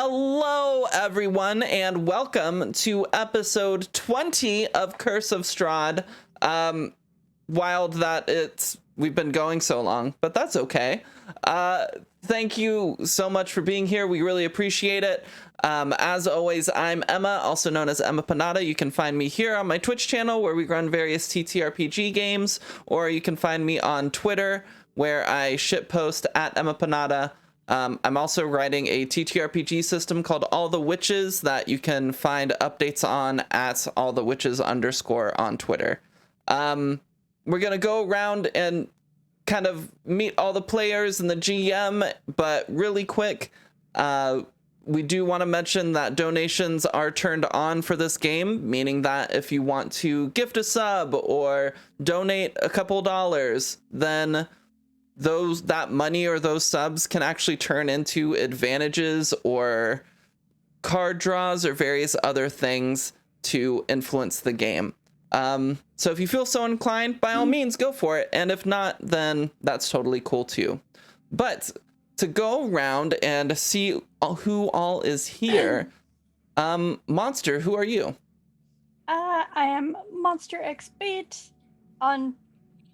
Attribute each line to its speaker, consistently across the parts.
Speaker 1: Hello, everyone, and welcome to episode 20 of Curse of Strahd. Wild that we've been going so long, but that's okay. Thank you so much for being here. We really appreciate it. As always, I'm Emma, also known as Emma Panada. You can find me here on my Twitch channel where we run various TTRPG games, or you can find me on Twitter where I shitpost at Emma Panada. I'm also writing a TTRPG system called All the Witches that you can find updates on at allthewitches_ on Twitter. We're going to go around and kind of meet all the players and the GM, but really quick, we do want to mention that donations are turned on for this game, meaning that if you want to gift a sub or donate a couple dollars, then that money or those subs can actually turn into advantages or card draws or various other things to influence the game. So if you feel so inclined, by all means, go for it. And if not, then that's totally cool too. But to go around and see who all is here, Monster, who are you?
Speaker 2: I am Monster X Bait on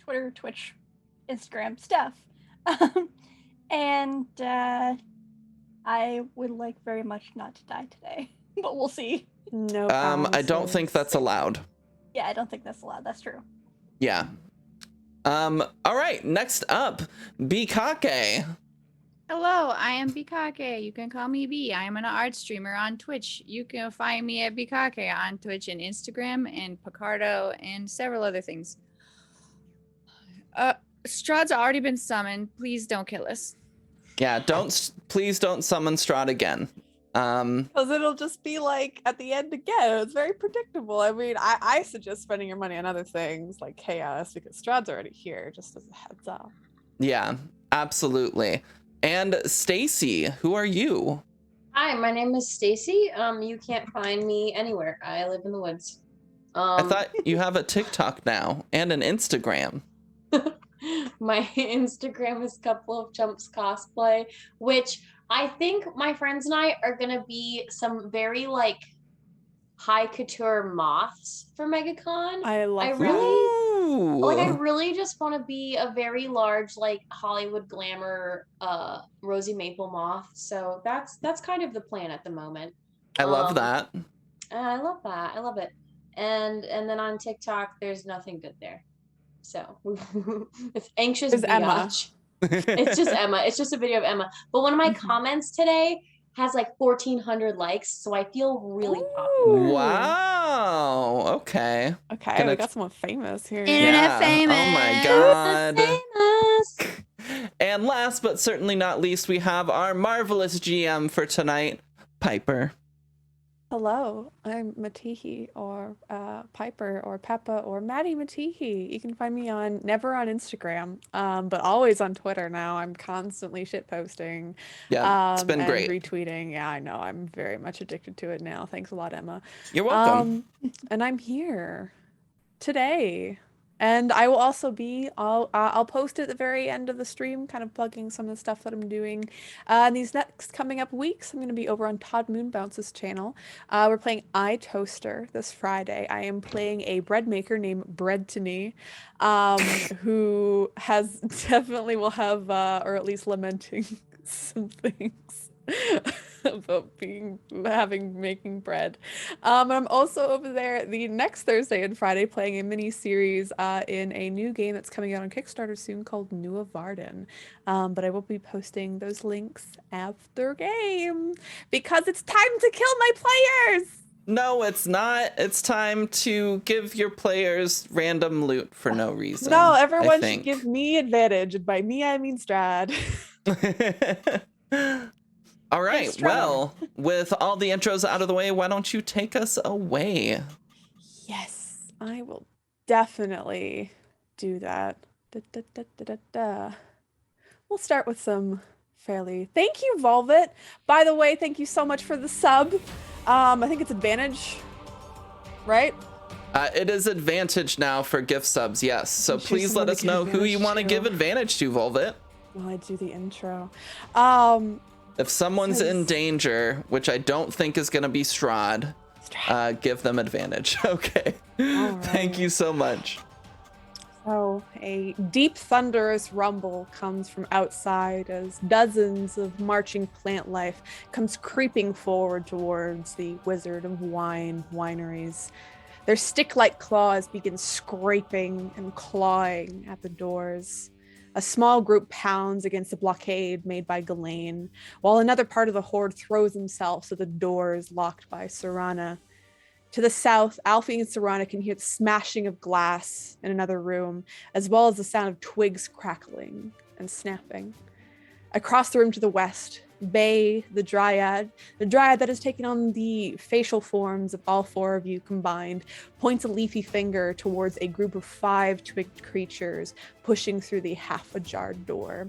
Speaker 2: Twitter, Twitch, Instagram stuff. And I would like very much not to die today, but we'll see.
Speaker 3: No
Speaker 1: I don't think that's allowed.
Speaker 2: Yeah, I don't think that's allowed. That's true.
Speaker 1: Yeah. All right, next up, Bikake.
Speaker 4: Hello, I am Bikake. You can call me B. I am an art streamer on Twitch. You can find me at Bikake on Twitch and Instagram and Picardo and several other things. Strahd's already been summoned. Please don't kill us.
Speaker 1: Yeah, please don't summon Strahd again.
Speaker 3: Because it'll just be like at the end again. It's very predictable. I mean, I suggest spending your money on other things like chaos because Strahd's already here, just as a heads up.
Speaker 1: Yeah, absolutely. And Stacy, who are you?
Speaker 5: Hi, my name is Stacy. You can't find me anywhere. I live in the woods.
Speaker 1: I thought you have a TikTok now and an Instagram.
Speaker 5: My Instagram is Couple of Chumps Cosplay, which I think my friends and I are gonna be some very like high couture moths for MegaCon.
Speaker 3: I
Speaker 5: really just want to be a very large like Hollywood glamour Rosie Maple moth. So that's kind of the plan at the moment.
Speaker 1: I love that.
Speaker 5: I love that. I love it. And then on TikTok, there's nothing good there. So it's anxious biatch. It's just Emma. It's just a video of Emma. But one of my comments today has like 1,400 likes, so I feel really popular.
Speaker 1: Wow. Okay.
Speaker 3: Okay, we got someone famous here.
Speaker 4: Internet famous.
Speaker 1: Oh my god. Famous. And last but certainly not least, we have our marvelous GM for tonight, Piper.
Speaker 3: Hello, I'm Matihi, or Piper, or Peppa, or Maddie Matihi. You can find me never on Instagram, but always on Twitter now. I'm constantly shitposting.
Speaker 1: Yeah, it's been great.
Speaker 3: Retweeting. Yeah, I know. I'm very much addicted to it now. Thanks a lot, Emma.
Speaker 1: You're welcome.
Speaker 3: And I'm here today. And I will also be, I'll post at the very end of the stream, kind of plugging some of the stuff that I'm doing. In these next coming up weeks, I'm going to be over on Todd Moonbounce's channel. We're playing iToaster this Friday. I am playing a bread maker named Breadtony, who definitely will have, or at least lamenting some things about making bread. And I'm also over there the next Thursday and Friday playing a mini series in a new game that's coming out on Kickstarter soon called New Varden. But I will be posting those links after game because it's time to kill my players.
Speaker 1: No, it's not. It's time to give your players random loot for no reason.
Speaker 3: No, everyone should give me advantage. And by me, I mean Strahd.
Speaker 1: All right, well, with all the intros out of the way, why don't you take us away?
Speaker 3: Yes, I will definitely do that. We'll start with some fairly... Thank you, Volvet. By the way, thank you so much for the sub. I think it's advantage, right?
Speaker 1: It is advantage now for gift subs, yes. So please let us know who you want to give advantage to, Volvet.
Speaker 3: While I do the intro.
Speaker 1: If someone's in danger, which I don't think is going to be Strahd, give them advantage. Okay. Thank you so much.
Speaker 3: So a deep thunderous rumble comes from outside as dozens of marching plant life comes creeping forward towards the Wizard of Wine wineries. Their stick-like claws begin scraping and clawing at the doors. A small group pounds against the blockade made by Ghislaine, while another part of the horde throws themselves at the doors locked by Serana. To the south, Alfie and Serana can hear the smashing of glass in another room, as well as the sound of twigs crackling and snapping. Across the room to the west, Bay, the dryad that has taken on the facial forms of all four of you combined, points a leafy finger towards a group of 5 twigged creatures pushing through the half-ajar door.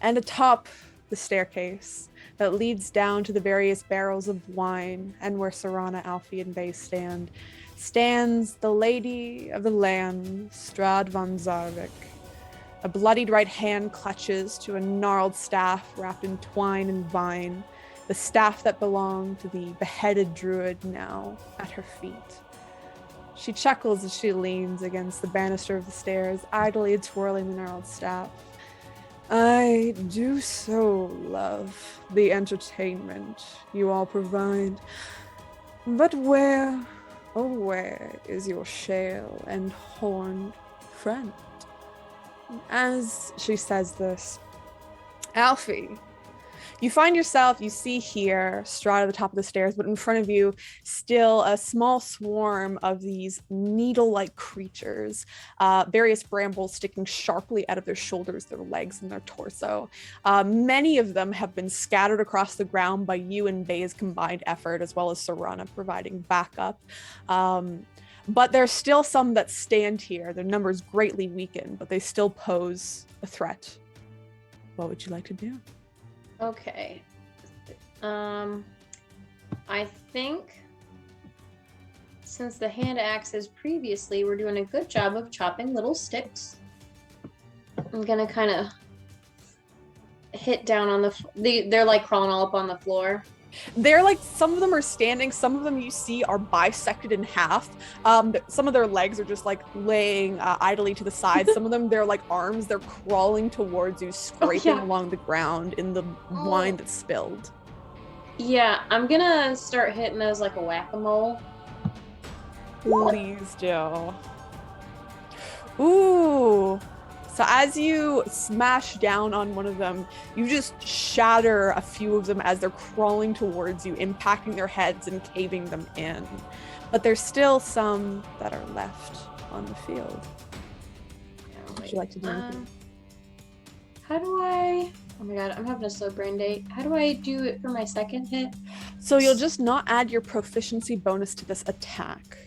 Speaker 3: And atop the staircase that leads down to the various barrels of wine and where Serana, Alfie, and Bay stands the Lady of the Land, Strahd von Zarvik. A bloodied right hand clutches to a gnarled staff wrapped in twine and vine, the staff that belonged to the beheaded druid now at her feet. She chuckles as she leans against the banister of the stairs, idly twirling the gnarled staff. I do so love the entertainment you all provide, but where, oh where is your shale and horned friend? As she says this, Alfie, you find yourself, you see here, Strahd at the top of the stairs, but in front of you, still a small swarm of these needle-like creatures, various brambles sticking sharply out of their shoulders, their legs, and their torso. Many of them have been scattered across the ground by you and Bay's combined effort, as well as Serana providing backup. But there's still some that stand here. Their numbers greatly weakened, but they still pose a threat. What would you like to do?
Speaker 5: Okay. I think since the hand axes previously were doing a good job of chopping little sticks, I'm gonna kind of hit down on they're like crawling all up on the floor.
Speaker 3: They're like, some of them are standing, some of them you see are bisected in half. Some of their legs are just like laying idly to the side. Some of them, they're like arms, they're crawling towards you, scraping along the ground in the wine that's spilled.
Speaker 5: Yeah, I'm gonna start hitting those like a whack-a-mole.
Speaker 3: Please do. Ooh. So as you smash down on one of them, you just shatter a few of them as they're crawling towards you, impacting their heads and caving them in. But there's still some that are left on the field. What would you like to do?
Speaker 5: How do I... Oh my god, I'm having a slow brain day. How do I do it for my second hit?
Speaker 3: So you'll just not add your proficiency bonus to this attack.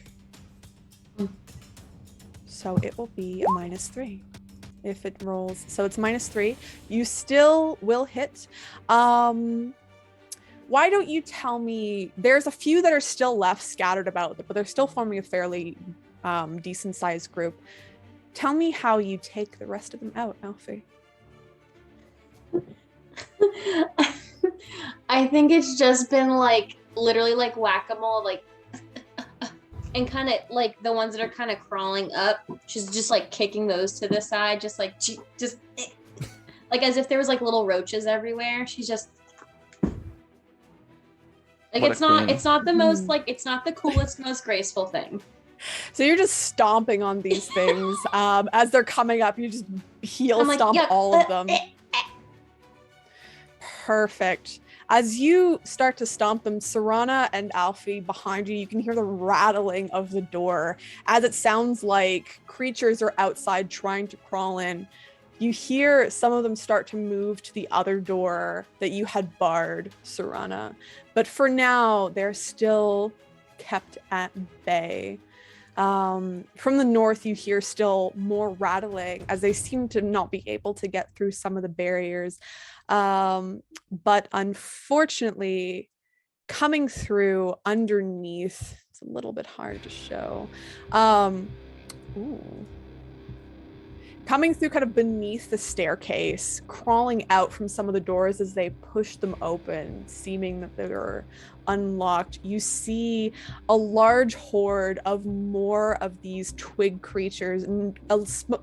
Speaker 3: So it will be a -3. If it rolls, so it's -3. You still will hit. Why don't you tell me, there's a few that are still left scattered about, but they're still forming a fairly decent sized group. Tell me how you take the rest of them out, Alfie.
Speaker 5: I think it's just been like literally like whack-a-mole, like and kind of like the ones that are kind of crawling up, she's just like kicking those to the side, just like as if there was like little roaches everywhere. She's just like, it's not the most like, it's not the coolest, most graceful thing.
Speaker 3: So you're just stomping on these things as they're coming up. You just heel stomp all of them. Perfect. As you start to stomp them, Serana and Alfie behind you, you can hear the rattling of the door as it sounds like creatures are outside trying to crawl in. You hear some of them start to move to the other door that you had barred, Serana. But for now, they're still kept at bay. From the north, you hear still more rattling as they seem to not be able to get through some of the barriers. But unfortunately, coming through underneath, it's a little bit hard to show. Coming coming through kind of beneath the staircase, crawling out from some of the doors as they push them open, seeming that they're unlocked. You see a large horde of more of these twig creatures, and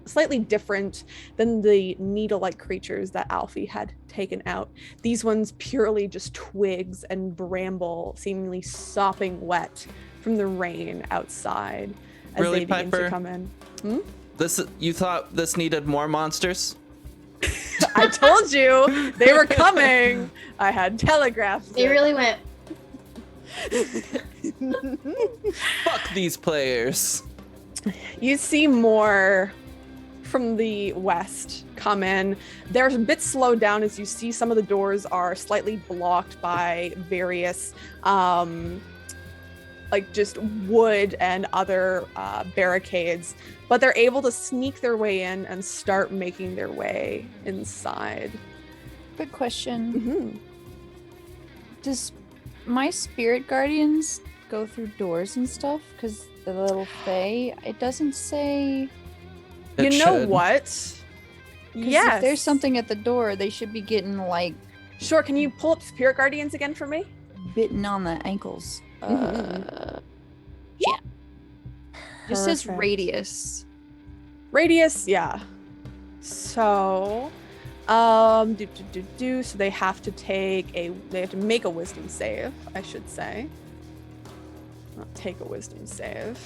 Speaker 3: slightly different than the needle-like creatures that Alfie had taken out. These ones purely just twigs and bramble, seemingly sopping wet from the rain outside as
Speaker 1: Really,
Speaker 3: they begin
Speaker 1: Piper?
Speaker 3: to come in.
Speaker 1: You thought this needed more monsters?
Speaker 3: I told you they were coming. I had telegraphed
Speaker 5: They
Speaker 3: it.
Speaker 5: really went.
Speaker 1: Fuck these players.
Speaker 3: You see more from the west come in. They're a bit slowed down as you see some of the doors are slightly blocked by various like just wood and other barricades, but they're able to sneak their way in and start making their way inside.
Speaker 4: Good question.
Speaker 3: Mm-hmm.
Speaker 4: Does my spirit guardians go through doors and stuff? Because the little fae, it doesn't say.
Speaker 1: It
Speaker 3: You know
Speaker 1: should.
Speaker 3: what?
Speaker 4: 'Cause
Speaker 3: Yes.
Speaker 4: if there's something at the door, they should be getting like
Speaker 3: Sure, can you pull up Spirit Guardians again for me?
Speaker 4: bitten on the ankles.
Speaker 3: Mhm.
Speaker 4: Yeah. Just says
Speaker 3: Perfect.
Speaker 4: radius.
Speaker 3: Radius, yeah. So, so they have to make a wisdom save, I should say. Not take a wisdom save.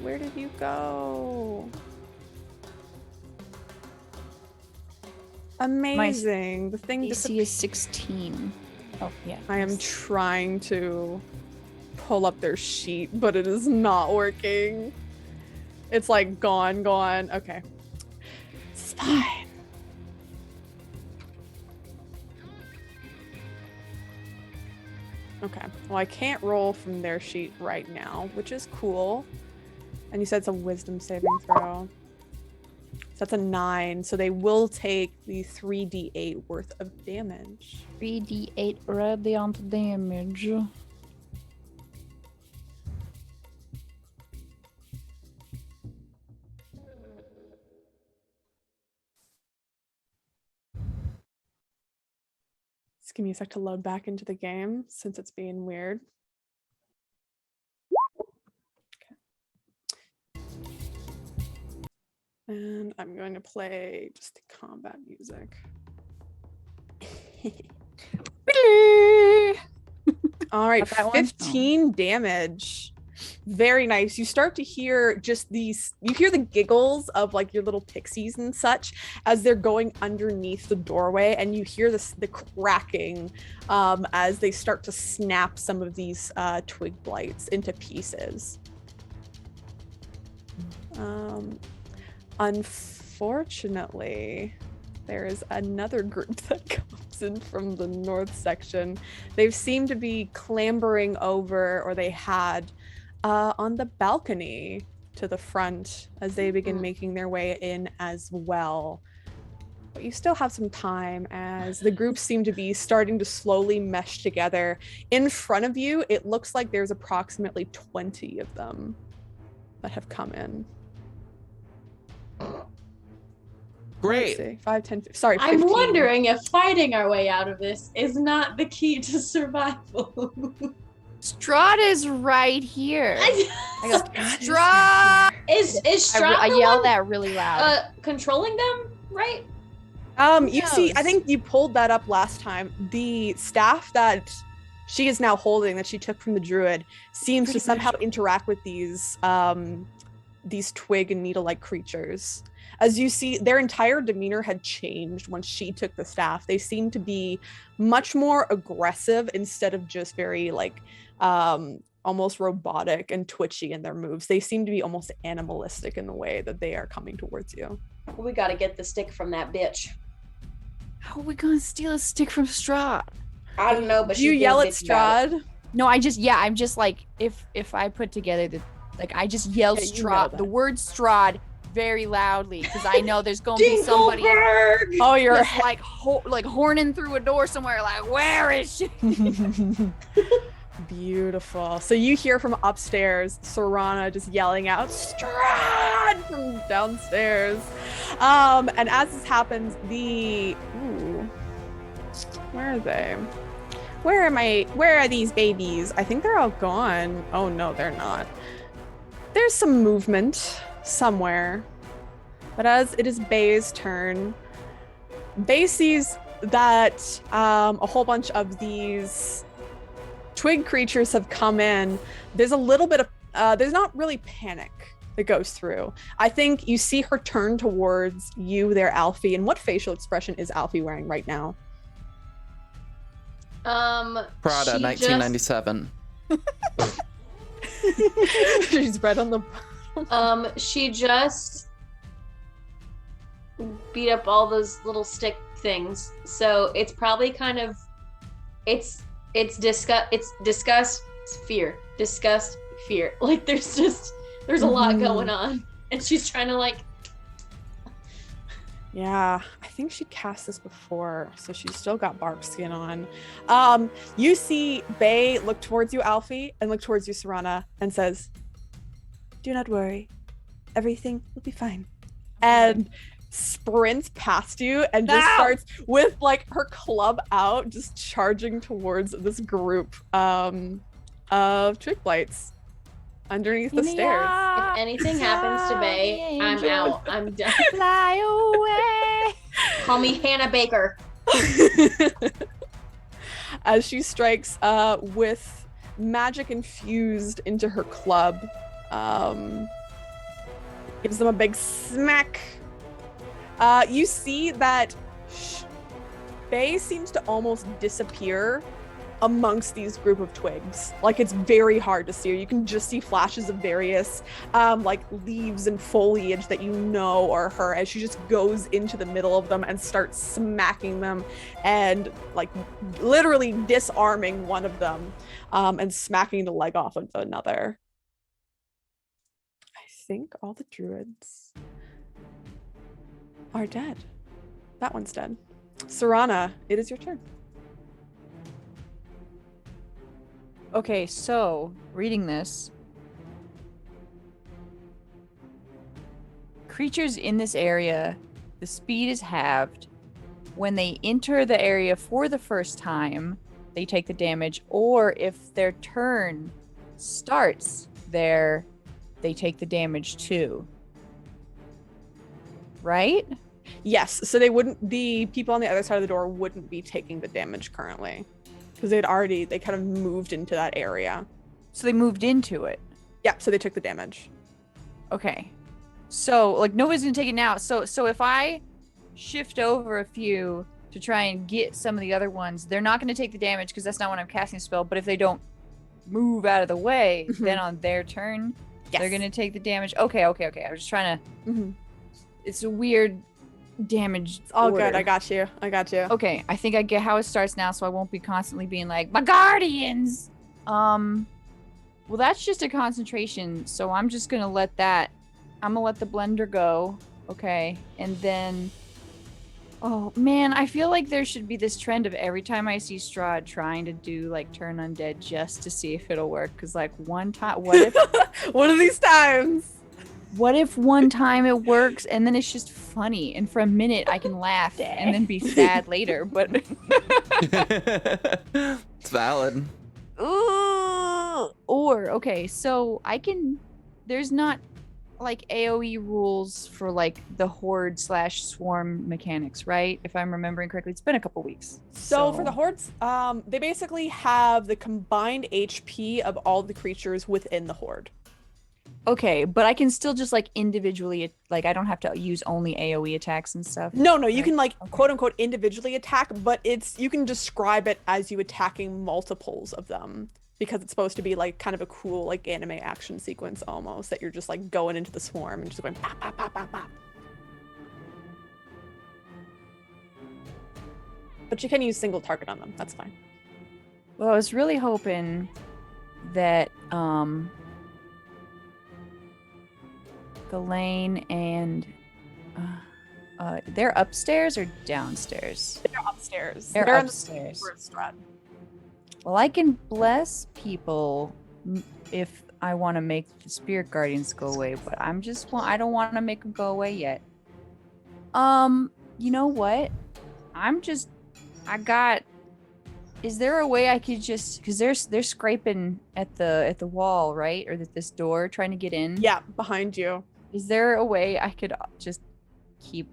Speaker 3: Where did you go? Amazing. The thing
Speaker 4: DC is 16. Oh, yeah.
Speaker 3: I am trying to pull up their sheet, but it is not working. It's like gone. Okay. It's fine. Okay. Well, I can't roll from their sheet right now, which is cool. And you said it's a wisdom saving throw. So that's a 9. So they will take the 3d8 worth of damage.
Speaker 4: 3d8 radiant damage.
Speaker 3: Just give me a sec to load back into the game since it's being weird. Okay. And I'm going to play just the combat music. All right,
Speaker 4: Got that one?
Speaker 3: 15 damage. Very nice. You start to hear just these, you hear the giggles of like your little pixies and such as they're going underneath the doorway, and you hear the cracking as they start to snap some of these twig blights into pieces. Unfortunately, there is another group that comes in from the north section. They seem to be clambering over, or they had on the balcony to the front as they begin making their way in as well. But you still have some time as the groups seem to be starting to slowly mesh together. In front of you, it looks like there's approximately 20 of them that have come in.
Speaker 1: Great.
Speaker 3: Let's see, 5, 10, sorry,
Speaker 5: I'm
Speaker 3: 15.
Speaker 5: wondering if fighting our way out of this is not the key to survival.
Speaker 4: Strahd is right here. I go,
Speaker 3: Strahd
Speaker 4: Strahd!
Speaker 5: Is Strahd
Speaker 4: I
Speaker 5: the
Speaker 4: yelled
Speaker 5: one,
Speaker 4: that really loud.
Speaker 5: controlling them, right?
Speaker 3: You see, I
Speaker 4: knows?
Speaker 3: think you pulled that up last time. The staff that she is now holding, that she took from the druid, seems to
Speaker 4: Pretty
Speaker 3: somehow
Speaker 4: much.
Speaker 3: interact with these twig and needle-like creatures. As you see, their entire demeanor had changed once she took the staff. They seem to be much more aggressive instead of just very like almost robotic and twitchy in their moves. They seem to be almost animalistic in the way that they are coming towards you.
Speaker 5: We gotta get the stick from that bitch.
Speaker 4: How are we gonna steal a stick from Strahd?
Speaker 5: I don't know, but
Speaker 3: Do you
Speaker 5: she's
Speaker 3: yell
Speaker 5: being
Speaker 3: at
Speaker 5: bitchy about it.
Speaker 3: Strahd?
Speaker 4: No, I'm just like, if I put together the, like, I just yell
Speaker 3: Yeah, you know
Speaker 4: Strahd,
Speaker 3: that.
Speaker 4: the word Strahd very loudly, because I know there's gonna be somebody
Speaker 5: Dingleberg!
Speaker 3: Oh, you're
Speaker 4: that's like horning through a door somewhere, like, where is she?
Speaker 3: Beautiful. So you hear from upstairs, Serana just yelling out, Strahd! From downstairs. And as this happens, where are they? Where are these babies? I think they're all gone. Oh no, they're not. There's some movement somewhere. But as it is Bay's turn, Bay sees that a whole bunch of these twig creatures have come in. There's a little bit of, there's not really panic that goes through. I think you see her turn towards you there, Alfie. And what facial expression is Alfie wearing right now?
Speaker 1: Prada, 1997.
Speaker 3: She's red on the
Speaker 5: she just beat up all those little stick things. So it's probably kind of it's disgust, fear. Like there's a lot going on. And she's trying to like
Speaker 3: Yeah, I think she cast this before, so she's still got bark skin on. You see Bay look towards you, Alfie, and look towards you, Serana, and says, "Do not worry. Everything will be fine." And sprints past you and just starts with like her club out, just charging towards this group of trick blights underneath the stairs.
Speaker 5: If anything happens to Bay, I'm out. I'm done.
Speaker 4: Fly away.
Speaker 5: Call me Hannah Baker.
Speaker 3: As she strikes with magic infused into her club, gives them a big smack. You see that Bay seems to almost disappear amongst these group of twigs. Like it's very hard to see her. You can just see flashes of various like leaves and foliage that you know are her as she just goes into the middle of them and starts smacking them and like literally disarming one of them and smacking the leg off of another. I think all the druids are dead. That one's dead. Serana, it is your turn.
Speaker 4: Okay, so reading this, creatures in this area, the speed is halved. When they enter the area for the first time, they take the damage, or if their turn starts there, they take the damage too. Right?
Speaker 3: Yes, so the people on the other side of the door wouldn't be taking the damage currently. Because they kind of moved into that area.
Speaker 4: So they moved into it.
Speaker 3: Yeah, so they took the damage.
Speaker 4: Okay. So, like, nobody's gonna take it now. So if I shift over a few to try and get some of the other ones, they're not gonna take the damage because that's not when I'm casting a spell. But if they don't move out of the way, then on their turn, they're gonna take the damage. Okay. I was just trying to... It's a weird damage.
Speaker 3: It's all
Speaker 4: order.
Speaker 3: good. I got you.
Speaker 4: Okay, I think I get how it starts now, so I won't be constantly being like, my guardians! Well, that's just a concentration, so I'm just gonna let that... I'm gonna let the blender go. Okay, and then... Oh, man, I feel like there should be this trend of every time I see Strahd trying to do, like, turn undead just to see if it'll work, because, like, one time... What if...
Speaker 3: One of these times!
Speaker 4: What if one time it works and then it's just funny and for a minute I can laugh and then be sad later, but
Speaker 1: It's valid.
Speaker 4: Or okay, so there's not like AoE rules for like the horde / swarm mechanics, right? If I'm remembering correctly, it's been a couple weeks.
Speaker 3: So for the hordes, they basically have the combined HP of all the creatures within the horde.
Speaker 4: Okay, but I can still just like individually, like I don't have to use only AoE attacks and stuff.
Speaker 3: No, you can like quote unquote individually attack, but you can describe it as you attacking multiples of them because it's supposed to be like kind of a cool like anime action sequence almost that you're just like going into the swarm and just going pop, pop, pop, pop, pop. But you can use single target on them. That's fine.
Speaker 4: Well, I was really hoping that Ghislaine and they're upstairs or downstairs?
Speaker 3: They're upstairs.
Speaker 4: They're upstairs. Well, I can bless people if I want to make the spirit guardians go away, but I don't want to make them go away yet. You know what? Is there a way I could just, because they're scraping at the wall, right? Or this door trying to get in?
Speaker 3: Yeah, behind you.
Speaker 4: Is there a way I could just keep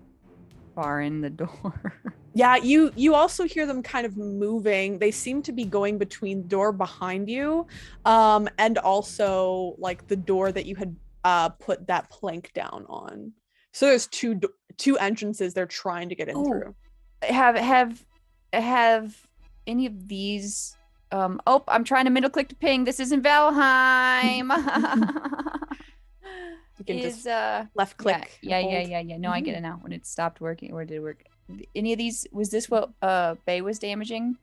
Speaker 4: barring the door?
Speaker 3: Yeah, you also hear them kind of moving. They seem to be going between the door behind you, and also like the door that you had put that plank down on. So there's two entrances they're trying to get in through.
Speaker 4: Have any of these? I'm trying to middle click to ping. This isn't Valheim.
Speaker 3: You can just left click.
Speaker 4: Yeah. No, I get it now. When it stopped working, or did it work? Any of these? Was this what Bay was damaging?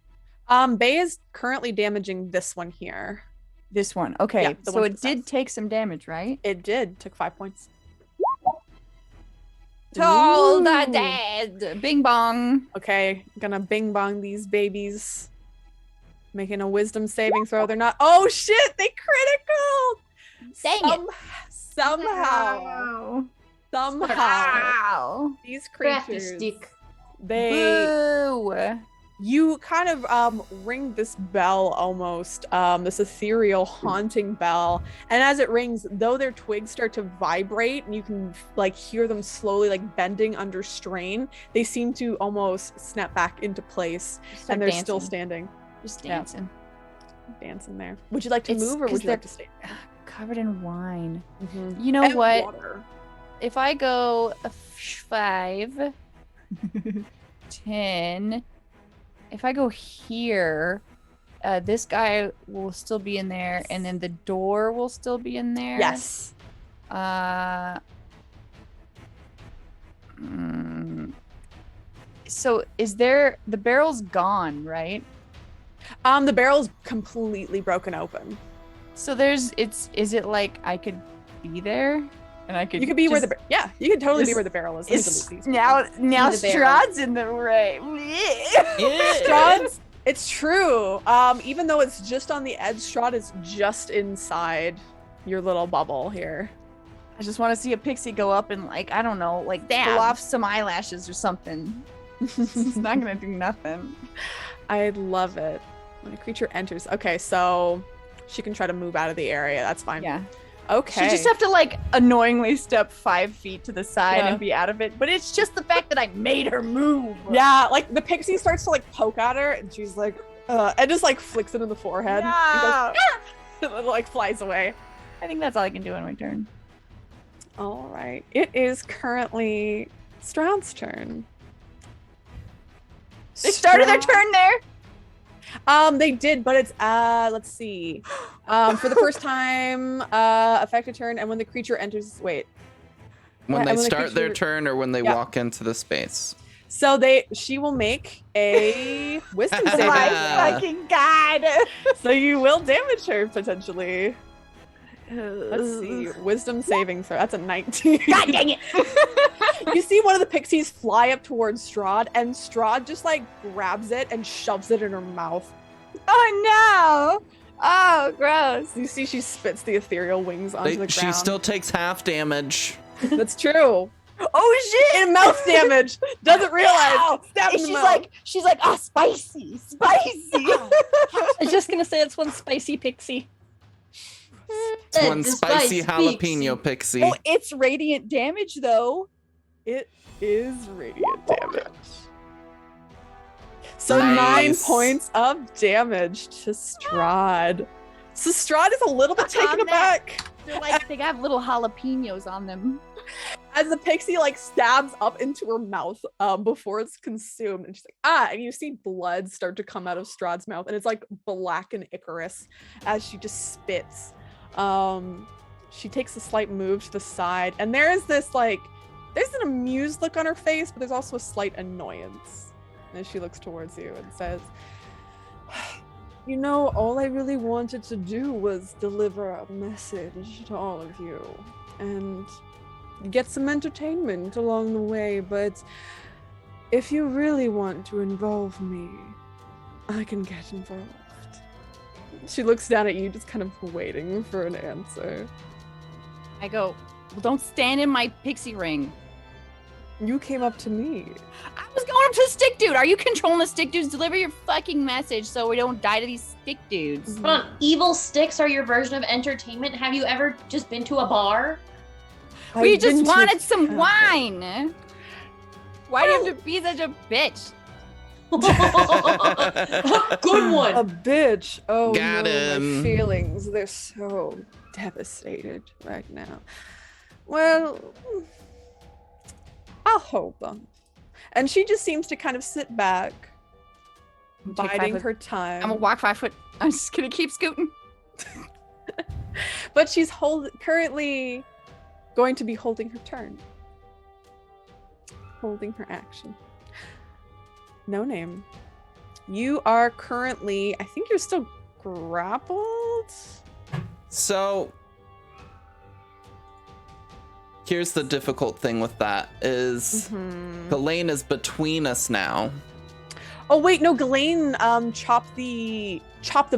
Speaker 3: Bay is currently damaging this one here.
Speaker 4: This one. Okay.
Speaker 3: Yeah,
Speaker 4: so it did take some damage, right?
Speaker 3: It did. Took 5 points.
Speaker 4: Told the dead. Bing bong.
Speaker 3: Okay, gonna bing bong these babies. Making a wisdom saving throw. They're not. Oh shit! They critical.
Speaker 4: Dang it.
Speaker 3: Somehow.
Speaker 4: Wow.
Speaker 3: These
Speaker 5: Crafty
Speaker 3: creatures.
Speaker 5: stick.
Speaker 4: Boo.
Speaker 3: You kind of ring this bell almost, this ethereal haunting bell, and as it rings, though their twigs start to vibrate and you can like hear them slowly like bending under strain, they seem to almost snap back into place, and they're still standing.
Speaker 4: Just dancing.
Speaker 3: Dancing there. Would you like to move or would you like to stay?
Speaker 4: Covered in wine.
Speaker 3: Mm-hmm.
Speaker 4: You know
Speaker 3: and
Speaker 4: what?
Speaker 3: Water.
Speaker 4: If I go 5, 10, if I go here, this guy will still be in there, and then the door will still be in there.
Speaker 3: Yes.
Speaker 4: So is there, the barrel's gone, right?
Speaker 3: The barrel's completely broken open.
Speaker 4: So is it like I could be there? And I could.
Speaker 3: You could be where you could totally be where the barrel is.
Speaker 4: Now
Speaker 5: Strahd's
Speaker 4: in the right.
Speaker 3: Strahd's. It's true. Even though it's just on the edge, Strahd is just inside your little bubble here.
Speaker 4: I just want to see a pixie go up and like, I don't know, like pull off some eyelashes or something. It's not gonna do nothing.
Speaker 3: I love it. When a creature enters. Okay, so she can try to move out of the area. That's fine.
Speaker 4: Yeah.
Speaker 3: Okay.
Speaker 4: She just have to like annoyingly step 5 feet to the side and be out of it. But it's just the fact that I made her move.
Speaker 3: Yeah, like the pixie starts to like poke at her and she's like, and just like flicks it in the forehead.
Speaker 4: No.
Speaker 3: And goes, it like flies away.
Speaker 4: I think that's all I can do on my turn.
Speaker 3: All right. It is currently Strahd's turn.
Speaker 4: They started their turn there.
Speaker 3: They did, but it's let's see. For the first time, affect a turn, and when the creature enters, when
Speaker 1: they start their turn or when they walk into the space.
Speaker 3: So she will make a wisdom saving.
Speaker 4: My fucking god!
Speaker 3: So you will damage her potentially. Let's see, wisdom saving throw. That's a 19.
Speaker 4: God dang it!
Speaker 3: You see one of the pixies fly up towards Strahd, and Strahd just like grabs it and shoves it in her mouth.
Speaker 4: Oh no! Oh, gross!
Speaker 3: You see, she spits the ethereal wings onto the ground.
Speaker 1: She still takes half damage.
Speaker 3: That's true.
Speaker 4: Oh shit!
Speaker 3: And mouth damage. Doesn't realize. Stab in the mouth.
Speaker 4: She's like, spicy.
Speaker 2: I was just gonna say it's one spicy pixie.
Speaker 1: It's one spicy jalapeno pixie.
Speaker 4: Oh, it's radiant damage though.
Speaker 3: It is radiant damage. So
Speaker 1: Nice.
Speaker 3: 9 points of damage to Strahd. So Strahd is a little bit taken aback
Speaker 4: They're like, they have little jalapenos on them.
Speaker 3: as the pixie like stabs up into her mouth before it's consumed, and she's like, and you see blood start to come out of Strahd's mouth, and it's like black and Icarus as she just spits. She takes a slight move to the side, and there's an amused look on her face, but there's also a slight annoyance as she looks towards you and says, you know, all I really wanted to do was deliver a message to all of you and get some entertainment along the way, but if you really want to involve me, I can get involved. She looks down at you, just kind of waiting for an answer.
Speaker 4: I go, well, don't stand in my pixie ring.
Speaker 3: You came up to me.
Speaker 4: I was going up to the stick dude. Are you controlling the stick dudes? Deliver your fucking message so we don't die to these stick dudes.
Speaker 5: Hold on, evil sticks are your version of entertainment. Have you ever just been to a bar?
Speaker 4: We
Speaker 3: I've been
Speaker 4: just
Speaker 3: to
Speaker 4: wanted
Speaker 3: a
Speaker 4: some
Speaker 3: cafe.
Speaker 4: wine. Why do you have to be such a bitch?
Speaker 5: Good one.
Speaker 3: A bitch. Oh
Speaker 1: Got
Speaker 3: no,
Speaker 1: him.
Speaker 3: my feelings. They're so devastated right now. Well, I'll hold them. And she just seems to kind of sit back,
Speaker 4: Take 5
Speaker 3: biding
Speaker 4: foot-
Speaker 3: her time.
Speaker 4: I'm gonna walk 5 foot. I'm just gonna keep scooting.
Speaker 3: But she's currently going to be holding her turn. Holding her action. No name. You are currently, I think you're still grappled?
Speaker 1: So here's the difficult thing with that is Ghislaine is between us now.
Speaker 3: Oh wait, no, Ghislaine chopped the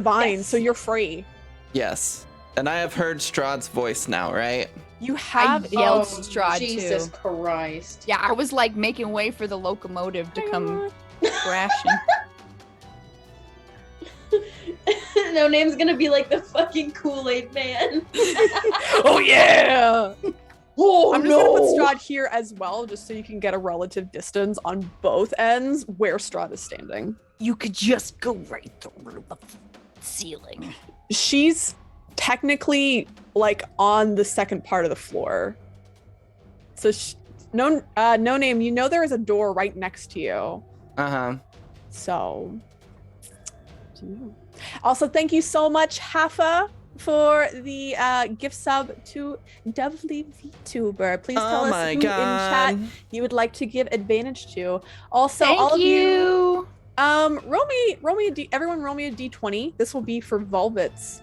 Speaker 3: vine,
Speaker 2: Yes.
Speaker 3: so you're free.
Speaker 1: Yes. And I have heard Strahd's voice now, right?
Speaker 3: You have
Speaker 4: yelled
Speaker 5: Oh,
Speaker 4: Strahd,
Speaker 5: Jesus
Speaker 4: too.
Speaker 5: Christ.
Speaker 4: Yeah, I was like making way for the locomotive to come crashing.
Speaker 5: No name's gonna be like the fucking Kool-Aid man.
Speaker 3: Oh yeah!
Speaker 5: Oh
Speaker 3: I'm just gonna put Strahd here as well, just so you can get a relative distance on both ends where Strahd is standing.
Speaker 4: You could just go right through the ceiling.
Speaker 3: She's technically like on the second part of the floor. So no name, you know there is a door right next to you.
Speaker 1: Uh-huh.
Speaker 3: So also thank you so much, Hafa, for the gift sub to Dovely VTuber. Please tell
Speaker 1: Oh
Speaker 3: us
Speaker 1: my
Speaker 3: who in
Speaker 1: god.
Speaker 3: chat you would like to give advantage to. Also,
Speaker 4: Thank
Speaker 3: all of you,
Speaker 4: you.
Speaker 3: everyone roll me a d20. This will be for Volvet's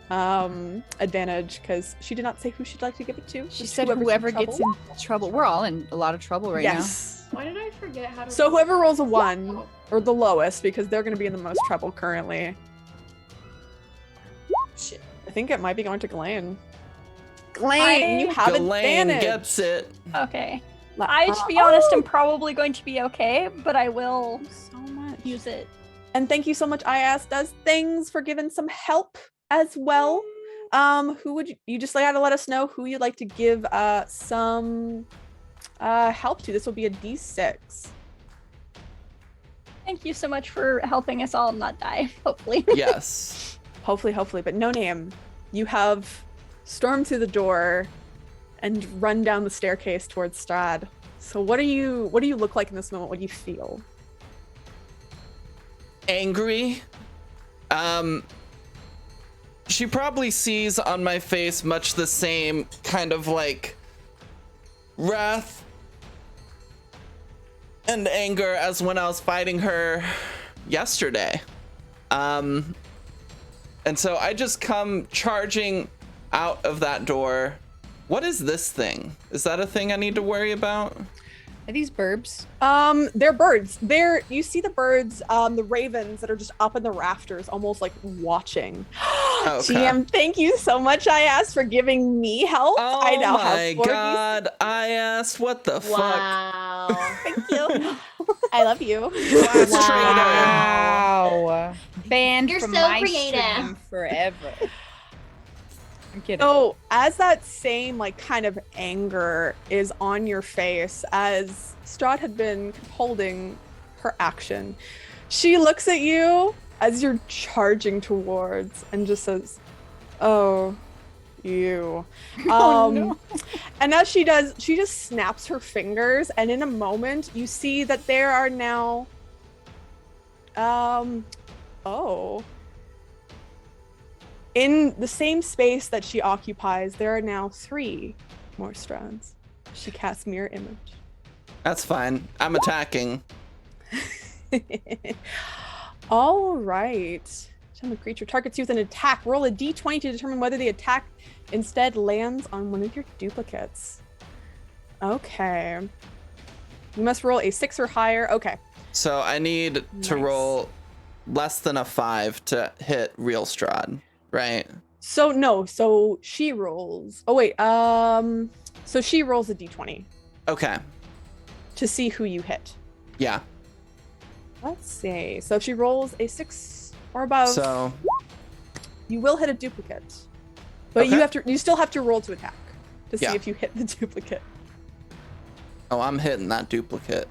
Speaker 3: advantage because she did not say who she'd like to give it to.
Speaker 4: She
Speaker 3: Just
Speaker 4: said
Speaker 3: whoever's
Speaker 4: whoever
Speaker 3: trouble.
Speaker 4: gets in trouble. We're all in a lot of trouble right
Speaker 3: Yes.
Speaker 5: Why did I forget how to
Speaker 3: So whoever rolls a 1 or the lowest, because they're going to be in the most trouble currently.
Speaker 5: Shit.
Speaker 3: I think it might be going to Ghislaine.
Speaker 2: Ghislaine,
Speaker 3: you have
Speaker 1: Ghislaine
Speaker 3: advantage.
Speaker 1: gets it.
Speaker 2: Okay. I, to be honest, am probably going to be okay, but I will
Speaker 3: so much.
Speaker 2: use it.
Speaker 3: And thank you so much, IAS Does Things, for giving some help as well. Who would you just gotta let us know who you'd like to give some help to. This will be a D6.
Speaker 2: Thank you so much for helping us all not die, hopefully.
Speaker 1: Yes.
Speaker 3: Hopefully, but no name. You have stormed through the door and run down the staircase towards Strahd. So what do you look like in this moment? What do you feel?
Speaker 1: Angry. She probably sees on my face much the same kind of like wrath and anger as when I was fighting her yesterday. And so I just come charging out of that door. What is this thing? Is that a thing I need to worry about?
Speaker 4: Are these burbs?
Speaker 3: They're birds. You see the birds, the ravens that are just up in the rafters, almost like watching.
Speaker 1: Okay.
Speaker 3: GM, thank you so much, I asked, for giving me help.
Speaker 1: Oh
Speaker 3: I now
Speaker 1: my
Speaker 3: have 4
Speaker 1: god, I asked, what the fuck?
Speaker 5: Wow.
Speaker 3: Thank you. I love you.
Speaker 1: Class traitor.
Speaker 4: Wow. Banned
Speaker 5: You're
Speaker 4: from
Speaker 5: so
Speaker 4: my
Speaker 5: creative.
Speaker 4: stream forever. I'm kidding.
Speaker 3: So as that same like kind of anger is on your face, as Strahd had been holding her action, she looks at you as you're charging towards and just says, "Oh, you."
Speaker 4: No.
Speaker 3: And as she does, she just snaps her fingers, and in a moment you see that there are now in the same space that she occupies, there are now 3 more Strahds. She casts Mirror Image.
Speaker 1: That's fine. I'm attacking.
Speaker 3: All right. Time a creature targets you with an attack. Roll a d20 to determine whether the attack instead lands on one of your duplicates. Okay. You must roll a 6 or higher. Okay.
Speaker 1: So I need to
Speaker 3: Nice.
Speaker 1: roll less than a 5 to hit real Strahd. Right.
Speaker 3: So no, so she rolls. Oh wait, so she rolls a d20
Speaker 1: Okay.
Speaker 3: to see who you hit.
Speaker 1: Yeah.
Speaker 3: Let's see. So if she rolls a 6 or above,
Speaker 1: So
Speaker 3: you will hit a duplicate. But
Speaker 1: Okay.
Speaker 3: you still have to roll to attack to see
Speaker 1: Yeah.
Speaker 3: if you hit the duplicate.
Speaker 1: Oh, I'm hitting that duplicate.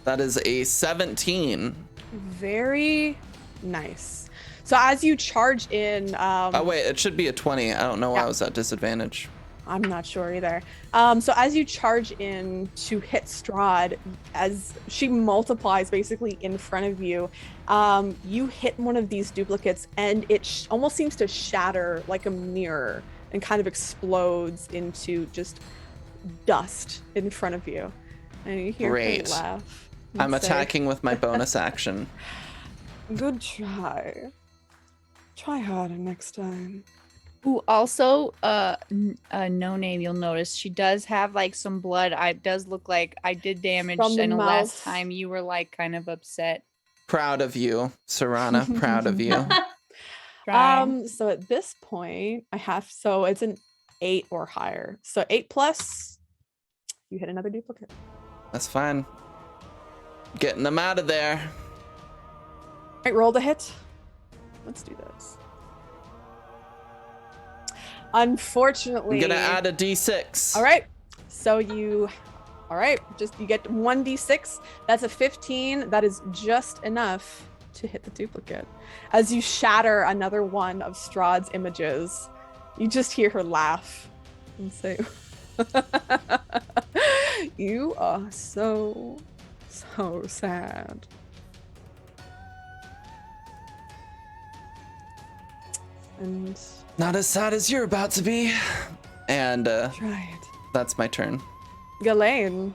Speaker 1: That is a 17.
Speaker 3: Very nice. So as you charge in,
Speaker 1: Oh wait, it should be a 20. I don't know why I was at disadvantage.
Speaker 3: I'm not sure either. So as you charge in to hit Strahd, as she multiplies basically in front of you, you hit one of these duplicates and it almost seems to shatter like a mirror and kind of explodes into just dust in front of you. And you hear
Speaker 1: Great.
Speaker 3: her laugh. and
Speaker 1: I'm
Speaker 3: say,
Speaker 1: attacking with my bonus action.
Speaker 3: Good try. Try harder next time.
Speaker 4: Ooh, also, no name. You'll notice she does have like some blood. It does look like I did damage.
Speaker 3: From the
Speaker 4: I know
Speaker 3: mouth.
Speaker 4: last time you were like kind of upset.
Speaker 1: Proud of you, Serana. Proud of you.
Speaker 4: Trying.
Speaker 3: So at this point, so it's an 8 or higher. So 8 plus, you hit another duplicate.
Speaker 1: That's fine. Getting them out of there.
Speaker 3: All right, roll the hit. Let's do this. Unfortunately,
Speaker 1: I'm gonna add a d6.
Speaker 3: All right. So you get 1d6. That's a 15. That is just enough to hit the duplicate. As you shatter another one of Strahd's images, you just hear her laugh and say, "You are so sad." And
Speaker 1: Not as sad as you're about to be. And
Speaker 3: try it.
Speaker 1: that's my turn.
Speaker 3: Ghislaine,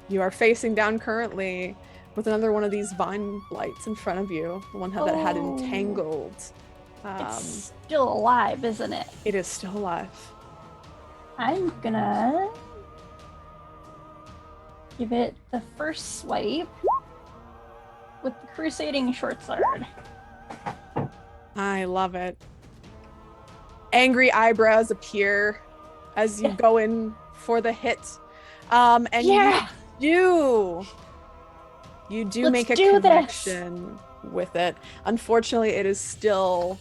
Speaker 3: you are facing down currently with another one of these vine blights in front of you. The one that had
Speaker 2: Oh.
Speaker 3: entangled.
Speaker 2: It's still alive, isn't it?
Speaker 3: It is still alive.
Speaker 2: I'm gonna give it the first swipe with the crusading short sword.
Speaker 3: I love it. Angry eyebrows appear as you go in for the hit. And
Speaker 2: Yeah.
Speaker 3: you do
Speaker 2: Let's
Speaker 3: make a
Speaker 2: do this.
Speaker 3: connection with it. Unfortunately, it is still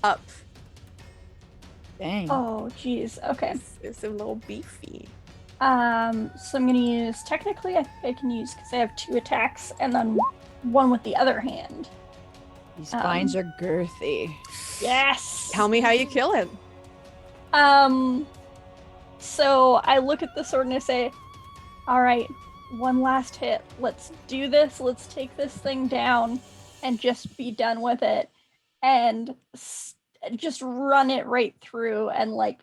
Speaker 3: up.
Speaker 4: Dang.
Speaker 2: Oh, geez. Okay.
Speaker 3: It's a little beefy.
Speaker 2: So I'm gonna use. Technically, I think I can use because I have 2 attacks and then one with the other hand.
Speaker 4: These vines are girthy.
Speaker 2: Yes.
Speaker 3: Tell me how you kill it.
Speaker 2: So I look at the sword and I say, "All right, one last hit. Let's do this. Let's take this thing down and just be done with it, and just run it right through and like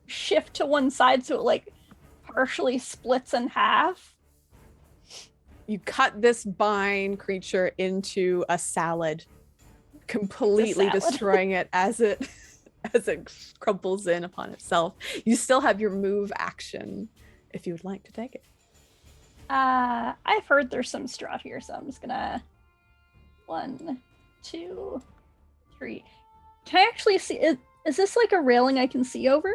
Speaker 2: shift to one side so it like partially splits in half."
Speaker 3: You cut this vine creature into a salad, completely
Speaker 2: salad.
Speaker 3: destroying it as it crumples in upon itself. You still have your move action if you would like to take it.
Speaker 2: I've heard there's some Strahd here, so I'm just gonna 1, 2, 3. Can I actually see? Is this like a railing I can see over?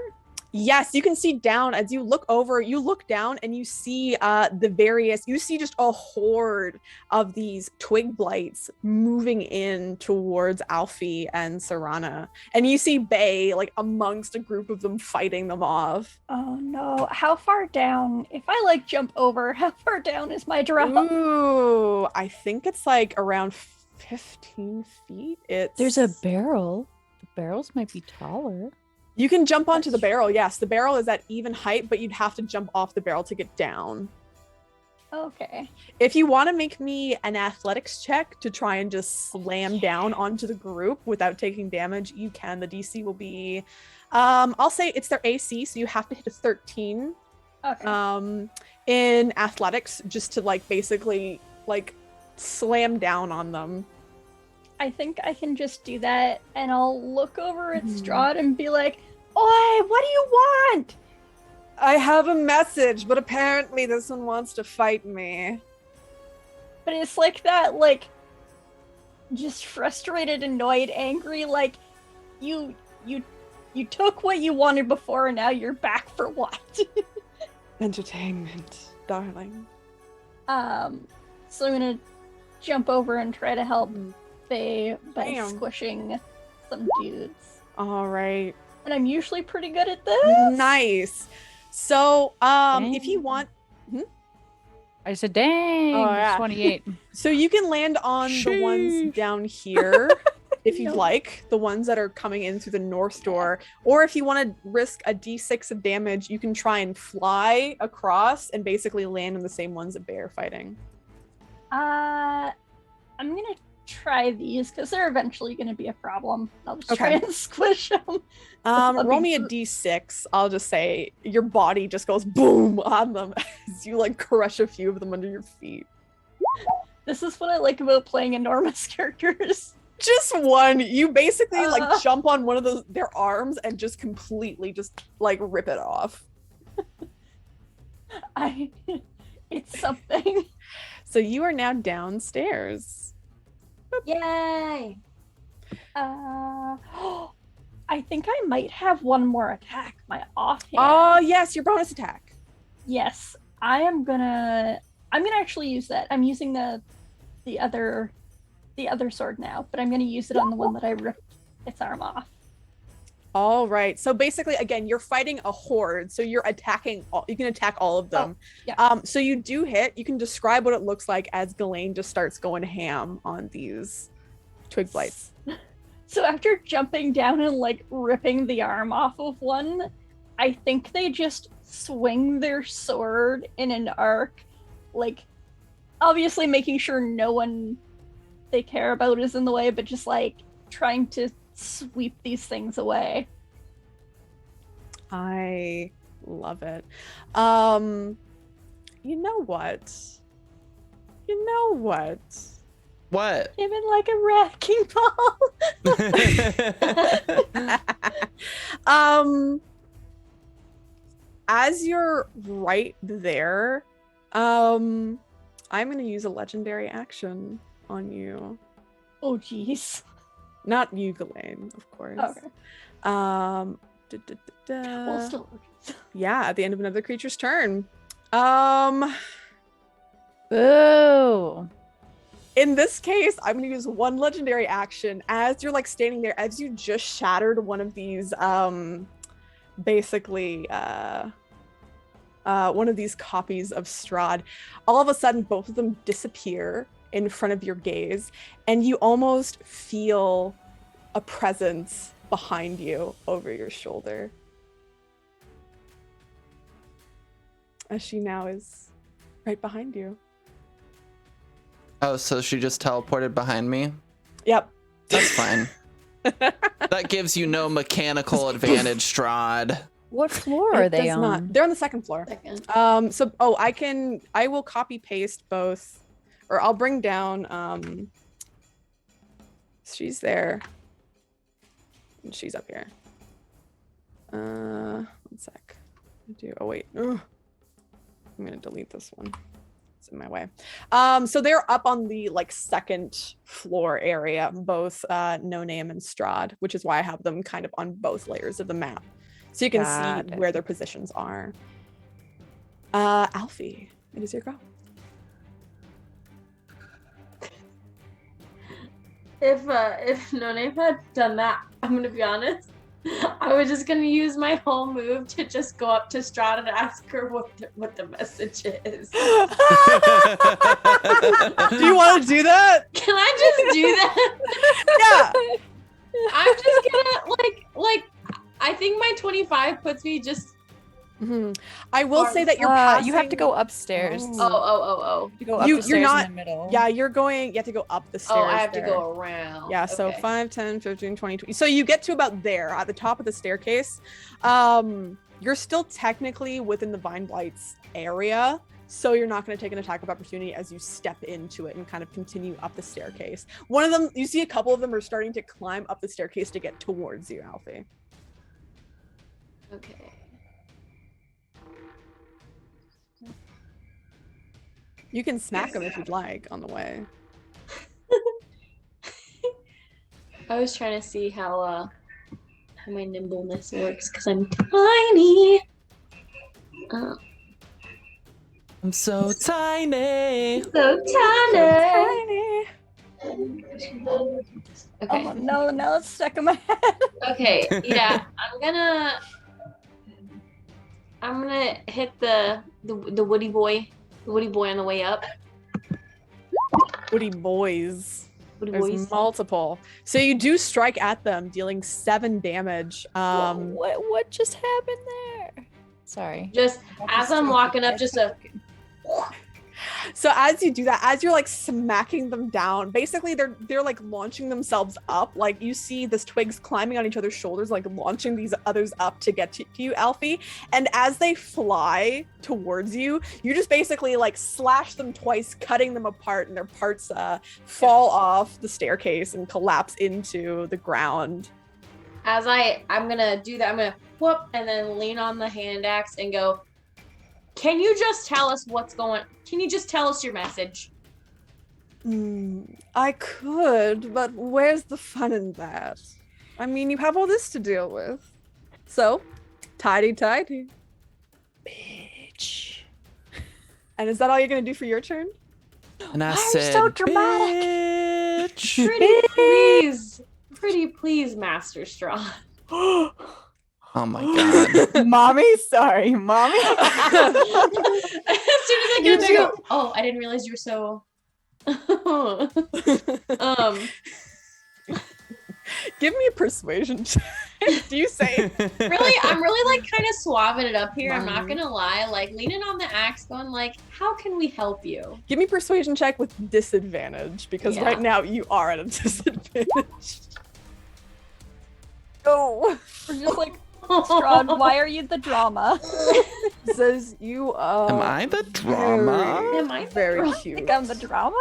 Speaker 3: Yes, you can see down as you look over. You look down and you see you see just a horde of these twig blights moving in towards Alfie and Serana. And you see Bay like amongst a group of them fighting them off.
Speaker 2: Oh no. How far down? If I like jump over, how far down is my drop?
Speaker 3: Ooh, I think it's like around 15 feet.
Speaker 4: There's a barrel. The barrels might be taller.
Speaker 3: You can jump onto the barrel. Yes, the barrel is at even height, but you'd have to jump off the barrel to get down.
Speaker 2: Okay.
Speaker 3: If you want to make me an athletics check to try and just slam down onto the group without taking damage, you can. The DC will be, I'll say it's their AC, so you have to hit a 13
Speaker 2: Okay.
Speaker 3: in athletics just to like basically like slam down on them.
Speaker 2: I think I can just do that, and I'll look over at Strahd and be like, "Oi, what do you want?"
Speaker 3: I have a message, but apparently this one wants to fight me.
Speaker 2: but it's like that, like, just frustrated, annoyed, angry, like, you took what you wanted before and now you're back for what?
Speaker 3: Entertainment, darling.
Speaker 2: So I'm gonna jump over and try to help Faye by
Speaker 3: Damn.
Speaker 2: squishing some dudes.
Speaker 3: All right.
Speaker 2: And I'm usually pretty good at this.
Speaker 3: Nice. So, if you want,
Speaker 4: I said, dang,
Speaker 3: Oh, yeah.
Speaker 4: 28.
Speaker 3: so you can land on the ones down here if you'd
Speaker 2: No.
Speaker 3: like, the ones that are coming in through the north door, or if you want to risk a d6 of damage, you can try and fly across and basically land on the same ones that Bear fighting.
Speaker 2: I'm gonna try these because they're eventually gonna be a problem. I'll just try
Speaker 3: Okay.
Speaker 2: and squish them.
Speaker 3: Roll me a d6. I'll just say your body just goes boom on them as you like crush a few of them under your feet.
Speaker 2: This is what I like about playing enormous characters.
Speaker 3: Just one. You basically like
Speaker 2: Uh.
Speaker 3: jump on one of their arms and just completely just like rip it off.
Speaker 2: It's something.
Speaker 3: So you are now downstairs.
Speaker 5: Yay!
Speaker 2: I think I might have one more attack. My offhand.
Speaker 3: Oh yes, your bonus attack.
Speaker 2: Yes, I'm gonna actually use that. I'm using the other sword now, but I'm gonna use it on the one that I ripped its arm off.
Speaker 3: All right. So basically, again, you're fighting a horde. So you're attacking. You can attack all of them.
Speaker 2: yeah.
Speaker 3: So you do hit. You can describe what it looks like as Ghislaine just starts going ham on these twig blights.
Speaker 2: So after jumping down and like ripping the arm off of one, I think they just swing their sword in an arc, like obviously making sure no one they care about is in the way, but just like trying to sweep these things away.
Speaker 3: I love it. You know what?
Speaker 1: What?
Speaker 2: Him in like a wrecking ball.
Speaker 3: As you're right there, I'm gonna use a legendary action on you.
Speaker 2: Oh jeez.
Speaker 3: Not you, Ghislaine, of course.
Speaker 2: Okay.
Speaker 3: Well,
Speaker 2: Still.
Speaker 3: yeah, at the end of another creature's turn.
Speaker 4: Boo.
Speaker 3: In this case, I'm gonna use one legendary action as you're like standing there, as you just shattered one of these, basically, one of these copies of Strahd. All of a sudden, both of them disappear in front of your gaze, and you almost feel a presence behind you over your shoulder. As she now is right behind you.
Speaker 1: Oh, so she just teleported behind me?
Speaker 3: Yep.
Speaker 1: That's fine. That gives you no mechanical advantage, Strahd.
Speaker 4: What floor are
Speaker 3: It
Speaker 4: they
Speaker 3: does
Speaker 4: on?
Speaker 3: not. They're on the second floor.
Speaker 5: Second.
Speaker 3: I will copy paste both, or I'll bring down, she's there. And she's up here. One sec. Oh wait. Ugh. I'm gonna delete this one. It's in my way. So they're up on the like second floor area, both No Name and Strahd, which is why I have them kind of on both layers of the map. So you can
Speaker 4: Got
Speaker 3: see
Speaker 4: it.
Speaker 3: where their positions are. Alfie, it is your go.
Speaker 5: If No Name had done that, I'm gonna be honest. I was just gonna use my whole move to just go up to Strahd and ask her what the message is.
Speaker 3: Do you want to do that?
Speaker 5: Can I just do that?
Speaker 3: Yeah.
Speaker 5: I'm just gonna like I think my 25 puts me just
Speaker 3: Mhm. I will say that you're passing.
Speaker 4: You have to go upstairs.
Speaker 5: oh.
Speaker 4: You go up
Speaker 3: You're
Speaker 4: the stairs
Speaker 3: not-
Speaker 4: in the middle.
Speaker 3: Yeah, you have to go up the stairs.
Speaker 5: Oh, I have to
Speaker 3: there.
Speaker 5: go around.
Speaker 3: Yeah, so
Speaker 5: Okay.
Speaker 3: 5, 10, 15, 20, 20. So you get to about there at the top of the staircase. You're still technically within the Vine Blights area, so you're not going to take an attack of opportunity as you step into it and kind of continue up the staircase. One of them, you see a couple of them are starting to climb up the staircase to get towards you, Alfie.
Speaker 5: Okay.
Speaker 3: You can smack them if you'd like on the way.
Speaker 5: I was trying to see how my nimbleness works because I'm tiny.
Speaker 1: I'm so tiny.
Speaker 5: So tiny. Okay.
Speaker 2: Oh no, now it's stuck in my head.
Speaker 5: Okay. Yeah, I'm gonna hit the Woody boy, on the way up.
Speaker 3: Woody boys.
Speaker 5: Woody
Speaker 3: There's
Speaker 5: boys.
Speaker 3: multiple. So you do strike at them, dealing 7 damage.
Speaker 4: What just happened there? Sorry.
Speaker 5: Just as I'm walking up, just a.
Speaker 3: So as you do that, as you're like smacking them down, basically they're like launching themselves up. Like you see this twigs climbing on each other's shoulders, like launching these others up to get to you, Alfie. And as they fly towards you, you just basically like slash them twice, cutting them apart, and their parts fall off the staircase and collapse into the ground.
Speaker 5: As I'm gonna do that, I'm gonna whoop and then lean on the hand axe and go. Can you just tell us what's going? Can you just tell us your message?
Speaker 3: I could, but where's the fun in that? I mean, you have all this to deal with. So, tidy.
Speaker 4: Bitch.
Speaker 3: And is that all you're gonna do for your turn?
Speaker 1: And I
Speaker 4: Why are you
Speaker 1: said,
Speaker 4: so dramatic?
Speaker 1: bitch.
Speaker 5: Pretty please, Master Strahd.
Speaker 1: Oh my god.
Speaker 4: Mommy, sorry, mommy.
Speaker 5: As soon as I get there, I go, oh, I didn't realize you were so.
Speaker 3: Give me a persuasion check. Do you say?
Speaker 5: Really, I'm really like kind of suaving it up here. I'm not
Speaker 3: Mommy.
Speaker 5: gonna lie, like leaning on the axe, going like, how can we help you?
Speaker 3: Give me a persuasion check with disadvantage, because
Speaker 5: Yeah.
Speaker 3: right now you are at a disadvantage. Go.
Speaker 2: We're just like, Strahd, why are you the drama?
Speaker 3: Says you are.
Speaker 1: Am I the drama?
Speaker 5: Am I the
Speaker 3: very
Speaker 5: drama?
Speaker 3: cute?
Speaker 2: Think I'm the drama?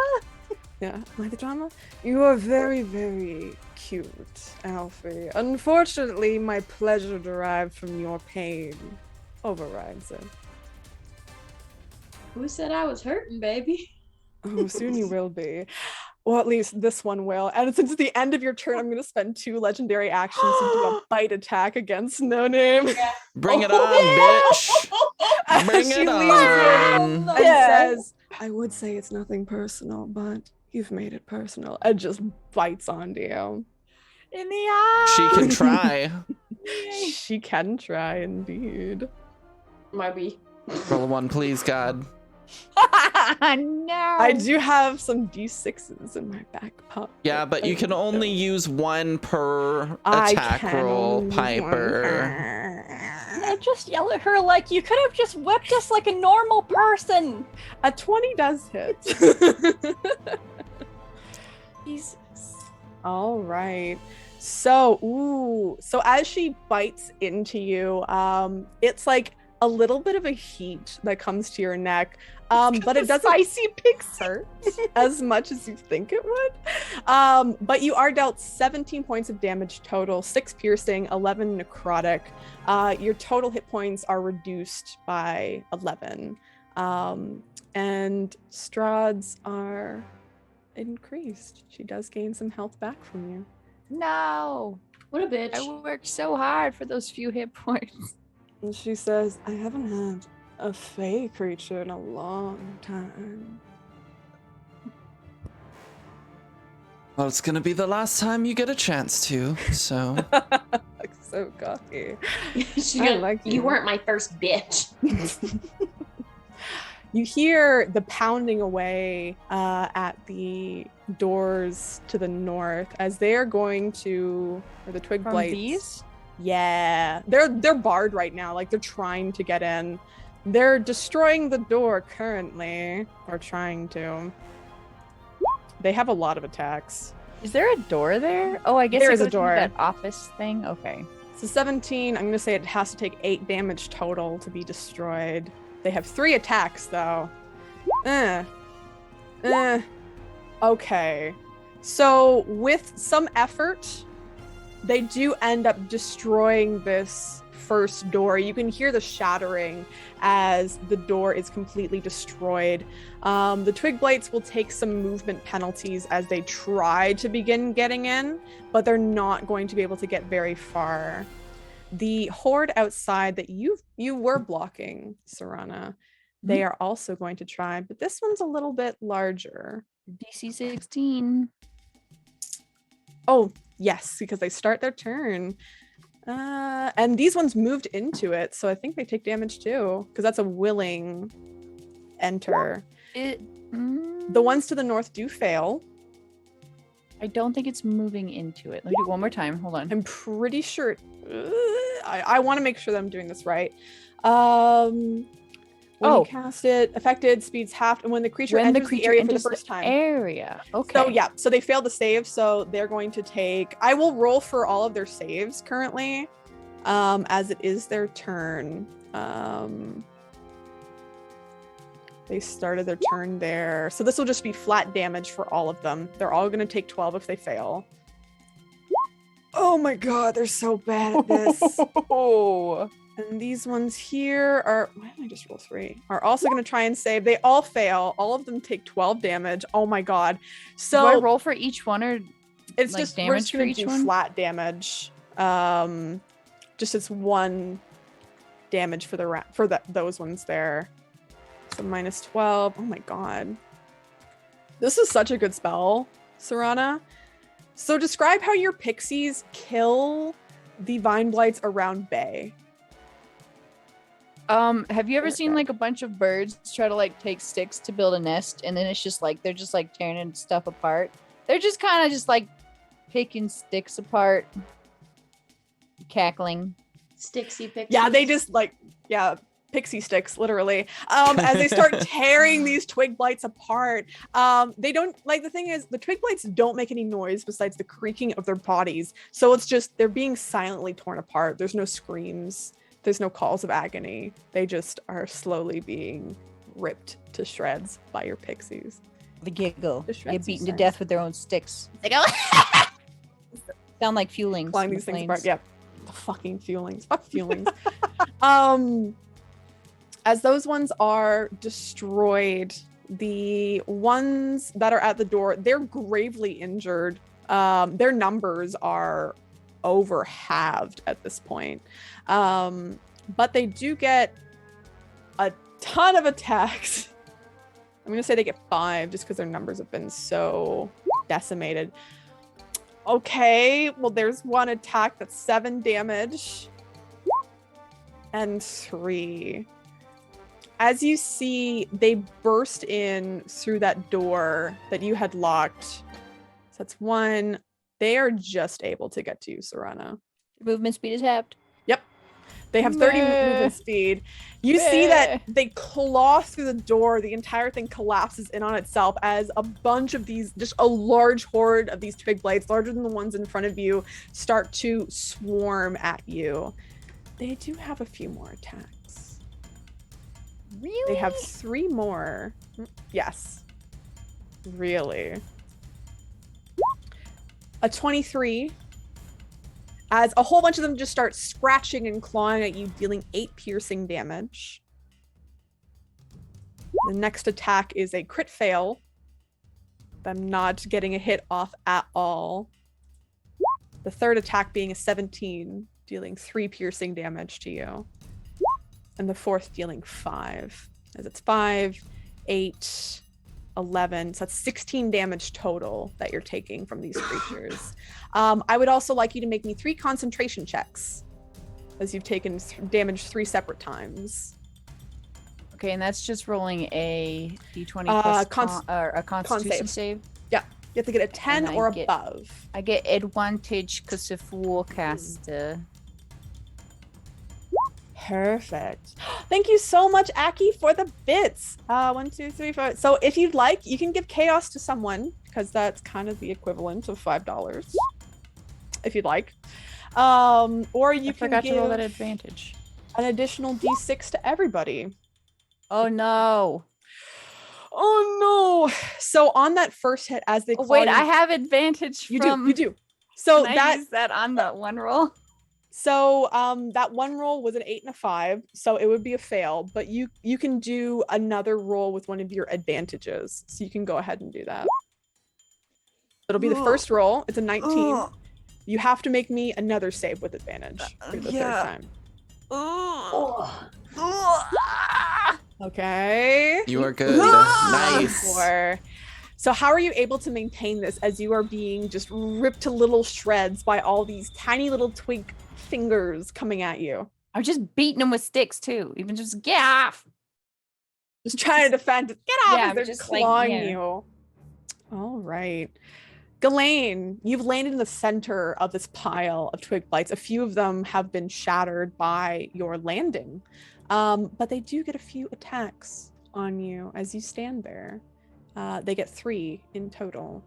Speaker 3: Yeah, am I the drama? You are very, very cute, Alfie. Unfortunately, my pleasure derived from your pain overrides it.
Speaker 5: Who said I was hurting, baby?
Speaker 3: Oh, soon you will be. Well, at least this one will. And since it's the end of your turn, I'm going to spend 2 legendary actions to do a bite attack against No Name.
Speaker 1: Bring it on, bitch. Bring
Speaker 3: She
Speaker 1: it
Speaker 3: leans
Speaker 1: on.
Speaker 3: and says, I would say it's nothing personal, but you've made it personal. And just bites onto you.
Speaker 4: In the eye.
Speaker 1: She can try.
Speaker 3: She can try, indeed.
Speaker 5: Maybe.
Speaker 1: Roll a 1, please, God.
Speaker 4: No.
Speaker 3: I do have some D6s in my back pocket.
Speaker 1: Yeah, but you can only use 1 per
Speaker 3: I
Speaker 1: attack
Speaker 3: can
Speaker 1: roll,
Speaker 3: only
Speaker 1: Piper.
Speaker 2: I just yell at her like, you could have just whipped us like a normal person.
Speaker 3: A 20 does hit.
Speaker 4: Jesus.
Speaker 3: All right. So as she bites into you, it's like a little bit of a heat that comes to your neck, but it doesn't
Speaker 4: Spicy pigs
Speaker 3: hurt as much as you think it would. But you are dealt 17 points of damage total, 6 piercing, 11 necrotic. Your total hit points are reduced by 11. And Strahd's are increased. She does gain some health back from you.
Speaker 4: No.
Speaker 5: What a bitch.
Speaker 4: I worked so hard for those few hit points.
Speaker 3: And she says, I haven't had a fey creature in a long time.
Speaker 1: Well, it's gonna be the last time you get a chance to, so.
Speaker 3: Like, so cocky.
Speaker 5: She's
Speaker 3: I
Speaker 5: gonna,
Speaker 3: like
Speaker 5: you
Speaker 3: you.
Speaker 5: weren't my first bitch.
Speaker 3: You hear the pounding away at the doors to the north as they are going to, or the twig
Speaker 4: From
Speaker 3: blights.
Speaker 4: these?
Speaker 3: Yeah, they're barred right now. Like they're trying to get in. They're destroying the door currently, or trying to. They have a lot of attacks.
Speaker 4: Is there a door there? Oh, I guess
Speaker 3: There
Speaker 4: it
Speaker 3: is a
Speaker 4: goes into
Speaker 3: door.
Speaker 4: that office thing. Okay.
Speaker 3: So 17, I'm going to say it has to take 8 damage total to be destroyed. They have 3 attacks, though. Okay. So, with some effort, they do end up destroying this first door. You can hear the shattering as the door is completely destroyed. The twig blights will take some movement penalties as they try to begin getting in, but they're not going to be able to get very far. The horde outside that you were blocking, Serana, they are also going to try, but this one's a little bit larger.
Speaker 4: DC 16.
Speaker 3: Oh, yes, because they start their turn. And these ones moved into it, so I think they take damage too, because that's a willing enter. The ones to the north do fail.
Speaker 4: I don't think it's moving into it. Let me do it one more time. Hold on.
Speaker 3: I'm pretty sure. I want to make sure that I'm doing this right. When you cast it, affected, speeds half, and when the creature enters the area for the first time.
Speaker 4: Okay.
Speaker 3: So they failed the save, so they're going to take. I will roll for all of their saves currently, as it is their turn. They started their turn there, so this will just be flat damage for all of them. They're all going to take 12 if they fail. Oh my god, they're so bad at this. And these ones here are, why did I just roll 3? Are also going to try and save. They all fail. All of them take 12 damage. Oh my god. So
Speaker 4: do I roll for each one, or
Speaker 3: it's
Speaker 4: like
Speaker 3: just
Speaker 4: damage
Speaker 3: we're just
Speaker 4: for
Speaker 3: going
Speaker 4: each
Speaker 3: to do
Speaker 4: one?
Speaker 3: flat damage. Just it's 1 damage for those ones there. So minus 12. Oh my god. This is such a good spell, Serana. So describe how your pixies kill the vine blights around Bay.
Speaker 4: Have you ever seen like a bunch of birds try to like take sticks to build a nest, and then it's just like they're just like tearing stuff apart? They're just kind of just like picking sticks apart, cackling.
Speaker 5: Sticksy pixies.
Speaker 3: Yeah, they just like pixie sticks, literally. As they start tearing these twig blights apart. They don't like, the thing is the twig blights don't make any noise besides the creaking of their bodies. So it's just they're being silently torn apart. There's no screams. There's no calls of agony. They just are slowly being ripped to shreds by your pixies.
Speaker 4: The giggle.
Speaker 3: The shreds
Speaker 4: Get
Speaker 3: and
Speaker 4: beaten to
Speaker 3: shreds.
Speaker 4: death with their own sticks. They go. Sound like fuelings.
Speaker 3: Flying
Speaker 4: from
Speaker 3: these
Speaker 4: the
Speaker 3: things
Speaker 4: planes.
Speaker 3: apart. Yeah. The fucking fuelings. Fuck fuelings. As those ones are destroyed, the ones that are at the door, they're gravely injured. Their numbers are over halved at this point. But they do get a ton of attacks. I'm going to say they get 5 just because their numbers have been so decimated. Okay, well, there's one attack that's 7 damage. And 3. As you see, they burst in through that door that you had locked. So that's 1. They are just able to get to you, Serana.
Speaker 4: Movement speed is halved.
Speaker 3: Yep. They have 30 movement speed. You see that they claw through the door. The entire thing collapses in on itself as a bunch of these, just a large horde of these twig blades, larger than the ones in front of you, start to swarm at you. They do have a few more attacks.
Speaker 4: Really?
Speaker 3: They have 3 more. Yes. Really. A 23. As a whole bunch of them just start scratching and clawing at you, dealing 8 piercing damage. The next attack is a crit fail. I'm not getting a hit off at all. The third attack being a 17, dealing 3 piercing damage to you. And the fourth dealing 5. As it's 5, 8, 11. So that's 16 damage total that you're taking from these creatures. I would also like you to make me 3 concentration checks, as you've taken damage 3 separate times.
Speaker 4: Okay, and that's just rolling a d20 plus or a constitution save.
Speaker 3: Yeah, you have to get a 10 or
Speaker 4: get-
Speaker 3: above.
Speaker 4: I get advantage because of warcaster.
Speaker 3: Perfect. Thank you so much, Aki, for the bits. 1, 2, 3, 4. So if you'd like, you can give chaos to someone, because that's kind of the equivalent of $5, if you'd like. Or you can
Speaker 4: forgot to roll that
Speaker 3: give
Speaker 4: advantage.
Speaker 3: an additional D6 to everybody.
Speaker 4: Oh no.
Speaker 3: Oh no. So on that first hit, as they
Speaker 4: Oh,
Speaker 3: claw
Speaker 4: wait, I have advantage
Speaker 3: you
Speaker 4: from.
Speaker 3: do. So
Speaker 4: Can I
Speaker 3: that
Speaker 4: use that on that one roll?
Speaker 3: So that one roll was an 8 and a 5, so it would be a fail, but you can do another roll with one of your advantages. So you can go ahead and do that. It'll be the first roll. It's a 19. You have to make me another save with advantage for the third time. Okay.
Speaker 1: You are good. Nice.
Speaker 3: 4. So how are you able to maintain this as you are being just ripped to little shreds by all these tiny little twig fingers coming at you?
Speaker 4: I'm just beating them with sticks too. Even just get off.
Speaker 3: Just trying to defend. Get off!
Speaker 4: Yeah,
Speaker 3: as they're
Speaker 4: just
Speaker 3: clawing
Speaker 4: like, yeah.
Speaker 3: you. All right. Ghislaine, you've landed in the center of this pile of twig blights. A few of them have been shattered by your landing, but they do get a few attacks on you as you stand there. They get 3 in total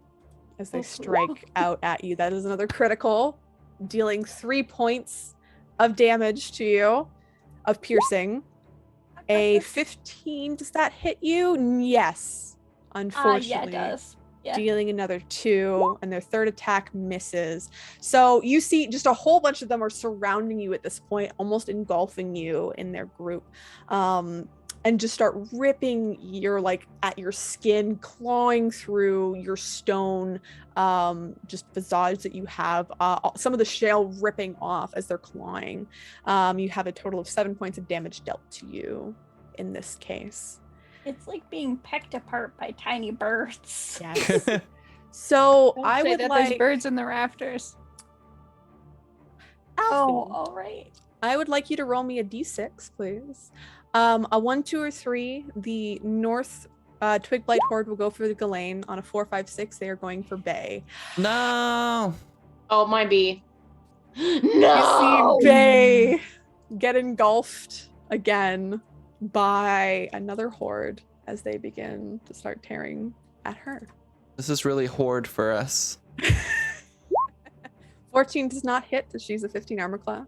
Speaker 3: as they strike out at you. That is another critical, dealing 3 points of damage to you, of piercing. A 15, does that hit you? Yes, unfortunately.
Speaker 2: Yeah, it does. Yeah.
Speaker 3: Dealing another 2, and their third attack misses. So you see just a whole bunch of them are surrounding you at this point, almost engulfing you in their group. And just start ripping at your skin, clawing through your stone just visage that you have. Some of the shell ripping off as they're clawing. You have a total of 7 points of damage dealt to you in this case.
Speaker 2: It's like being pecked apart by tiny birds.
Speaker 3: Yes. So
Speaker 4: Don't
Speaker 3: I
Speaker 4: say
Speaker 3: would
Speaker 4: that
Speaker 3: like
Speaker 4: there's birds in the rafters.
Speaker 3: Alfie,
Speaker 2: Oh, all right.
Speaker 3: I would like you to roll me a d6, please. A 1, 2, or 3. The North Twig Blight Horde will go for the Ghislaine. On a 4, 5, 6, they are going for Bay.
Speaker 1: No.
Speaker 5: Oh, my B.
Speaker 3: You
Speaker 5: No.
Speaker 3: see Bay get engulfed again by another horde as they begin to start tearing at her.
Speaker 1: This is really horde for us.
Speaker 3: 14 does not hit, as she's a 15 armor class.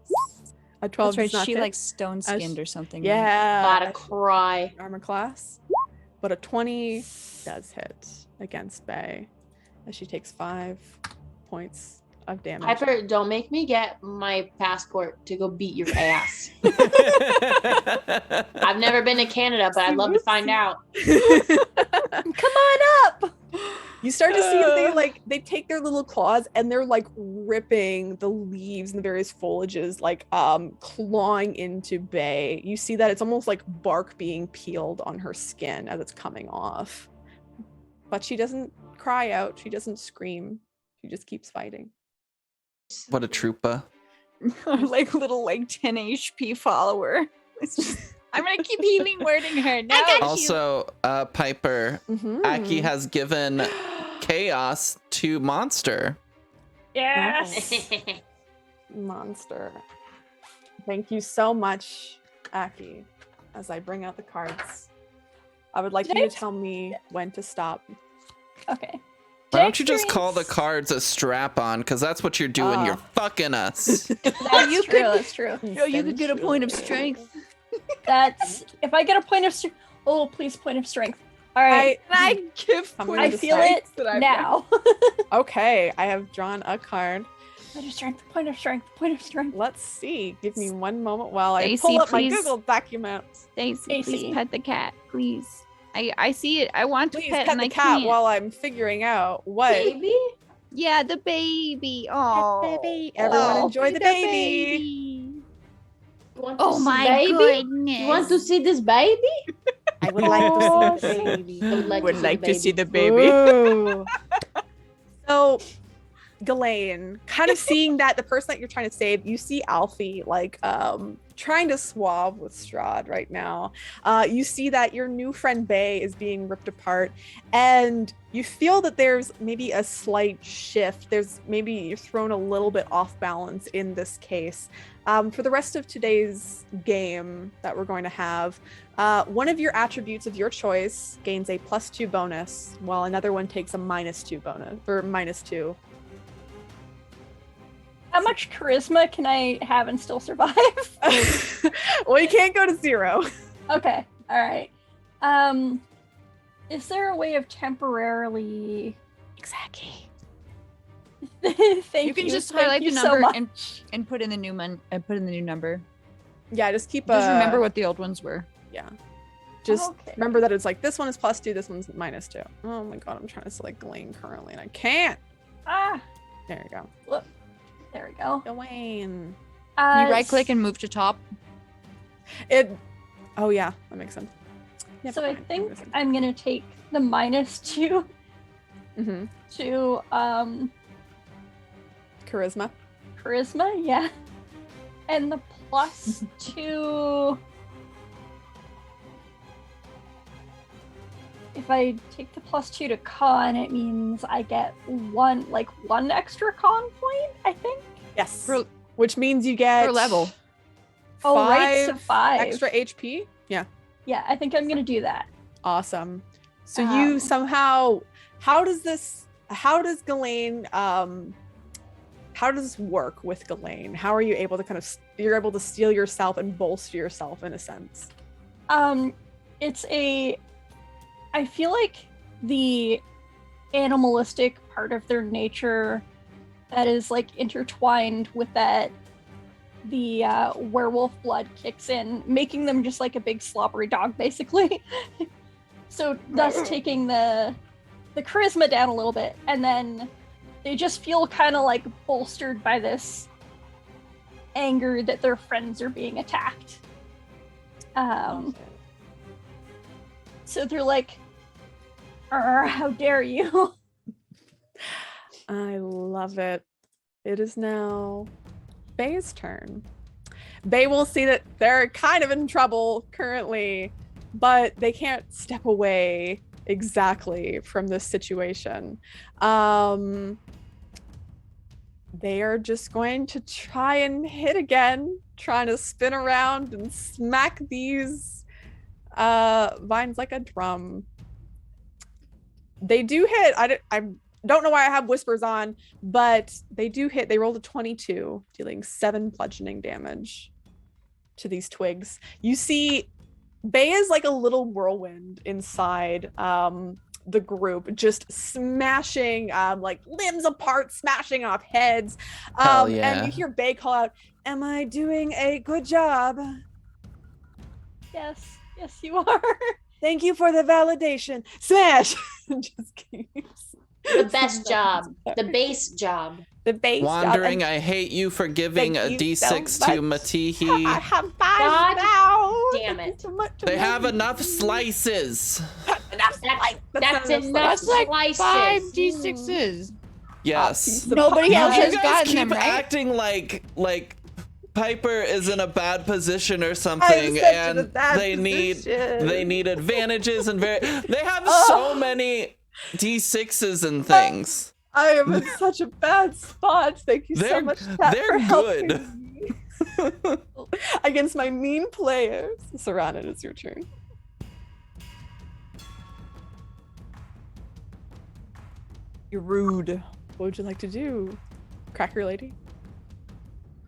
Speaker 3: A 12
Speaker 4: That's right.
Speaker 3: does not
Speaker 4: She
Speaker 3: hit.
Speaker 4: like stone skinned or something. right?
Speaker 3: Yeah.
Speaker 5: Gotta cry.
Speaker 3: Armor class. But a 20 does hit against Bay as she takes 5 points of damage.
Speaker 5: Piper, don't make me get my passport to go beat your ass. I've never been to Canada, but I'd love to find out.
Speaker 2: Come on up.
Speaker 3: You start to see that they take their little claws and they're like ripping the leaves and the various foliages, like clawing into Bay. You see that it's almost like bark being peeled on her skin as it's coming off. But she doesn't cry out, she doesn't scream, she just keeps fighting.
Speaker 1: What a troopa.
Speaker 4: Like little 10 HP follower. It's just, I'm gonna keep healing wording her. No.
Speaker 1: Also, Piper, Aki has given chaos to Monster.
Speaker 2: Yes.
Speaker 3: Monster. Thank you so much, Aki. As I bring out the cards, I would like you to tell me when to stop.
Speaker 2: Okay.
Speaker 1: Why don't you just call the cards a strap-on? Because that's what you're doing. You're fucking us.
Speaker 2: That's true. That's true.
Speaker 4: No, you could get a point of strength.
Speaker 2: That's if I get a point of strength. Oh, please, point of strength. All right.
Speaker 4: I give
Speaker 3: Somebody
Speaker 2: I
Speaker 3: to
Speaker 2: feel
Speaker 3: say
Speaker 2: it now.
Speaker 3: Okay, I have drawn a card.
Speaker 2: Point of strength. Point of strength. Point of strength.
Speaker 3: Let's see. Give me one moment while I
Speaker 4: Stacey,
Speaker 3: pull up
Speaker 4: please.
Speaker 3: my Google document.
Speaker 4: Stacey,
Speaker 2: Stacey.
Speaker 4: please pet the cat, please. I see it. I want to
Speaker 3: Please
Speaker 4: pet
Speaker 3: pet
Speaker 4: and
Speaker 3: the
Speaker 4: I
Speaker 3: cat
Speaker 4: can't.
Speaker 3: while I'm figuring out what.
Speaker 5: Baby?
Speaker 4: Yeah, the baby. Oh,
Speaker 3: baby. Everyone
Speaker 4: Oh,
Speaker 3: enjoy the baby.
Speaker 5: You want to
Speaker 4: Oh
Speaker 5: see
Speaker 4: my
Speaker 5: baby?
Speaker 4: goodness.
Speaker 5: You want to see this baby?
Speaker 3: I would like to see the baby.
Speaker 5: I would like to see the
Speaker 3: baby. Ooh. So, Ghislaine, kind of seeing that the person that you're trying to save, you see Alfie trying to swab with Strahd right now. You see that your new friend Bay is being ripped apart, and you feel that there's maybe a slight shift. Maybe you're thrown a little bit off balance in this case. For the rest of today's game that we're going to have, one of your attributes of your choice gains a +2 bonus, while another one takes a -2 bonus, or -2.
Speaker 2: How much charisma can I have and still survive?
Speaker 3: Well, you can't go to 0.
Speaker 2: Okay. All right. Is there a way of temporarily
Speaker 3: Exactly.
Speaker 2: Thank
Speaker 4: You can just
Speaker 2: Thank
Speaker 4: highlight
Speaker 2: you
Speaker 4: the
Speaker 2: so
Speaker 4: number
Speaker 2: much.
Speaker 4: and put in the new put in the new number.
Speaker 3: Yeah, just keep
Speaker 4: Just remember what the old ones were.
Speaker 3: Yeah. Just
Speaker 2: Okay.
Speaker 3: remember that it's like this one is +2, this one's -2. Oh my god, I'm trying to select Ghislaine currently and I can't.
Speaker 2: Ah,
Speaker 3: There you go.
Speaker 2: look. There we go.
Speaker 3: Ghislaine.
Speaker 4: You right click and move to top.
Speaker 3: Oh yeah, that makes sense.
Speaker 2: So I think I'm gonna take the -2
Speaker 3: Mm-hmm.
Speaker 2: to
Speaker 3: Charisma.
Speaker 2: charisma, yeah. And the +2. If I take the +2 to con, it means I get one extra con point, I think.
Speaker 3: Yes.
Speaker 4: For-
Speaker 3: Which means you get
Speaker 4: Per level.
Speaker 2: Oh, right, so 5
Speaker 3: extra HP. Yeah.
Speaker 2: Yeah, I think I'm gonna do that.
Speaker 3: Awesome. So you somehow, how does Ghislaine, how does this work with Ghislaine? How are you able to you're able to steal yourself and bolster yourself in a sense?
Speaker 2: I feel like the animalistic part of their nature that is like intertwined with that, the werewolf blood kicks in, making them just like a big slobbery dog, basically. So thus taking the charisma down a little bit, and then they just feel kind of like bolstered by this anger that their friends are being attacked. So they're like, how dare you?
Speaker 3: I love it. It is now Bay's turn. Bay will see that they're kind of in trouble currently, but they can't step away exactly from this situation. They are just going to try and hit again, trying to spin around and smack these vines like a drum. They do hit. I don't know why I have whispers on, but they do hit. They rolled a 22, dealing 7 bludgeoning damage to these twigs. You see, Bay is like a little whirlwind inside the group, just smashing like limbs apart, smashing off heads.
Speaker 1: Hell yeah.
Speaker 3: And you hear Bay call out, "Am I doing a good job?"
Speaker 2: Yes, you are.
Speaker 3: Thank you for the validation. Smash! Just keeps.
Speaker 5: The best job. The base job.
Speaker 3: The base
Speaker 1: Wandering,
Speaker 3: job.
Speaker 1: I hate you for giving a
Speaker 3: Thank you
Speaker 1: D6
Speaker 3: so
Speaker 1: to
Speaker 3: much.
Speaker 1: Matihi.
Speaker 3: I have 5
Speaker 5: God
Speaker 3: now.
Speaker 5: damn
Speaker 3: Thank you
Speaker 5: it.
Speaker 3: so much.
Speaker 1: They have enough slices.
Speaker 3: Enough.
Speaker 5: That's enough.
Speaker 4: That's like
Speaker 5: Slices.
Speaker 4: 5 d6s.
Speaker 1: Yes.
Speaker 4: Nobody else
Speaker 1: You
Speaker 4: has
Speaker 1: guys
Speaker 4: gotten
Speaker 1: keep
Speaker 4: them, right?
Speaker 1: acting like Piper is in a bad position or something,
Speaker 3: such
Speaker 1: and
Speaker 3: a bad
Speaker 1: they
Speaker 3: position.
Speaker 1: need advantages and they have so many D6s and things.
Speaker 3: I am in such a bad spot. Thank you so
Speaker 1: They're-
Speaker 3: much, Kat,
Speaker 1: they're
Speaker 3: for helping
Speaker 1: good.
Speaker 3: me. Against my mean players. Sarana, it is your turn. You're rude. What would you like to do, Cracker Lady?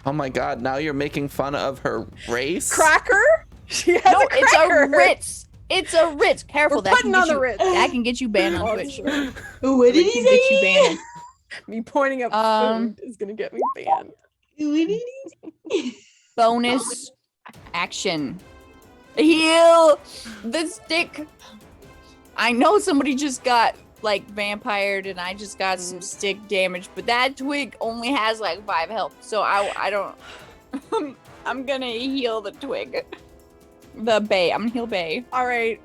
Speaker 1: Oh my god, now you're making fun of her race?
Speaker 3: Cracker? She has
Speaker 4: No,
Speaker 3: a
Speaker 4: it's
Speaker 3: cracker.
Speaker 4: a Ritz. It's a Ritz. Careful,
Speaker 3: We're
Speaker 4: that
Speaker 3: putting
Speaker 4: can
Speaker 3: on
Speaker 4: get
Speaker 3: the
Speaker 4: you,
Speaker 3: Ritz.
Speaker 4: that can get you banned on
Speaker 3: Oh,
Speaker 4: Twitch.
Speaker 3: sure.
Speaker 5: What did
Speaker 4: It
Speaker 5: he
Speaker 4: can get you
Speaker 5: say?
Speaker 4: banned.
Speaker 3: Me pointing at food is gonna get me banned.
Speaker 5: What did he say?
Speaker 4: Bonus action. Heal the stick. I know somebody just got like vampired and I just got some stick damage, but that twig only has like 5 health. So I don't I'm gonna heal the twig. The Bay. I'm gonna heal Bay.
Speaker 3: All right.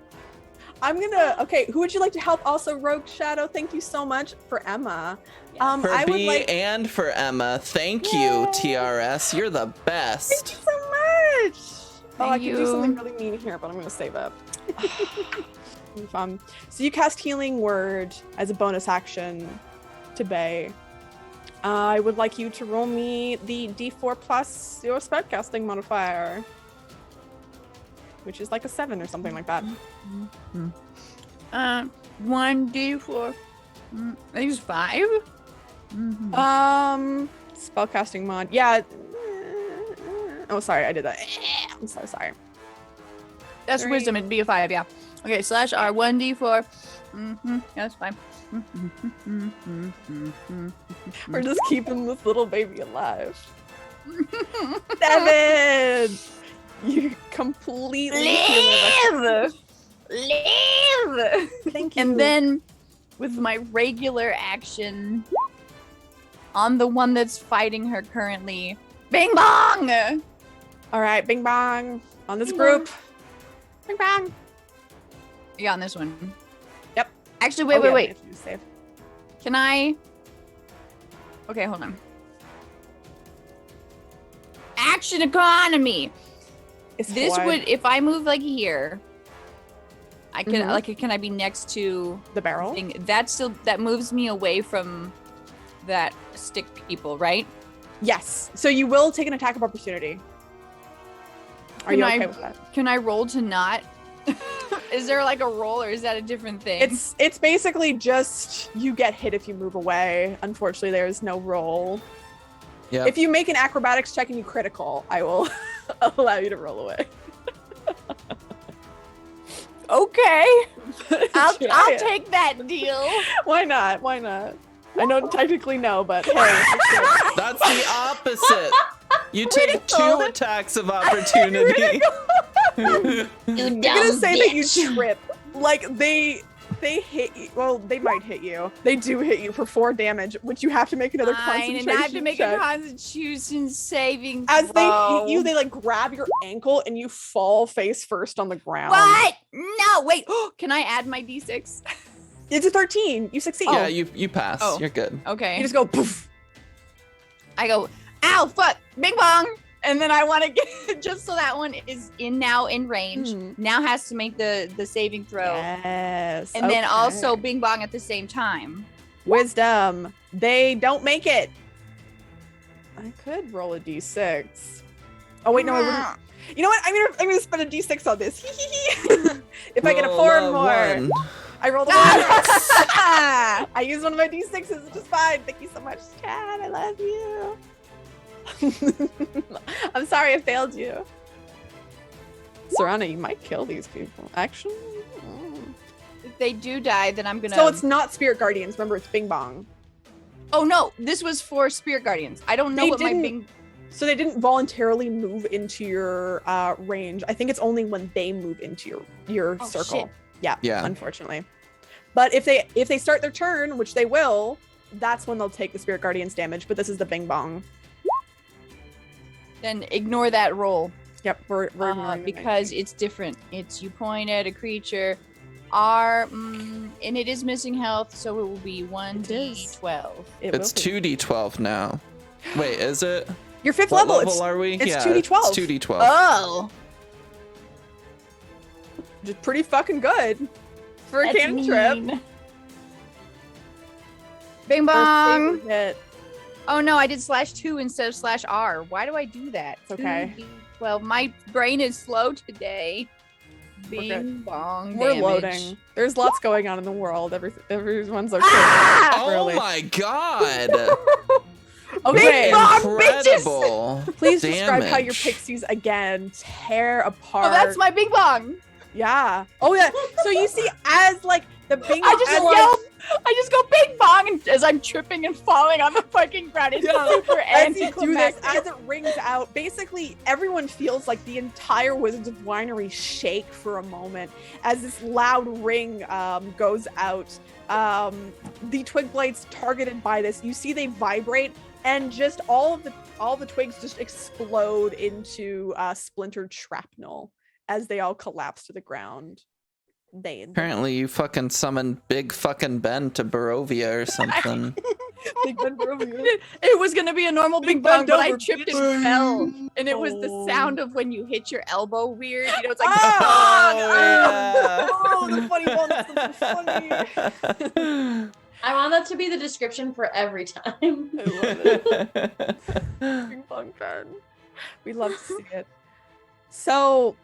Speaker 3: Okay, who would you like to help? Also, Rogue Shadow, thank you so much. For Emma.
Speaker 1: For
Speaker 3: I would
Speaker 1: B
Speaker 3: like.
Speaker 1: and for Emma. Thank
Speaker 3: Yay.
Speaker 1: you, TRS. You're the
Speaker 3: Thank
Speaker 1: best.
Speaker 3: you so much. I
Speaker 4: Thank
Speaker 3: could do
Speaker 4: you.
Speaker 3: something really mean here, but I'm gonna save up. So you cast Healing Word as a bonus action to Bay. I would like you to roll me the D4 plus your spellcasting modifier, which is like a 7 or something like that.
Speaker 4: 1d4. I think it's 5.
Speaker 3: Spellcasting mod. Yeah. Oh, sorry, I did that. I'm so sorry.
Speaker 4: That's
Speaker 3: 3.
Speaker 4: wisdom. It'd be a 5, yeah. Okay, slash R 1d4. That's fine.
Speaker 3: We're just keeping this little baby alive. 7! You completely
Speaker 4: Live! Live!
Speaker 3: Thank you.
Speaker 4: And then with my regular action on the one that's fighting her currently, bing bong!
Speaker 3: All right, bing bong on this
Speaker 5: Bing
Speaker 3: group. Bing bong.
Speaker 4: Yeah, on this one.
Speaker 3: Yep.
Speaker 4: Actually,
Speaker 3: Oh, yeah,
Speaker 4: wait.
Speaker 3: you save.
Speaker 4: Can I? Okay, hold on. Action economy.
Speaker 3: It's
Speaker 4: This
Speaker 3: wide.
Speaker 4: would, if I move like here, I can
Speaker 3: Mhm.
Speaker 4: like, can I be next to
Speaker 3: the barrel.
Speaker 4: thing? That moves me away from that stick people, right?
Speaker 3: Yes. So you will take an attack of opportunity. Are
Speaker 4: Can
Speaker 3: you
Speaker 4: I-
Speaker 3: okay with that?
Speaker 4: Can I roll to not? Is there like a roll, or is that a different thing?
Speaker 3: It's basically just you get hit if you move away. Unfortunately, there's no roll.
Speaker 1: Yeah.
Speaker 3: If you make an acrobatics check and you critical, I will allow you to roll away.
Speaker 4: okay. I'll
Speaker 3: Try it.
Speaker 4: take that deal.
Speaker 3: Why not? Why not? I know technically no, but hey. it's good.
Speaker 1: That's the opposite. You take two
Speaker 3: Critical.
Speaker 1: attacks of opportunity.
Speaker 5: You
Speaker 3: I'm
Speaker 5: dumb
Speaker 3: gonna say that you
Speaker 5: bitch.
Speaker 3: trip. Like they hit you. Well, they might hit you. They do hit you for 4 damage, which you have to make another
Speaker 4: Fine,
Speaker 3: concentration
Speaker 4: and I have to make
Speaker 3: check.
Speaker 4: a Constitution saving
Speaker 3: As they
Speaker 4: throw.
Speaker 3: hit you, they like grab your ankle and you fall face first on the ground.
Speaker 4: What? No, wait. Can I add my d6?
Speaker 3: It's a 13. You succeed.
Speaker 1: Yeah, you pass.
Speaker 4: Oh.
Speaker 1: You're good.
Speaker 4: Okay.
Speaker 3: You just go poof.
Speaker 4: I go, ow, fuck, bing bong. And then I want to get, just so that one is now in range, now has to make the saving throw.
Speaker 3: Yes.
Speaker 4: And then
Speaker 3: okay.
Speaker 4: also bing bong at the same time.
Speaker 3: Wisdom. They don't make it. I could roll a d6. Oh wait, no, I wouldn't. You know what? I'm gonna spend a d6 on this. If I get a
Speaker 1: Roll
Speaker 3: 4
Speaker 1: a
Speaker 3: or more,
Speaker 1: one.
Speaker 3: I rolled a 1. I used one of my d6s, which is fine. Thank you so much, Chad. I love you. I'm sorry I failed you. Serana, you might kill these people. Actually.
Speaker 4: If they do die, then I'm gonna.
Speaker 3: So it's not spirit guardians. Remember, it's Bing Bong.
Speaker 4: Oh no, this was for Spirit Guardians. I don't know
Speaker 3: They
Speaker 4: what my
Speaker 3: didn't-
Speaker 4: bing.
Speaker 3: So they didn't voluntarily move into your range. I think it's only when they move into your
Speaker 4: Oh,
Speaker 3: circle.
Speaker 4: shit.
Speaker 1: Yeah.
Speaker 3: Unfortunately. But if they start their turn, which they will, that's when they'll take the spirit guardians damage. But this is the Bing Bong.
Speaker 4: Then ignore that roll.
Speaker 3: Yep, we're ignoring the
Speaker 4: because it's different. It's you point at a creature, and it is missing health, so it will be 1d12.
Speaker 3: It
Speaker 1: It's
Speaker 3: will be.
Speaker 1: 2d12 now. Wait, is it?
Speaker 3: Your 5th
Speaker 1: What
Speaker 3: level.
Speaker 1: level are we?
Speaker 3: it's
Speaker 1: yeah,
Speaker 3: 2d12.
Speaker 1: It's 2d12.
Speaker 4: Oh,
Speaker 3: Just pretty fucking good for a
Speaker 2: That's
Speaker 3: cantrip.
Speaker 2: mean.
Speaker 4: bing
Speaker 3: First
Speaker 4: bong.
Speaker 3: save hit.
Speaker 4: Oh no, I did /2 instead of /R. Why do I do that?
Speaker 3: It's okay.
Speaker 4: 2d12. My brain is slow today.
Speaker 3: We're good.
Speaker 4: Bing bong.
Speaker 3: We're
Speaker 4: damage.
Speaker 3: loading. There's lots going on in the world. Everyone's okay.
Speaker 4: Ah!
Speaker 1: Oh
Speaker 3: Really.
Speaker 1: my god!
Speaker 3: Okay.
Speaker 4: Bing bong, bitches!
Speaker 1: Incredible.
Speaker 3: Please describe how your
Speaker 1: damage.
Speaker 3: pixies again tear apart.
Speaker 4: Oh, that's my bing bong.
Speaker 3: Yeah. Oh yeah. So you see, as like the Bing,
Speaker 4: I just
Speaker 3: as,
Speaker 4: yell. I just go bing bong and as I'm tripping and falling on the fucking ground. It's
Speaker 3: Yeah.
Speaker 4: super
Speaker 3: as you do this,
Speaker 4: anticlimactic.
Speaker 3: as it rings out, basically everyone feels like the entire Wizards of Winery shake for a moment as this loud ring goes out. The twig blades targeted by this, you see they vibrate, and just all the twigs just explode into splintered shrapnel as they all collapse to the ground.
Speaker 1: Apparently you fucking summoned Big fucking Ben to Barovia or something.
Speaker 3: Big Ben Barovia.
Speaker 4: It was gonna be a normal bing bong, but I tripped
Speaker 3: bitch.
Speaker 4: and fell. And it was the
Speaker 3: Oh.
Speaker 4: sound of when you hit your elbow weird. You know, it's like
Speaker 3: Oh, the funny one. That's so funny.
Speaker 5: I want that to be the description for every time.
Speaker 3: I love it. Ping pong Ben. We love to see it. So,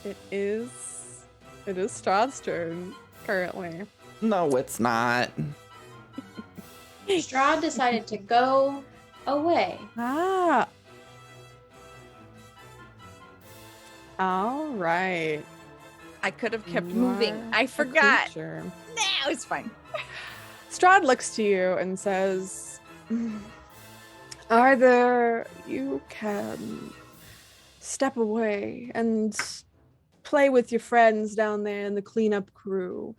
Speaker 3: it is Strahd's turn currently.
Speaker 1: No, it's not.
Speaker 5: Strahd decided to go away.
Speaker 3: Ah. All right.
Speaker 6: I could have kept
Speaker 3: You
Speaker 6: moving.
Speaker 3: are
Speaker 6: I
Speaker 3: a
Speaker 6: forgot.
Speaker 3: creature.
Speaker 6: Now it's fine.
Speaker 3: Strahd looks to you and says, either you can step away and play with your friends down there in the cleanup crew,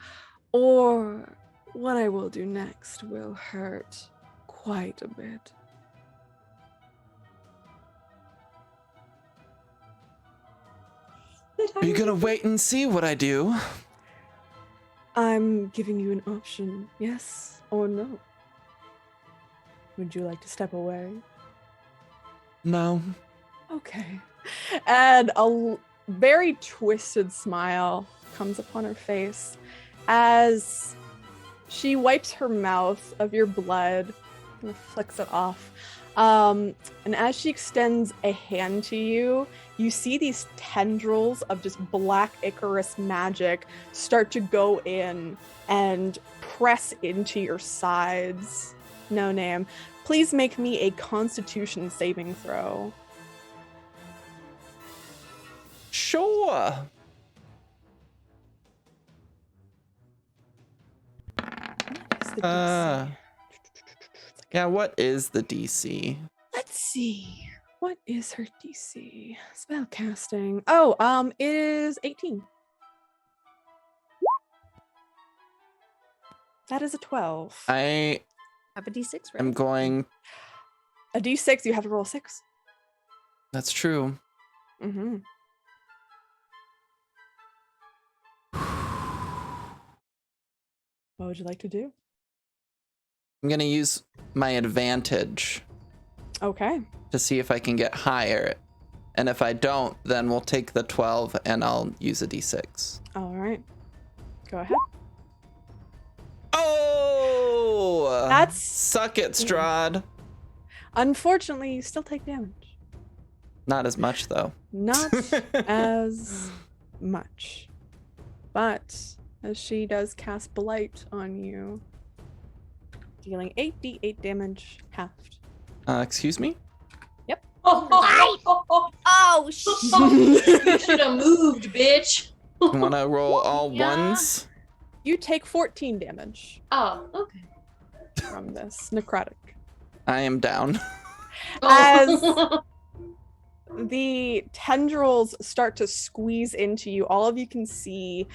Speaker 3: or what I will do next will hurt quite a bit.
Speaker 1: Are you gonna wait and see what I do?
Speaker 3: I'm giving you an option, yes or no. Would you like to step away?
Speaker 1: No.
Speaker 3: Okay. And very twisted smile comes upon her face as she wipes her mouth of your blood and flicks it off. And as she extends a hand to you, you see these tendrils of just black Icarus magic start to go in and press into your sides. No name. Please make me a Constitution saving throw.
Speaker 1: Sure.
Speaker 3: What's the DC?
Speaker 1: Yeah, what is the DC?
Speaker 3: Let's see. What is her DC? Spell casting. Oh, it is 18. That is a 12.
Speaker 1: I
Speaker 6: Have a D6, right?
Speaker 1: am going.
Speaker 3: A D6, you have to roll a 6.
Speaker 1: That's true.
Speaker 3: Mm-hmm. What would you like to do?
Speaker 1: I'm gonna use my advantage
Speaker 3: Okay.
Speaker 1: to see if I can get higher. And if I don't, then we'll take the 12 and I'll use a D6.
Speaker 3: All right. Go ahead.
Speaker 1: Oh!
Speaker 3: That's-
Speaker 1: Suck it, Strahd.
Speaker 3: Unfortunately, you still take damage.
Speaker 1: Not as much, though.
Speaker 3: Not as much. But as she does cast Blight on you, dealing 8d8 damage halved.
Speaker 1: Excuse me?
Speaker 6: Oh, shit.
Speaker 5: You should have moved, bitch.
Speaker 1: You want to roll all
Speaker 6: Yeah.
Speaker 1: ones?
Speaker 3: You take 14 damage
Speaker 5: Oh, okay.
Speaker 3: from this necrotic.
Speaker 1: I am down.
Speaker 5: Oh.
Speaker 3: The tendrils start to squeeze into you. All of you can see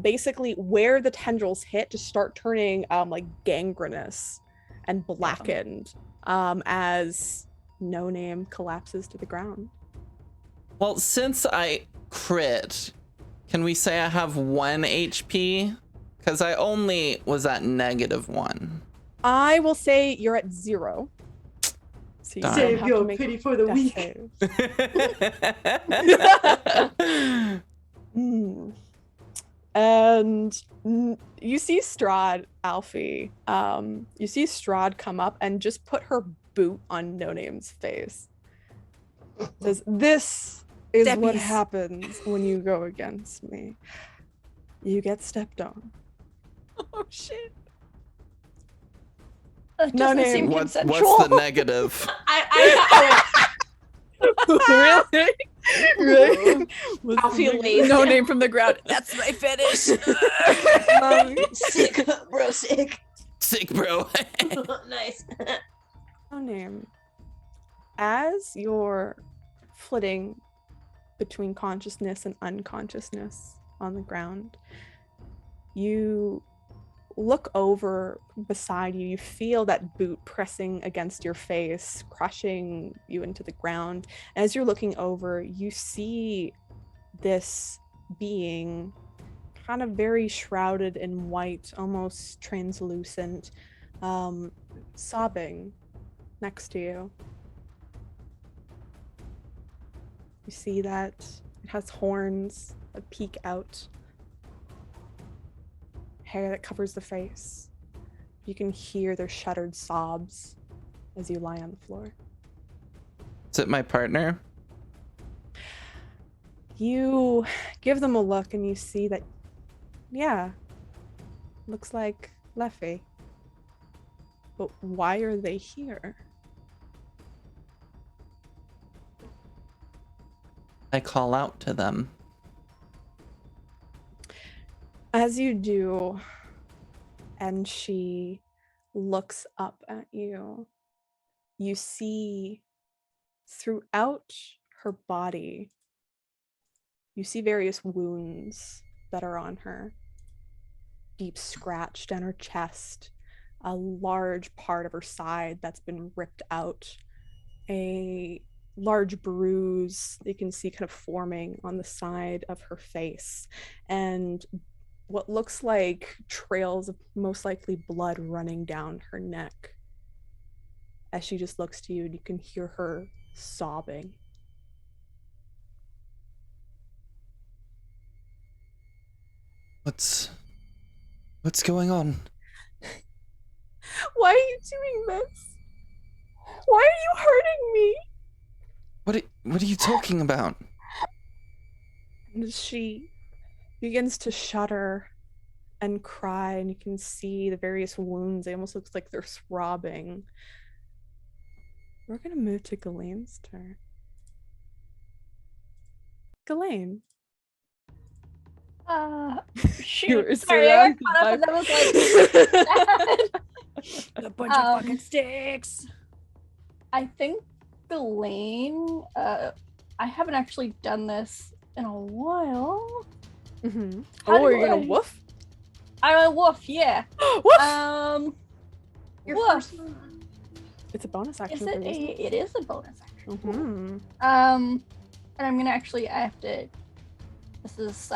Speaker 3: basically where the tendrils hit to start turning like gangrenous and blackened as No Name collapses to the ground.
Speaker 1: Well, since I crit, can we say I have 1 HP? Because I only was at -1.
Speaker 3: I will say you're at 0. So you
Speaker 1: Darn.
Speaker 3: don't
Speaker 5: Save
Speaker 3: have
Speaker 5: your
Speaker 3: to make
Speaker 5: pity for the
Speaker 3: death
Speaker 5: weak.
Speaker 3: saves. And you see Strahd, Alfie. You see Strahd come up and just put her boot on No Name's face. Says, "This is what
Speaker 6: Steppies.
Speaker 3: happens when you go against me. You get stepped on."
Speaker 6: Oh, shit.
Speaker 2: That
Speaker 3: No
Speaker 2: doesn't
Speaker 3: name.
Speaker 2: seem
Speaker 1: What's
Speaker 2: consensual.
Speaker 1: the negative?
Speaker 3: Really? Really?
Speaker 5: I feel lazy.
Speaker 6: No name from the ground. That's my fetish.
Speaker 5: Sick, bro, sick.
Speaker 1: Sick, bro.
Speaker 5: Nice.
Speaker 3: No Name. As you're flitting between consciousness and unconsciousness on the ground, you look over beside you. You feel that boot pressing against your face, crushing you into the ground. As you're looking over, you see this being kind of very shrouded in white, almost translucent, sobbing next to you. You see that it has horns that peek out, hair that covers the face. You can hear their shuddered sobs as you lie on the floor.
Speaker 1: Is it my partner?
Speaker 3: You give them a look and you see that, yeah, looks like Leffy. But why are they here?
Speaker 1: I call out to them.
Speaker 3: As you do, and she looks up at you, you see throughout her body, you see various wounds that are on her. Deep scratch down her chest, a large part of her side that's been ripped out, a large bruise that you can see kind of forming on the side of her face, and what looks like trails of most likely blood running down her neck. As she just looks to you, and you can hear her sobbing.
Speaker 1: What's going on?
Speaker 3: Why are you doing this? Why are you hurting me?
Speaker 1: What are you talking about?
Speaker 3: And she begins to shudder and cry, and you can see the various wounds. It almost looks like they're throbbing. We're gonna move to Ghislaine's turn. Ghislaine.
Speaker 2: Shoot. Sorry, I got caught up and that was like
Speaker 6: A bunch of fucking sticks.
Speaker 2: I think Ghislaine, I haven't actually done this in a while.
Speaker 3: Mm-hmm.
Speaker 2: How
Speaker 3: Oh,
Speaker 2: do
Speaker 3: are you gonna
Speaker 2: I-
Speaker 3: woof?
Speaker 2: I'm a wolf, yeah.
Speaker 3: Woof!
Speaker 5: Your
Speaker 2: Woof.
Speaker 5: first one.
Speaker 3: It's a bonus action.
Speaker 2: Is it it is a bonus action.
Speaker 3: Mm-hmm.
Speaker 2: And I'm gonna actually, I have to, this is,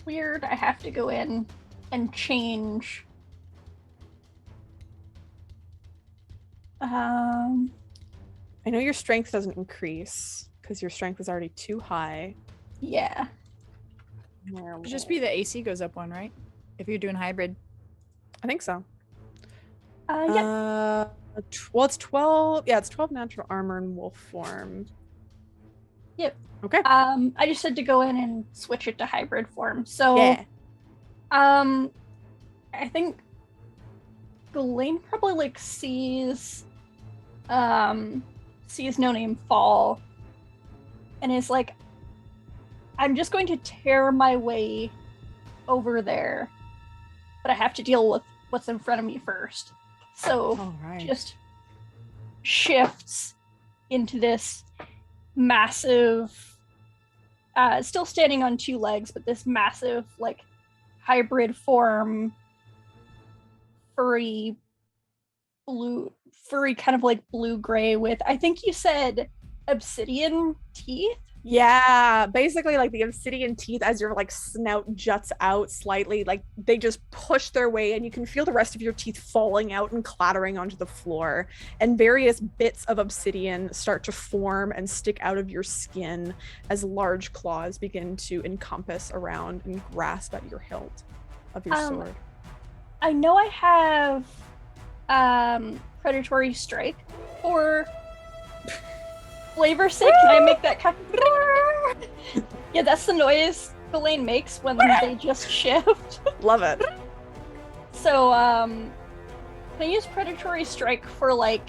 Speaker 2: weird. I have to go in and change.
Speaker 3: I know your strength doesn't increase because your strength is already too high.
Speaker 2: Yeah.
Speaker 4: It'd just be the AC goes up one, right? If you're doing hybrid.
Speaker 3: I think so.
Speaker 2: Yeah.
Speaker 3: Well, it's 12. Yeah, it's 12 natural armor in wolf form.
Speaker 2: Yep.
Speaker 3: Okay.
Speaker 2: I just had to go in and switch it to hybrid form. So,
Speaker 3: Yeah.
Speaker 2: I think Ghislaine probably like sees No Name fall and is like, I'm just going to tear my way over there, but I have to deal with what's in front of me first. So
Speaker 3: All right.
Speaker 2: just shifts into this massive, still standing on two legs, but this massive like hybrid form, furry kind of like blue-gray with, I think you said obsidian teeth?
Speaker 3: Yeah, basically like the obsidian teeth as your like snout juts out slightly, like they just push their way and you can feel the rest of your teeth falling out and clattering onto the floor, and various bits of obsidian start to form and stick out of your skin as large claws begin to encompass around and grasp at your hilt of your sword.
Speaker 2: I know I have predatory strike for flavor's sake. Can I make that kind of... Yeah, that's the noise Ghislaine makes when they just shift.
Speaker 3: Love it.
Speaker 2: So, can I use predatory strike for like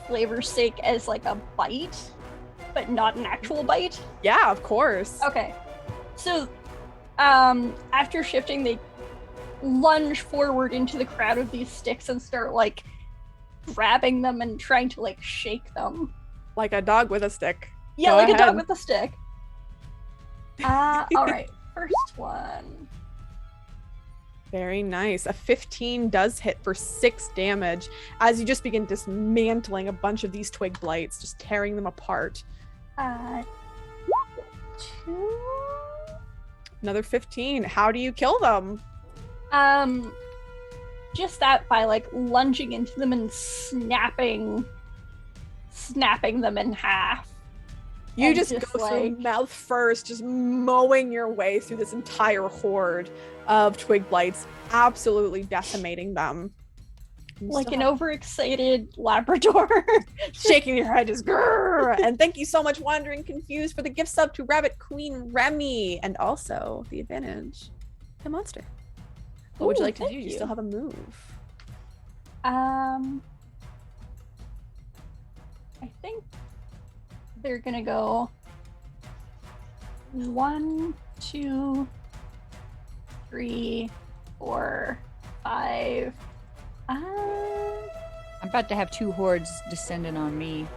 Speaker 2: flavor's sake as like a bite, but not an actual bite?
Speaker 3: Yeah, of course.
Speaker 2: Okay. So, after shifting, they lunge forward into the crowd of these sticks and start like grabbing them and trying to like shake them.
Speaker 3: Like a dog with a stick.
Speaker 2: Yeah,
Speaker 3: Go
Speaker 2: like a
Speaker 3: ahead.
Speaker 2: dog with a stick. All right, first one.
Speaker 3: Very nice. A 15 does hit for 6 damage as you just begin dismantling a bunch of these twig blights, just tearing them apart.
Speaker 2: 2.
Speaker 3: Another 15. How do you kill them?
Speaker 2: Just that by like lunging into them and snapping them in half.
Speaker 3: You
Speaker 2: And
Speaker 3: just
Speaker 2: just,
Speaker 3: go through
Speaker 2: like-
Speaker 3: mouth first, just mowing your way through this entire horde of twig blights, absolutely decimating them. You
Speaker 2: Like
Speaker 3: still
Speaker 2: an overexcited Labrador.
Speaker 3: shaking your head, just grrr. And thank you so much, Wandering Confused, for the gift sub to Rabbit Queen Remy, and also the advantage to Monster. What would you
Speaker 2: Ooh,
Speaker 3: like to do?
Speaker 2: thank
Speaker 3: You
Speaker 2: you.
Speaker 3: still have a move.
Speaker 2: I think they're gonna go 1, 2, 3, 4, 5.
Speaker 4: I'm about to have 2 hordes descending on me.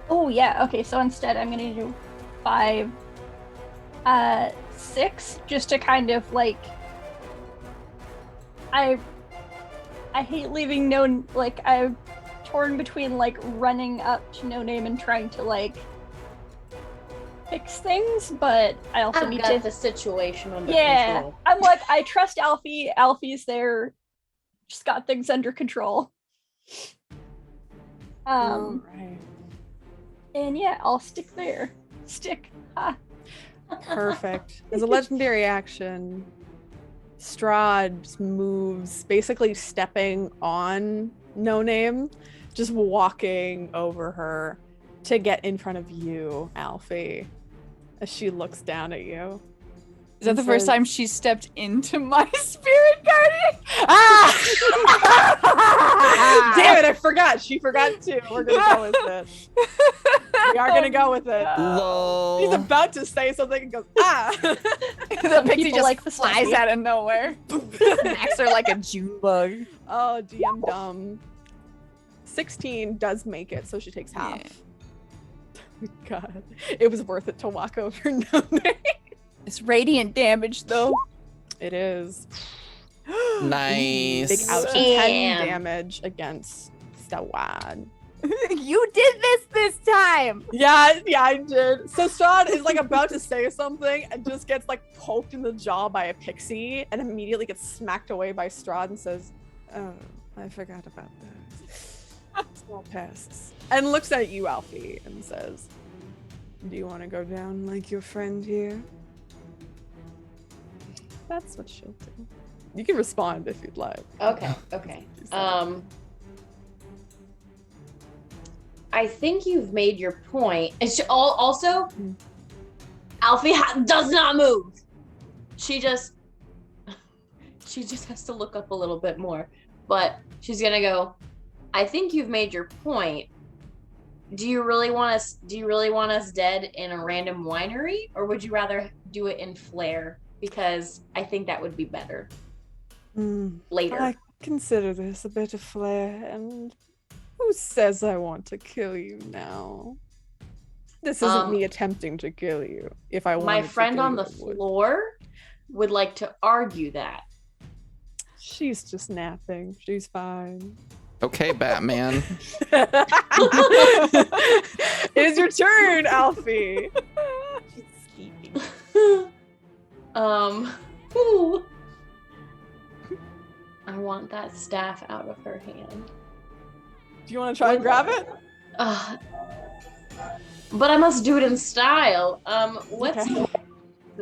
Speaker 2: Oh yeah, okay, so instead I'm gonna do 5, 6, just to kind of like I hate leaving I'm torn between like running up to No Name and trying to like fix things, but I also
Speaker 5: I've
Speaker 2: need
Speaker 5: got
Speaker 2: to
Speaker 5: the situation under
Speaker 2: yeah.
Speaker 5: control.
Speaker 2: I'm like, I trust Alfie. Alfie's there, just got things under control.
Speaker 3: Alright.
Speaker 2: And yeah, I'll stick there. Stick. Ha.
Speaker 3: Perfect. As a legendary action, Strahd just moves, basically stepping on No Name, just walking over her to get in front of you, Alfie, as she looks down at you.
Speaker 4: Is that
Speaker 3: and
Speaker 4: the first
Speaker 3: says-
Speaker 4: time she stepped into my spirit guardian?
Speaker 3: Damn it, I forgot. She forgot too. We're gonna go with it. We are gonna go with it.
Speaker 1: Lol.
Speaker 3: He's about to say something and goes, ah!
Speaker 4: The pixie
Speaker 2: People
Speaker 4: just
Speaker 2: like the
Speaker 4: flies
Speaker 2: stuffy.
Speaker 4: out of nowhere. Smacks her like a June bug.
Speaker 3: Oh, DM dumb. 16 does make it, so she takes half. God, it was worth it to walk over No Name.
Speaker 4: It's radiant damage though.
Speaker 3: It is.
Speaker 1: Nice.
Speaker 3: Big ouch. 10
Speaker 5: Damn.
Speaker 3: damage against Strahd.
Speaker 4: You did this time.
Speaker 3: Yeah, I did. So Strahd is like about to say something and just gets like poked in the jaw by a pixie and immediately gets smacked away by Strahd and says, "Oh, I forgot about that. Small pests." And looks at you, Alfie, and says, "Do you want to go down like your friend here?" That's what she'll do. You can respond if you'd like.
Speaker 5: Okay. I think you've made your point. It's also, Alfie does not move. She just has to look up a little bit more. But she's gonna go, I think you've made your point. Do you really want us dead in a random winery, or would you rather do it in Flare? Because I think that would be better later.
Speaker 3: I consider this a bit of flair, and who says I want to kill you now? This isn't me attempting to kill you. If I wanted
Speaker 5: My
Speaker 3: to
Speaker 5: friend
Speaker 3: kill
Speaker 5: on
Speaker 3: you,
Speaker 5: the
Speaker 3: I would.
Speaker 5: floor would like to argue that.
Speaker 3: She's just napping. She's fine.
Speaker 1: Okay, Batman.
Speaker 3: It's your turn, Alfie. She's sleeping.
Speaker 5: Ooh. I want that staff out of her hand.
Speaker 3: Do you want to try and grab it?
Speaker 5: But I must do it in style. What's
Speaker 3: Okay.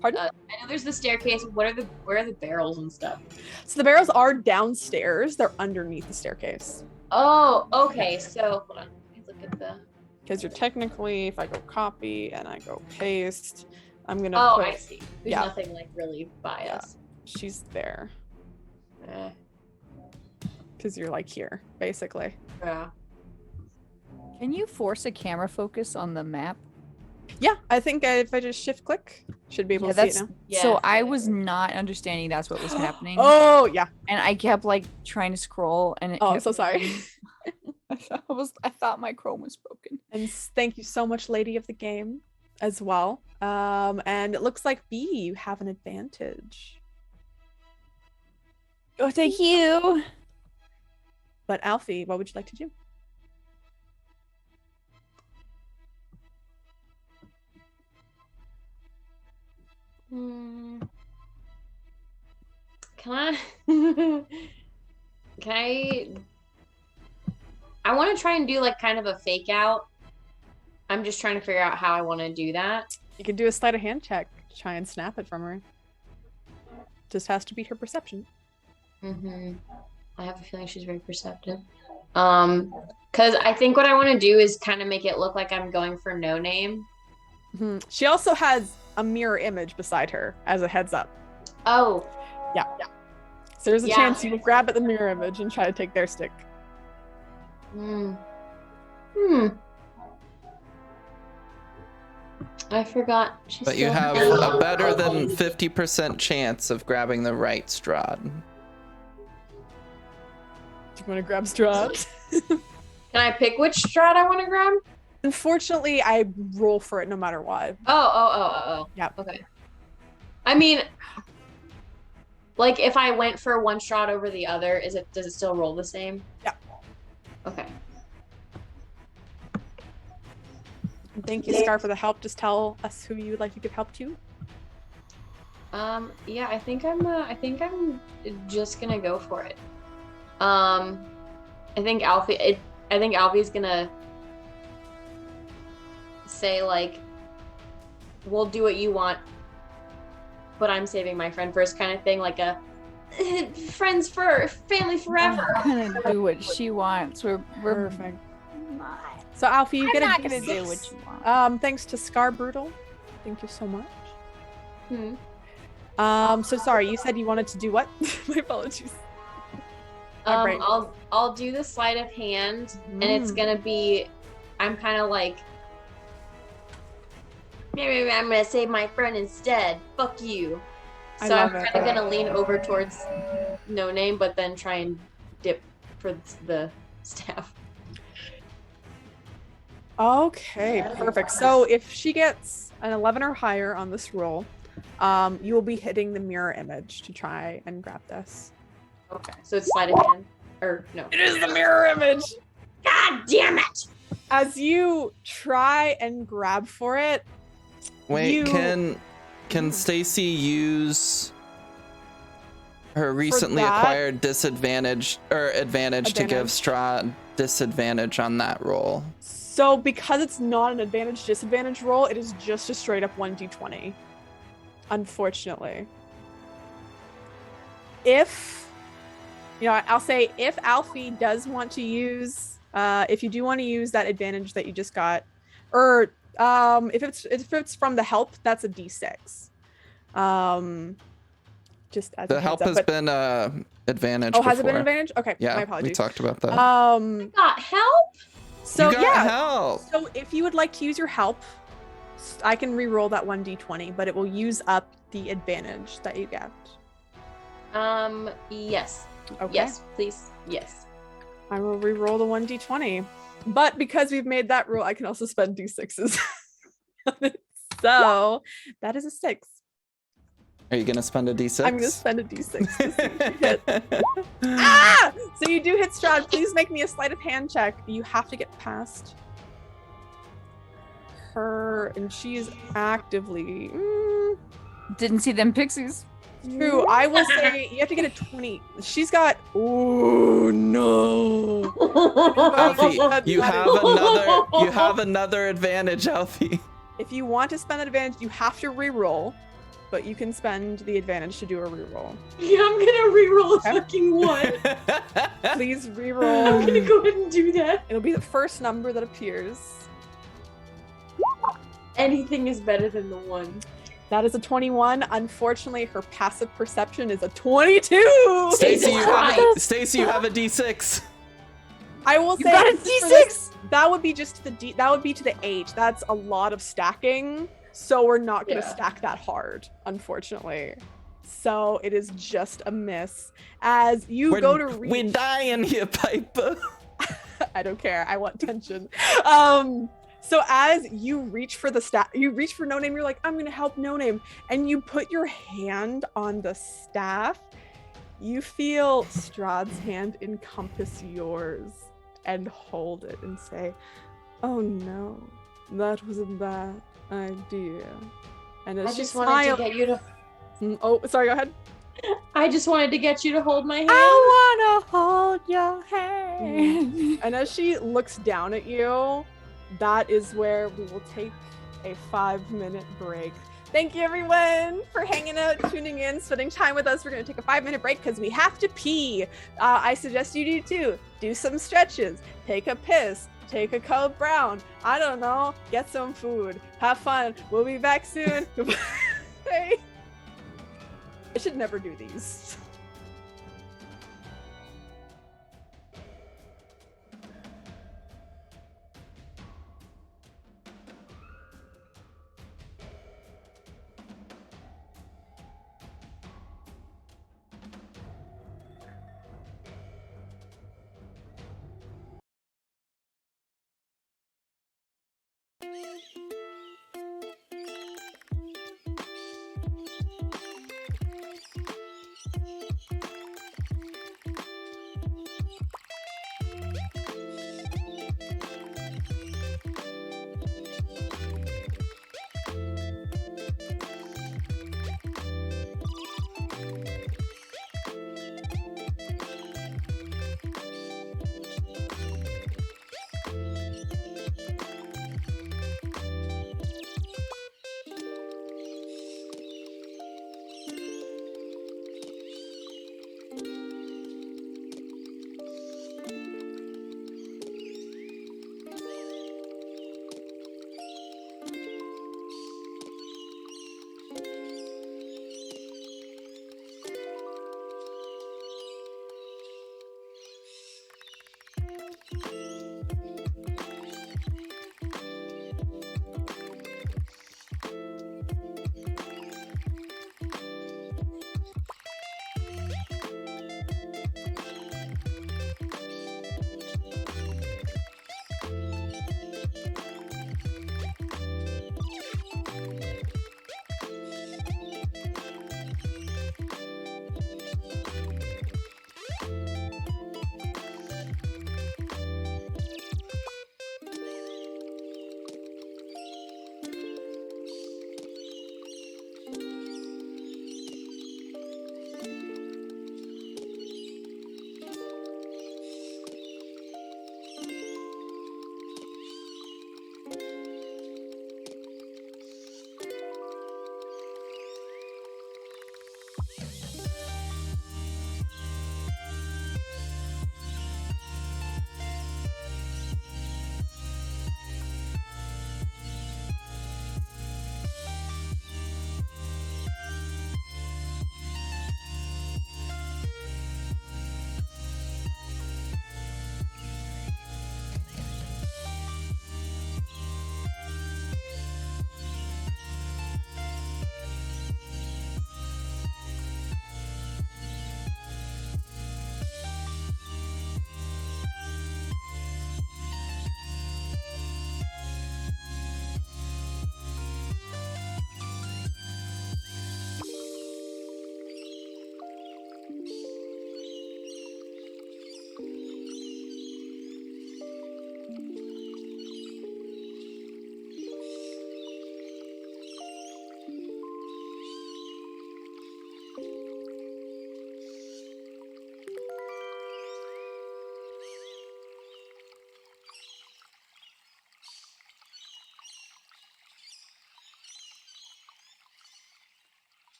Speaker 3: Pardon?
Speaker 5: I know there's the staircase. Where are the barrels and stuff?
Speaker 3: So the barrels are downstairs. They're underneath the staircase.
Speaker 5: Oh, okay. So hold on. Let me look at the.
Speaker 3: Because you're technically, if I go copy and I go paste, I'm gonna
Speaker 5: Oh,
Speaker 3: put.
Speaker 5: I see. There's
Speaker 3: yeah.
Speaker 5: nothing like really by
Speaker 3: Yeah.
Speaker 5: us.
Speaker 3: She's there
Speaker 5: Eh,
Speaker 3: because you're like here, basically.
Speaker 5: yeah.
Speaker 4: Can you force a camera focus on the map?
Speaker 3: Yeah, I think if I just shift click, should be able to see it now.
Speaker 5: Yeah.
Speaker 4: So I was not understanding that's what was happening.
Speaker 3: Oh yeah.
Speaker 4: And I kept like trying to scroll and it
Speaker 3: Oh, I'm
Speaker 4: kept-
Speaker 3: so sorry.
Speaker 4: I thought my Chrome was broken.
Speaker 3: And thank you so much, Lady of the Game, as well. And it looks like B, you have an advantage.
Speaker 4: Oh, thank you.
Speaker 3: But Alfie, what would you like to do?
Speaker 5: Can I? Can I want to try and do like kind of a fake out. I'm just trying to figure out how I want to do that.
Speaker 3: You can do a sleight of hand check to try and snap it from her. Just has to be her perception.
Speaker 5: I have a feeling she's very perceptive. Because I think what I want to do is kind of make it look like I'm going for No Name.
Speaker 3: She also has a mirror image beside her as a heads up.
Speaker 5: Oh,
Speaker 3: Yeah. So there's a
Speaker 5: Yeah.
Speaker 3: chance you will grab at the mirror image and try to take their stick.
Speaker 5: I forgot. She's
Speaker 1: But you
Speaker 5: still
Speaker 1: have
Speaker 5: hanging.
Speaker 1: a better than 50% chance of grabbing the right Strahd.
Speaker 3: Do you want to grab Strahd?
Speaker 5: Can I pick which Strahd I want to grab?
Speaker 3: Unfortunately, I roll for it no matter what.
Speaker 5: Oh.
Speaker 3: Yep.
Speaker 5: Okay. I mean, like if I went for one Strahd over the other, does it still roll the same?
Speaker 3: Yeah.
Speaker 5: Okay.
Speaker 3: Thank you, Scar, for the help. Just tell us who you would like to give help to.
Speaker 5: Yeah, I think I'm just gonna go for it. I think Alfie's gonna say like, we'll do what you want, but I'm saving my friend first kind of thing, like a friends first, family forever.
Speaker 4: I'm gonna do what she wants. We're
Speaker 3: Perfect. So Alfie, you
Speaker 4: I'm
Speaker 3: get a
Speaker 4: not gonna
Speaker 3: D6.
Speaker 4: do what you want.
Speaker 3: Thanks to Scar Brutal. Thank you so much.
Speaker 5: Hmm.
Speaker 3: So sorry, you said you wanted to do what? My apologies. Right.
Speaker 5: I'll do the sleight of hand, and it's gonna be, I'm kind of like, maybe I'm gonna save my friend instead. Fuck you.
Speaker 3: I
Speaker 5: So I'm
Speaker 3: love it.
Speaker 5: kind of gonna lean over towards No Name, but then try and dip for the staff.
Speaker 3: Okay, perfect. So if she gets an 11 or higher on this roll, you will be hitting the mirror image to try and grab this.
Speaker 5: Okay, so it's sleight of hand, or no?
Speaker 3: It is the mirror image.
Speaker 5: God damn it!
Speaker 3: As you try and grab for it,
Speaker 1: Wait, can Stacy use her recently
Speaker 3: that?
Speaker 1: acquired disadvantage or advantage to give Strahd disadvantage on that roll?
Speaker 3: So because it's not an advantage disadvantage roll, it is just a straight up 1d20. Unfortunately. If, I'll say if Alfie does want to use, if you do want to use that advantage that you just got, or if it's from the help, that's a d6. Just as
Speaker 1: The help has been advantage.
Speaker 3: Oh,
Speaker 1: before.
Speaker 3: has it been advantage? Okay,
Speaker 1: Yeah,
Speaker 3: my apologies.
Speaker 1: we talked about that.
Speaker 5: Got help?
Speaker 3: So
Speaker 1: you got help.
Speaker 3: So if you would like to use your help, I can re-roll that 1d20, but it will use up the advantage that you get.
Speaker 5: Yes.
Speaker 3: Okay.
Speaker 5: Yes, please. Yes.
Speaker 3: I will re-roll the 1d20. But because we've made that rule, I can also spend d6s. So that is a 6.
Speaker 1: Are you gonna spend a d6?
Speaker 3: I'm gonna spend a d6 to see if you hit. Ah! So you do hit Strahd. Please make me a sleight of hand check. You have to get past her, and she is actively.
Speaker 4: Didn't see them pixies.
Speaker 3: True. I will say you have to get a 20. She's got. Oh no!
Speaker 1: Alfie, you have another advantage, Alfie.
Speaker 3: If you want to spend an advantage, you have to re-roll, but you can spend the advantage to do a re-roll.
Speaker 5: Yeah, I'm gonna re-roll a fucking 1.
Speaker 3: Please re-roll.
Speaker 5: I'm gonna go ahead and do that.
Speaker 3: It'll be the first number that appears.
Speaker 5: Anything is better than the 1.
Speaker 3: That is a 21. Unfortunately, her passive perception is a 22.
Speaker 1: Stacy, you have a d6.
Speaker 3: I will say
Speaker 4: got a D6.
Speaker 3: That would be just to the that would be to the 8. That's a lot of stacking. So we're not going to stack that hard, unfortunately. So it is just a miss. As you go to reach...
Speaker 1: We're dying here, Piper.
Speaker 3: I don't care. I want tension. So as you reach for the you reach for No Name, you're like, I'm going to help No Name. And you put your hand on the staff. You feel Strahd's hand encompass yours and hold it and say, oh no, that was a bad idea. And as
Speaker 5: I just wanted to get you to...
Speaker 3: Oh, sorry, go ahead.
Speaker 5: I just wanted to get you to hold my hand.
Speaker 4: I wanna hold your hand.
Speaker 3: And as she looks down at you, that is where we will take a 5-minute break. Thank you, everyone, for hanging out, tuning in, spending time with us. We're going to take a 5-minute break because we have to pee. I suggest you do too. Do some stretches. Take a piss. Take a Code Brown. I don't know. Get some food. Have fun. We'll be back soon. Hey. I should never do these.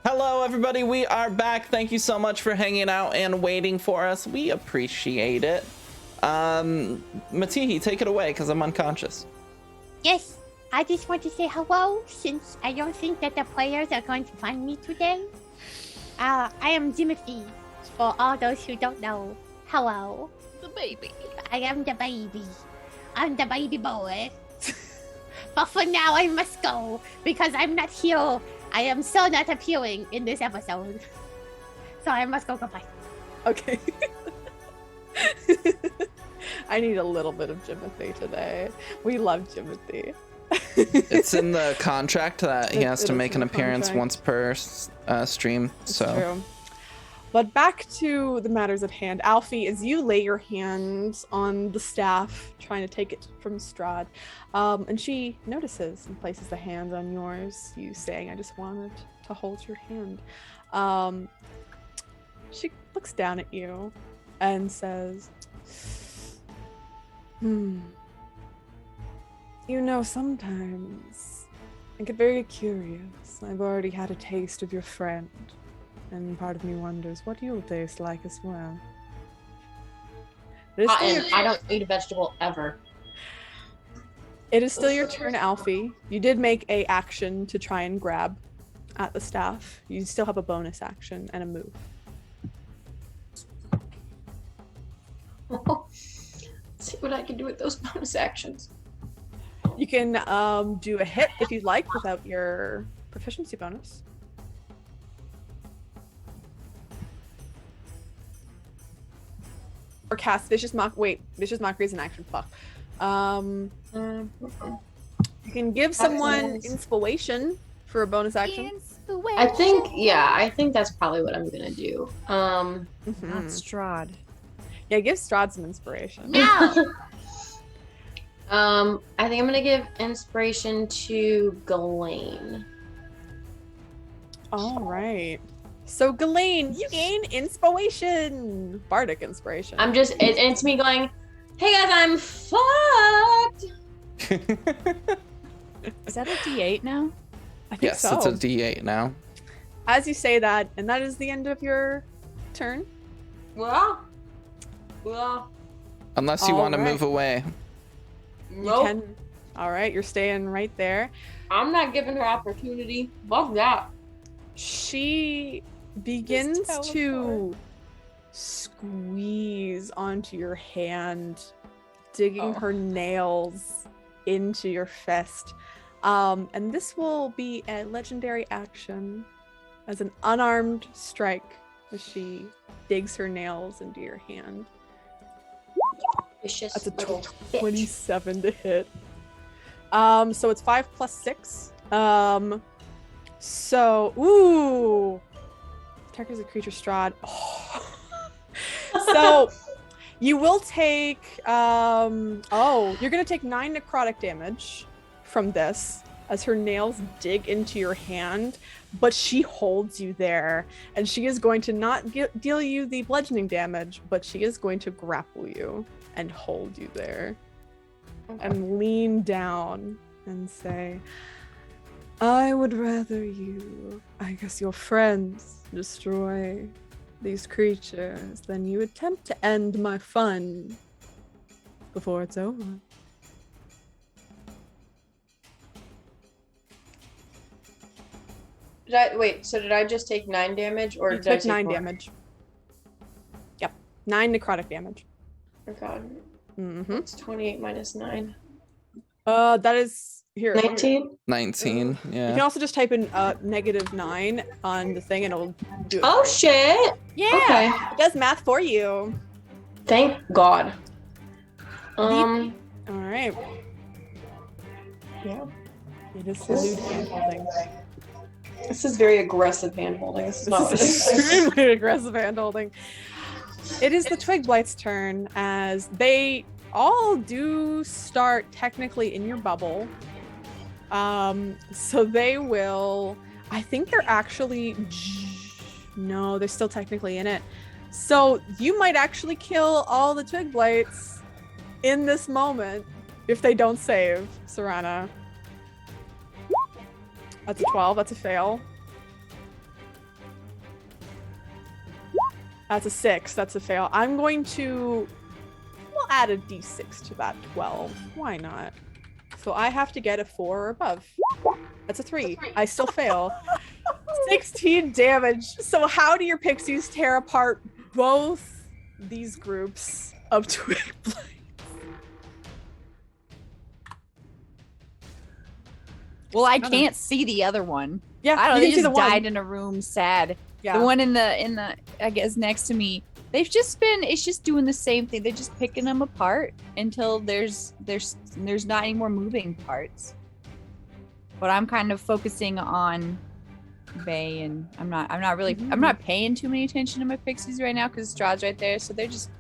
Speaker 1: Hello, everybody. We are back. Thank you so much for hanging out and waiting for us. We appreciate it. Matihi, take it away because I'm unconscious.
Speaker 7: Yes, I just want to say hello since I don't think that the players are going to find me today. I am Timothy, for all those who don't know. Hello.
Speaker 4: The baby.
Speaker 7: I am the baby. I'm the baby boy. But for now, I must go because I'm not here. I am so not appearing in this episode. So I must go goodbye.
Speaker 3: Okay. I need a little bit of Jimothy today. We love Jimothy.
Speaker 1: It's in the contract that he has to
Speaker 3: It
Speaker 1: make
Speaker 3: is
Speaker 1: an
Speaker 3: in the
Speaker 1: appearance
Speaker 3: contract.
Speaker 1: once per stream.
Speaker 3: It's
Speaker 1: So
Speaker 3: true. But back to the matters at hand. Alfie, as you lay your hands on the staff, trying to take it from Strahd, and she notices and places the hand on yours, you saying, I just wanted to hold your hand. She looks down at you and says, You know, sometimes I get very curious. I've already had a taste of your friend. And part of me wonders, what you'll taste like as well. It is still your
Speaker 5: I don't eat a vegetable ever.
Speaker 3: It is still your turn, Alfie. You did make a action to try and grab at the staff. You still have a bonus action and a move.
Speaker 5: Let's see what I can do with those bonus actions.
Speaker 3: You can do a hit if you'd like without your proficiency bonus. Or cast Vicious Mock. Wait, Vicious Mockery is an action. Fuck. You can give someone inspiration for a bonus action.
Speaker 5: I think that's probably what I'm gonna do.
Speaker 4: Not Strahd.
Speaker 3: Yeah, give Strahd some inspiration.
Speaker 7: No!
Speaker 5: I think I'm gonna give inspiration to Ghislaine.
Speaker 3: All right. So, Ghislaine, you gain inspiration. Bardic inspiration.
Speaker 5: It's me going, hey guys, I'm fucked!
Speaker 4: Is that a D8 now?
Speaker 3: I think
Speaker 1: yes,
Speaker 3: so.
Speaker 1: it's a D8 now.
Speaker 3: As you say that, and that is the end of your turn.
Speaker 5: Well,
Speaker 1: Unless you
Speaker 3: All
Speaker 1: want to
Speaker 3: right.
Speaker 1: move away.
Speaker 3: You
Speaker 5: nope.
Speaker 3: can. All right, you're staying right there.
Speaker 5: I'm not giving her opportunity. Fuck that.
Speaker 3: She begins to squeeze onto your hand, digging her nails into your fist. And this will be a legendary action as an unarmed strike as she digs her nails into your hand.
Speaker 5: Vicious
Speaker 3: That's a
Speaker 5: little bitch.
Speaker 3: 27 to hit. So it's 5 plus 6. Ooh. Attack as a creature, Strahd. Oh. So you will take, you're gonna take 9 necrotic damage from this as her nails dig into your hand, but she holds you there, and she is going to not deal you the bludgeoning damage, but she is going to grapple you and hold you there and lean down and say, I would rather you, I guess your friends, destroy these creatures than you attempt to end my fun before it's over.
Speaker 5: Did I just take 9 damage, or
Speaker 3: You
Speaker 5: did I
Speaker 3: took
Speaker 5: take
Speaker 3: 9
Speaker 5: more?
Speaker 3: damage. Yep, 9 necrotic damage.
Speaker 5: Oh god.
Speaker 3: Mm-hmm.
Speaker 5: It's 28 minus 9.
Speaker 3: That is here.
Speaker 5: 19?
Speaker 1: 19.
Speaker 3: You can
Speaker 1: Yeah.
Speaker 3: also just type in -9 on the thing and it'll do it.
Speaker 5: Oh
Speaker 3: for you.
Speaker 5: shit!
Speaker 4: Yeah.
Speaker 5: Okay.
Speaker 3: It does math for you.
Speaker 5: Thank God.
Speaker 3: All right.
Speaker 5: Yeah.
Speaker 3: It is the lewd hand-holding.
Speaker 5: This is very aggressive hand holding. This is not what
Speaker 3: This is extremely aggressive hand-holding. It is the Twig Blight's turn as they all do start technically in your bubble. So they will, I think they're actually, no, they're still technically in it. So you might actually kill all the Twig Blights in this moment if they don't save, Serana. That's a 12, that's a fail. That's a 6, that's a fail. I'm going to, we'll add a d6 to that 12. Why not? So I have to get a 4 or above. That's a 3. I still fail. 16 damage. So how do your pixies tear apart both these groups of Twig Blights?
Speaker 4: Well, I can't see the other one.
Speaker 3: Yeah,
Speaker 4: I don't know.
Speaker 3: you
Speaker 4: They
Speaker 3: can see
Speaker 4: just
Speaker 3: the one.
Speaker 4: died in a room, sad.
Speaker 3: Yeah.
Speaker 4: The one in the I guess next to me. They've just been. It's just doing the same thing. They're just picking them apart until there's not any more moving parts. But I'm kind of focusing on Bay, and I'm not really I'm not paying too many attention to my pixies right now because Strahd's right there. So they're just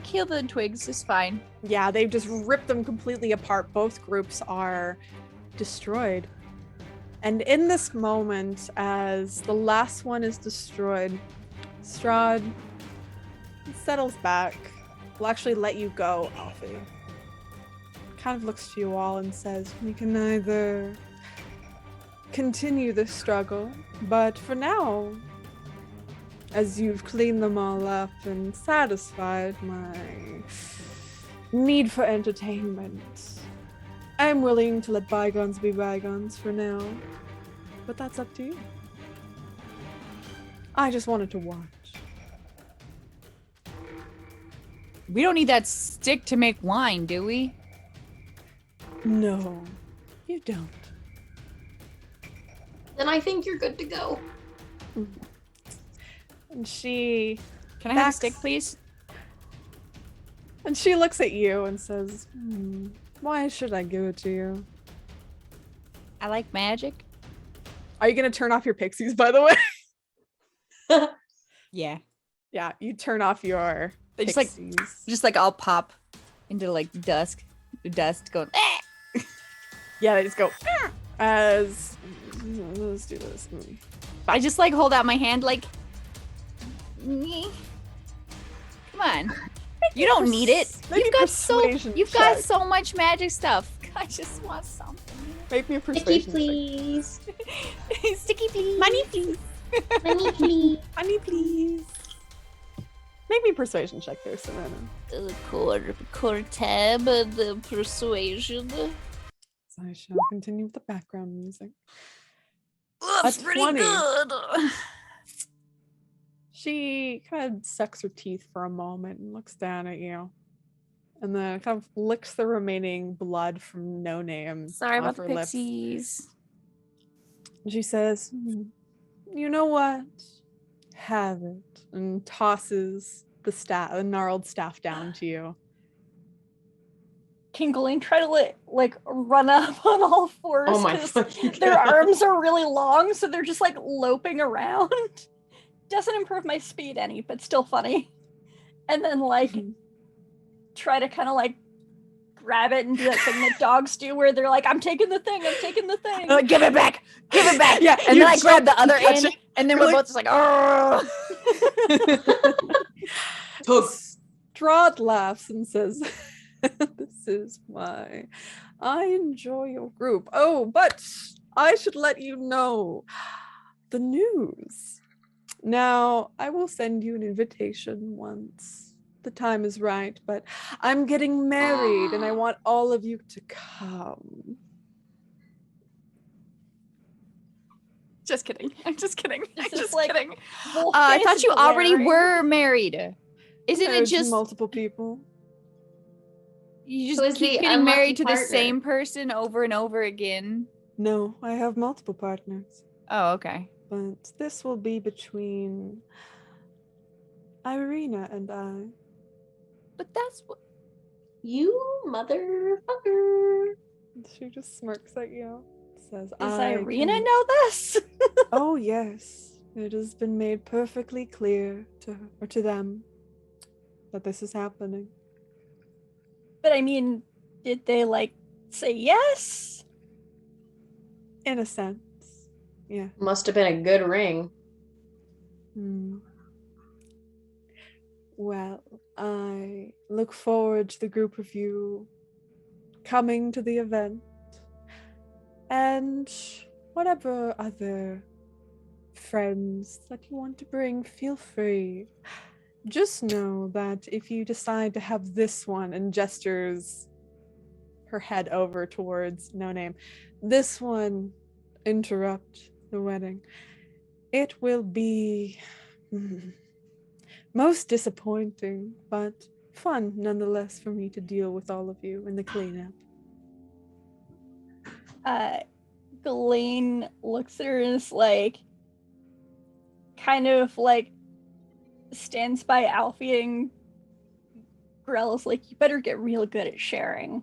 Speaker 4: kill the twigs. It's fine.
Speaker 3: Yeah, they've just ripped them completely apart. Both groups are destroyed. And in this moment, as the last one is destroyed, Strahd settles back. Will actually let you go, Alfie. Kind of looks to you all and says, we can either continue the struggle, but for now, as you've cleaned them all up and satisfied my need for entertainment, I'm willing to let bygones be bygones for now, but that's up to you. I just wanted to watch.
Speaker 4: We don't need that stick to make wine, do we?
Speaker 3: No, you don't.
Speaker 5: Then I think you're good to go.
Speaker 3: And she
Speaker 4: Can I have a
Speaker 3: backs-
Speaker 4: stick, please?
Speaker 3: And she looks at you and says, why should I give it to you?
Speaker 4: I like magic.
Speaker 3: Are you gonna turn off your pixies, by the way?
Speaker 4: Yeah.
Speaker 3: Yeah, you turn off your
Speaker 4: They
Speaker 3: pixies.
Speaker 4: just like I'll pop into like dust going. Eh!
Speaker 3: Yeah, they just go as let's do this.
Speaker 4: I just like hold out my hand like. "Nyeh." Come on. You don't need it.
Speaker 3: Maybe
Speaker 4: You've got so much magic stuff. I just want something.
Speaker 3: Make me a
Speaker 5: Sticky,
Speaker 3: persuasion check.
Speaker 5: please.
Speaker 4: Sticky please.
Speaker 7: Money, please.
Speaker 5: Money, please.
Speaker 3: Honey, please. Make me a persuasion check there, Savannah.
Speaker 6: The core tab, the persuasion.
Speaker 3: So I shall continue with the background music.
Speaker 6: That's
Speaker 3: A
Speaker 6: pretty
Speaker 3: 20.
Speaker 6: good.
Speaker 3: She kind of sucks her teeth for a moment and looks down at you. And then kind of licks the remaining blood from No Name
Speaker 4: Sorry
Speaker 3: off
Speaker 4: about the
Speaker 3: her lips.
Speaker 4: pixies.
Speaker 3: And she says, you know what? Have it. And tosses the gnarled staff down to you.
Speaker 2: Kinkling try to like run up on all fours
Speaker 5: Oh my
Speaker 2: because
Speaker 5: fucking
Speaker 2: their
Speaker 5: God.
Speaker 2: arms are really long, so they're just like loping around. Doesn't improve my speed any, but still funny. And then like try to kind of like grab it and do that thing that dogs do where they're like, I'm taking the thing.
Speaker 4: Give it back. Give it back.
Speaker 3: Yeah,
Speaker 4: And
Speaker 3: you
Speaker 4: then I grab the
Speaker 3: jump,
Speaker 4: other
Speaker 3: you touch
Speaker 4: end,
Speaker 3: it.
Speaker 4: and then
Speaker 3: You're
Speaker 4: we're
Speaker 3: like-
Speaker 4: both just like, oh.
Speaker 3: Strahd laughs and says, this is why I enjoy your group. Oh, but I should let you know the news. Now, I will send you an invitation once the time is right, but I'm getting married and I want all of you to come.
Speaker 4: Just kidding. I'm just kidding. I'm
Speaker 2: This is
Speaker 4: just
Speaker 2: like
Speaker 4: kidding.
Speaker 2: full
Speaker 4: I
Speaker 2: face
Speaker 4: thought you already
Speaker 2: glaring.
Speaker 4: were married. Isn't it
Speaker 3: Married to
Speaker 4: just
Speaker 3: multiple people?
Speaker 4: you
Speaker 5: Who
Speaker 4: just
Speaker 5: is
Speaker 4: keep
Speaker 5: the
Speaker 4: getting
Speaker 5: unlucky
Speaker 4: married to the
Speaker 5: partner?
Speaker 4: same person over and over again?
Speaker 3: No, I have multiple partners.
Speaker 4: Oh, okay.
Speaker 3: But this will be between Irina and I.
Speaker 4: But that's what.
Speaker 5: You motherfucker.
Speaker 3: She just smirks at you. Says,
Speaker 2: Does
Speaker 3: I
Speaker 2: Irina
Speaker 3: can-
Speaker 2: know this?
Speaker 3: Oh yes, it has been made perfectly clear to her, or to them that this is happening.
Speaker 2: But I mean, did they like say yes?
Speaker 3: In a sense, yeah.
Speaker 5: Must have been a good ring.
Speaker 3: Hmm. Well, I look forward to the group of you coming to the event. And whatever other friends that you want to bring, feel free. Just know that if you decide to have this one, and gestures her head over towards No Name, this one interrupt the wedding, it will be most disappointing, but fun nonetheless for me to deal with all of you in the cleanup.
Speaker 2: Ghislaine looks at her and is like, kind of like stands by Alfie, and Grella's like, you better get real good at sharing.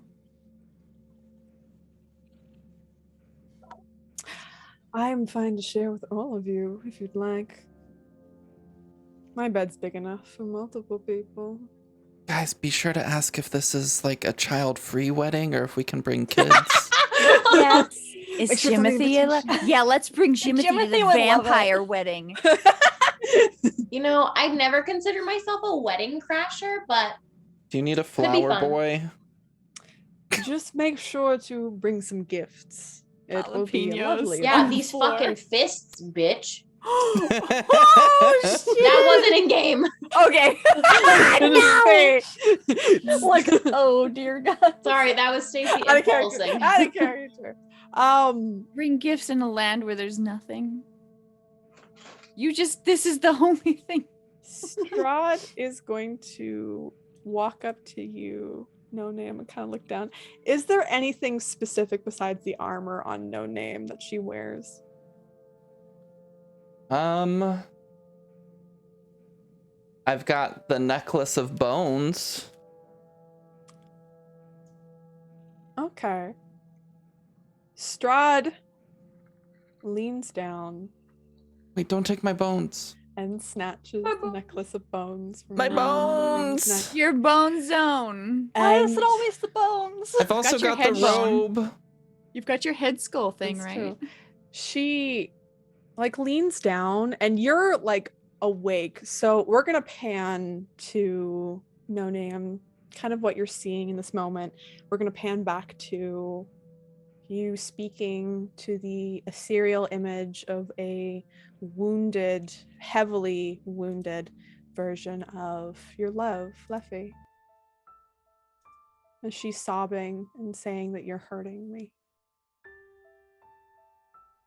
Speaker 3: I am fine to share with all of you if you'd like. My bed's big enough for multiple people.
Speaker 1: Guys, be sure to ask if this is like a child-free wedding or if we can bring kids.
Speaker 4: Yes. Is
Speaker 3: Make sure it's on the
Speaker 4: Jimothy
Speaker 3: invitation.
Speaker 4: Yeah, let's bring Jimothy to
Speaker 2: Jimothy
Speaker 4: the
Speaker 2: would love
Speaker 4: vampire
Speaker 2: it.
Speaker 4: wedding.
Speaker 5: You know, I'd never consider myself a wedding crasher, but
Speaker 1: Do you need a
Speaker 5: Could be
Speaker 1: flower
Speaker 5: fun.
Speaker 1: boy?
Speaker 3: Just make sure to bring some gifts. It will be a
Speaker 2: Jalapenos.
Speaker 3: lovely
Speaker 5: yeah,
Speaker 3: event.
Speaker 5: these
Speaker 2: floor.
Speaker 5: fucking fists, bitch.
Speaker 4: Oh shit!
Speaker 5: That wasn't in game.
Speaker 4: Okay.
Speaker 2: Like, oh dear God.
Speaker 5: Sorry, that was Stacey
Speaker 3: Out of character.
Speaker 5: impulsing.
Speaker 3: Out of character.
Speaker 4: Bring gifts in a land where there's nothing. This is the only thing.
Speaker 3: Strahd is going to walk up to you, No Name, and kind of look down. Is there anything specific besides the armor on No Name that she wears?
Speaker 1: I've got the necklace of bones.
Speaker 3: Okay. Strahd leans down
Speaker 1: Wait, don't take my bones.
Speaker 3: and snatches the necklace of bones from
Speaker 1: My
Speaker 3: No Name's
Speaker 1: bones!
Speaker 3: neck.
Speaker 4: Your bone zone.
Speaker 2: Why is
Speaker 3: And-
Speaker 2: it always the bones?
Speaker 1: I've also
Speaker 4: your
Speaker 1: got the
Speaker 4: head bone.
Speaker 1: robe.
Speaker 4: You've got your head skull thing,
Speaker 3: That's
Speaker 4: right?
Speaker 3: true. She like leans down and you're like awake. So we're gonna pan to No Name, kind of what you're seeing in this moment. We're gonna pan back to you speaking to the ethereal image of a wounded, heavily wounded version of your love, Leffy. And she's sobbing and saying that you're hurting me.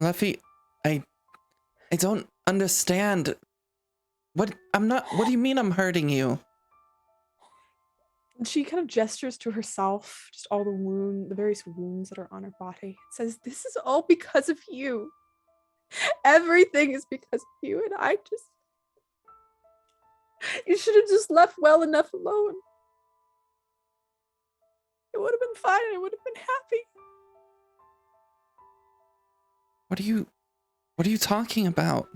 Speaker 1: Leffy, I don't understand. What do you mean I'm hurting you?
Speaker 3: And she kind of gestures to herself, just all the various wounds that are on her body. It says, this is all because of you. Everything is because of you, and you should have just left well enough alone. It would have been fine, and I would have been happy.
Speaker 1: What are you talking about?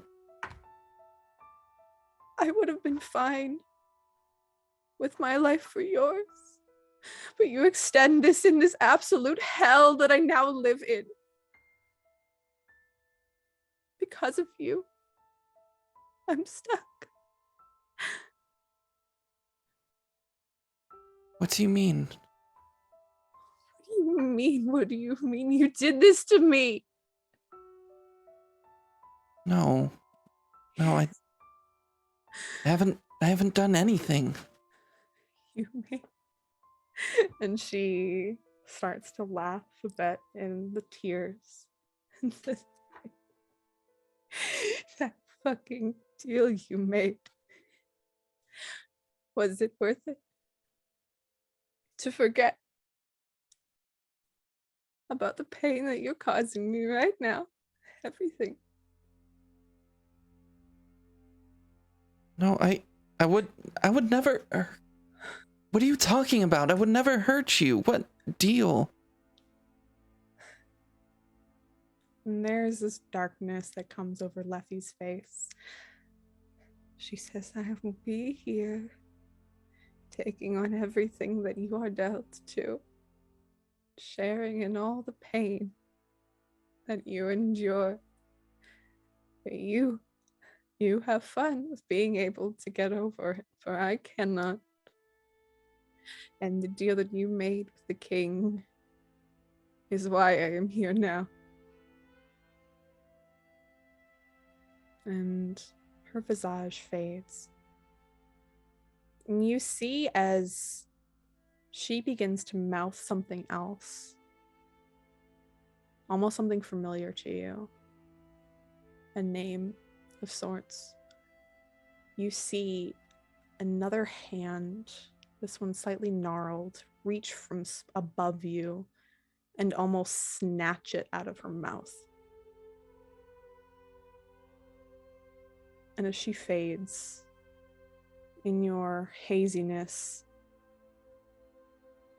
Speaker 3: I would have been fine with my life for yours. But you extend this in this absolute hell that I now live in. Because of you, I'm stuck.
Speaker 1: What do you mean?
Speaker 3: What do you mean? You did this to me.
Speaker 1: No, I haven't done anything.
Speaker 3: You may. And she starts to laugh a bit in the tears. And says, fucking deal you made. Was it worth it? To forget about the pain that you're causing me right now. Everything.
Speaker 1: No, I would never. What are you talking about? I would never hurt you. What deal?
Speaker 3: And there's this darkness that comes over Leffy's face. She says, I will be here, taking on everything that you are dealt to, sharing in all the pain that you endure. But you have fun with being able to get over it, for I cannot. And the deal that you made with the king is why I am here now. And her visage fades. And you see as she begins to mouth something else, almost something familiar to you, a name of sorts. You see another hand, this one slightly gnarled, reach from above you and almost snatch it out of her mouth. And as she fades, in your haziness,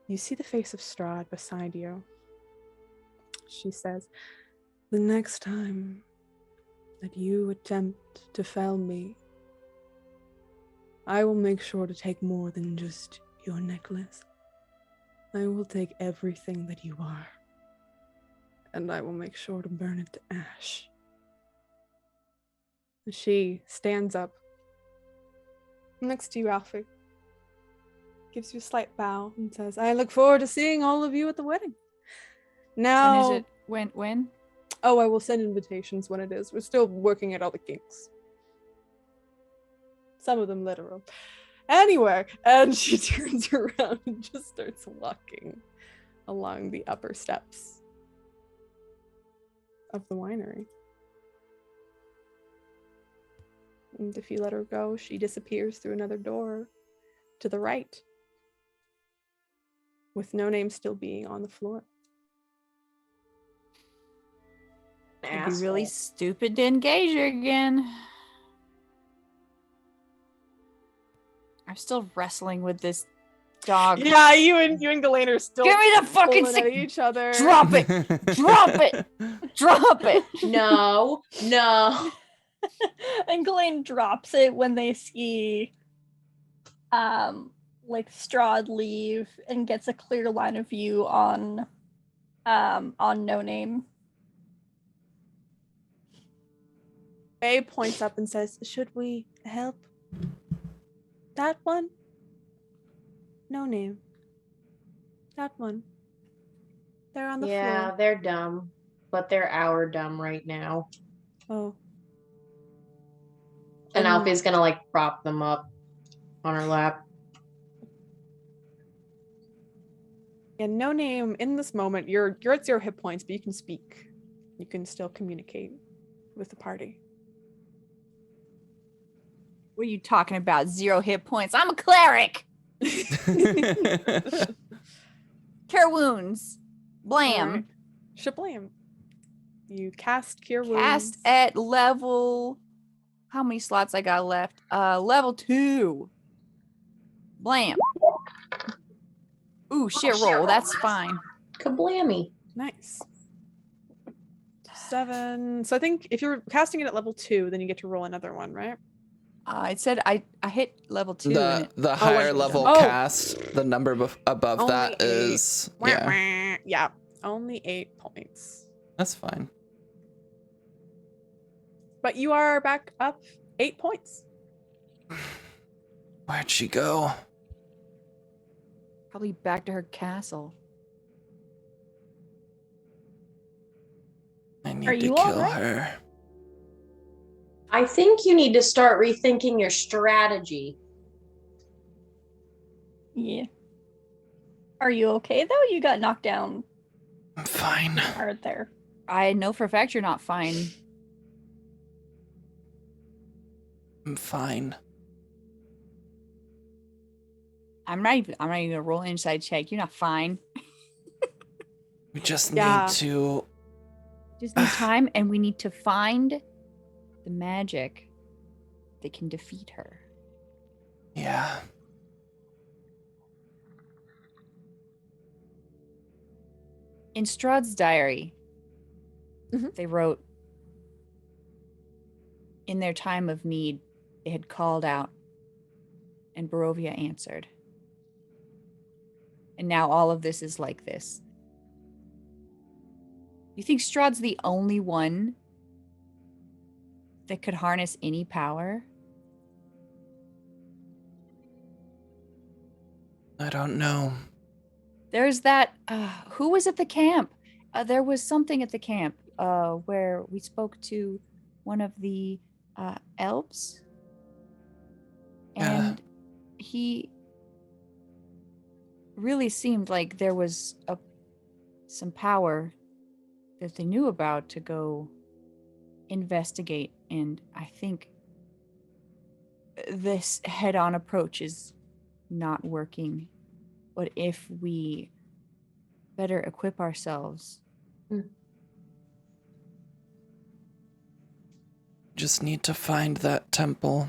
Speaker 3: you see the face of Strahd beside you. She says, the next time that you attempt to fell me, I will make sure to take more than just your necklace. I will take everything that you are, and I will make sure to burn it to ash. She stands up next to you, Alfie, gives you a slight bow, and says, I look forward to seeing all of you at the wedding. Now,
Speaker 4: When is it? When?
Speaker 3: Oh, I will send invitations when it is. We're still working out all the kinks. Some of them literal. Anyway, and she turns around and just starts walking along the upper steps of the winery. And if you let her go, she disappears through another door to the right, with No Name still being on the floor.
Speaker 4: It'd be really stupid to engage her again. I'm still wrestling with this dog.
Speaker 3: Yeah, you and Ghislaine are still
Speaker 4: Give me the fucking
Speaker 3: pulling at each other.
Speaker 4: Drop it! Drop it! Drop it!
Speaker 5: No.
Speaker 2: And Ghislaine drops it when they see like Strahd leave and gets a clear line of view on No Name.
Speaker 3: Faye points up and says, should we help that one? No Name. That one. They're on the floor.
Speaker 5: Yeah, they're dumb, but they're our dumb right now.
Speaker 3: Oh.
Speaker 5: And Alfie's gonna like prop them up on her lap.
Speaker 3: Yeah, No Name, in this moment, you're at 0 hit points, but you can speak. You can still communicate with the party.
Speaker 4: What are you talking about? 0 hit points. I'm a cleric. Cure wounds. Blam.
Speaker 3: Right. Shablam. You cast Cure Wounds.
Speaker 4: Cast at level. How many slots I got left? Level 2. Blam. Ooh, shit roll. That's fine.
Speaker 5: Kablammy.
Speaker 3: Nice. 7. So I think if you're casting it at level 2, then you get to roll another one, right?
Speaker 4: It said I hit level 2.
Speaker 1: The higher level cast, the number above
Speaker 3: Only
Speaker 1: that
Speaker 3: 8.
Speaker 1: is
Speaker 3: Yeah, only 8 points.
Speaker 1: That's fine.
Speaker 3: But you are back up 8 points.
Speaker 1: Where'd she go?
Speaker 4: Probably back to her castle.
Speaker 1: I need
Speaker 2: Are
Speaker 1: to
Speaker 2: you
Speaker 1: kill
Speaker 2: all right?
Speaker 1: her.
Speaker 5: I think you need to start rethinking your strategy.
Speaker 2: Yeah. Are you okay though? You got knocked down
Speaker 1: I'm fine.
Speaker 2: hard there.
Speaker 4: I know for a fact you're not fine.
Speaker 1: I'm fine.
Speaker 4: I'm not even gonna roll an inside check. You're not fine.
Speaker 1: We just
Speaker 3: Yeah.
Speaker 1: need to...
Speaker 4: Just need time, and we need to find the magic that can defeat her.
Speaker 1: Yeah.
Speaker 4: In Strahd's diary,
Speaker 3: Mhm.
Speaker 4: they wrote, in their time of need, they had called out, and Barovia answered. And now all of this is like this. You think Strahd's the only one that could harness any power?
Speaker 1: I don't know.
Speaker 4: There's that, who was at the camp? There was something at the camp where we spoke to one of the elves.
Speaker 1: Yeah.
Speaker 4: And he really seemed like there was some power that they knew about to go investigate. And I think this head-on approach is not working. What if we better equip ourselves?
Speaker 1: Just need to find that temple.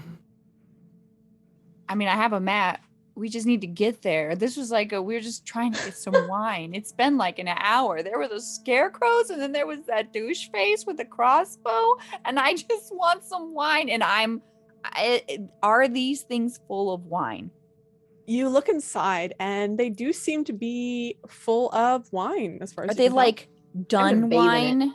Speaker 4: I mean, I have a map. We just need to get there. This was like we were just trying to get some wine. It's been like an hour. There were those scarecrows, and then there was that douche face with the crossbow, and I just want some wine. And are these things full of wine?
Speaker 3: You look inside, and they do seem to be full of wine, as far as
Speaker 4: Are
Speaker 3: you
Speaker 4: they
Speaker 3: can tell.
Speaker 4: like done
Speaker 5: bathe in
Speaker 4: wine?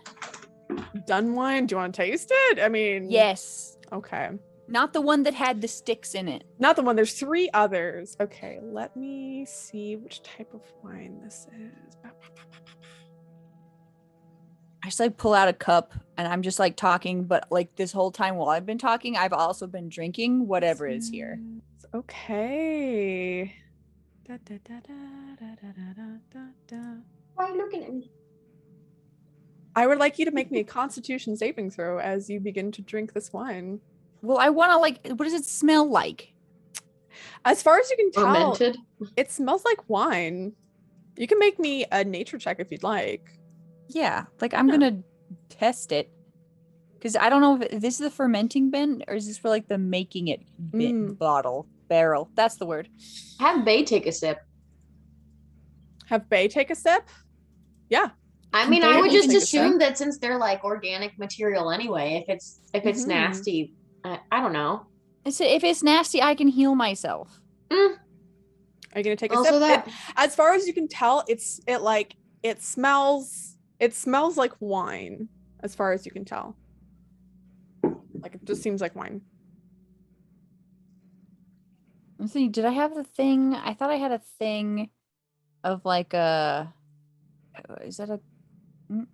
Speaker 3: Done wine? Do you want to taste it? I mean,
Speaker 4: Yes.
Speaker 3: Okay.
Speaker 4: Not the one that had the sticks in it.
Speaker 3: Not the one. There's 3 others. Okay, let me see which type of wine this is.
Speaker 4: I just like pull out a cup and I'm just like talking, but like this whole time while I've been talking, I've also been drinking whatever is here.
Speaker 3: Okay. Da, da, da, da, da, da, da, da, da.
Speaker 5: Why are you looking at me?
Speaker 3: I would like you to make me a Constitution saving throw as you begin to drink this wine.
Speaker 4: Well, I want to like, what does it smell like?
Speaker 3: As far as you can tell,
Speaker 5: Fermented.
Speaker 3: it smells like wine. You can make me a nature check if you'd like.
Speaker 4: Yeah, like I'm going to test it. Because I don't know if this is the fermenting bin or is this for like the making it barrel. That's the word.
Speaker 5: Have Bay take a sip.
Speaker 3: Have Bay take a sip? Yeah.
Speaker 5: I mean,
Speaker 3: Bay
Speaker 5: I would
Speaker 3: will
Speaker 5: just
Speaker 3: take a
Speaker 5: assume
Speaker 3: sip.
Speaker 5: that since they're like organic material anyway, if it's nasty, I don't know.
Speaker 4: So if it's nasty, I can heal myself.
Speaker 3: Are you gonna take a
Speaker 5: Also
Speaker 3: sip?
Speaker 5: that-
Speaker 3: As far as you can tell, it smells like wine. As far as you can tell, like it just seems like wine.
Speaker 4: Let's see, did I have the thing? I thought I had a thing of like a. Is that a?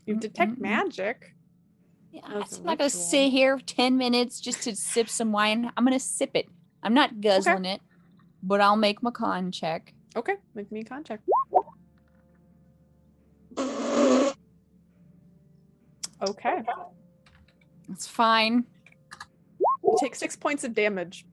Speaker 3: You detect magic.
Speaker 4: Yeah,
Speaker 3: That's a
Speaker 4: I'm not gonna
Speaker 3: ritual.
Speaker 4: sit here 10 minutes just to sip some wine. I'm gonna sip it. I'm not guzzling it, but I'll make my con check.
Speaker 3: Okay, make me a con check. Okay.
Speaker 4: It's fine.
Speaker 3: You take 6 points of damage.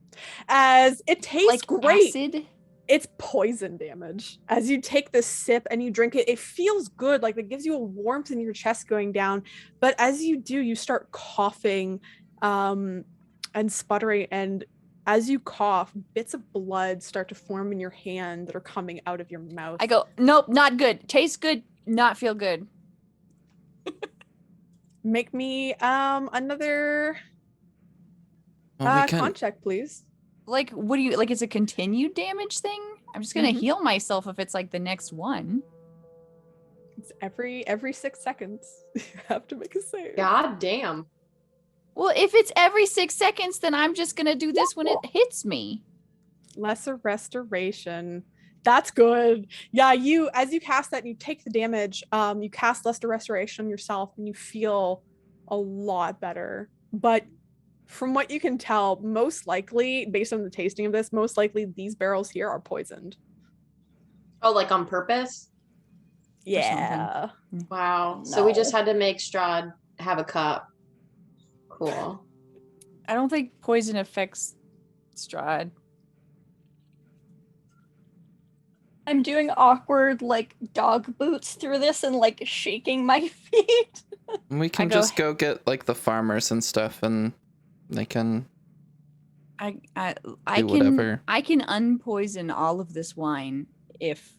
Speaker 3: As it tastes
Speaker 4: Like
Speaker 3: great.
Speaker 4: acid.
Speaker 3: It's poison damage. As you take this sip and you drink it, it feels good. Like it gives you a warmth in your chest going down. But as you do, you start coughing and sputtering. And as you cough, bits of blood start to form in your hand that are coming out of your mouth.
Speaker 4: I go, nope, not good. Tastes good, not feel good.
Speaker 3: Make me another
Speaker 1: Well, we
Speaker 3: con
Speaker 1: can...
Speaker 3: check, please.
Speaker 4: Like, what do you like? It's a continued damage thing. I'm just gonna
Speaker 3: Mhm.
Speaker 4: heal myself if it's like the next one.
Speaker 3: It's every 6 seconds. You have to make a save.
Speaker 5: God damn.
Speaker 4: Well, if it's every 6 seconds, then I'm just gonna do this when it hits me.
Speaker 3: Lesser restoration. That's good. Yeah, as you cast that and you take the damage, you cast lesser restoration on yourself and you feel a lot better. But from what you can tell, most likely, based on the tasting of this, most likely these barrels here are poisoned.
Speaker 5: Oh, like on purpose?
Speaker 3: Yeah.
Speaker 5: Wow. So we just
Speaker 3: No.
Speaker 5: had to make Strahd have a cup. Cool.
Speaker 4: I don't think poison affects Strahd.
Speaker 2: I'm doing awkward like dog boots through this and like shaking my feet.
Speaker 1: We can just go get like the farmers and stuff, and they can.
Speaker 4: I
Speaker 1: Do whatever.
Speaker 4: I can unpoison all of this wine if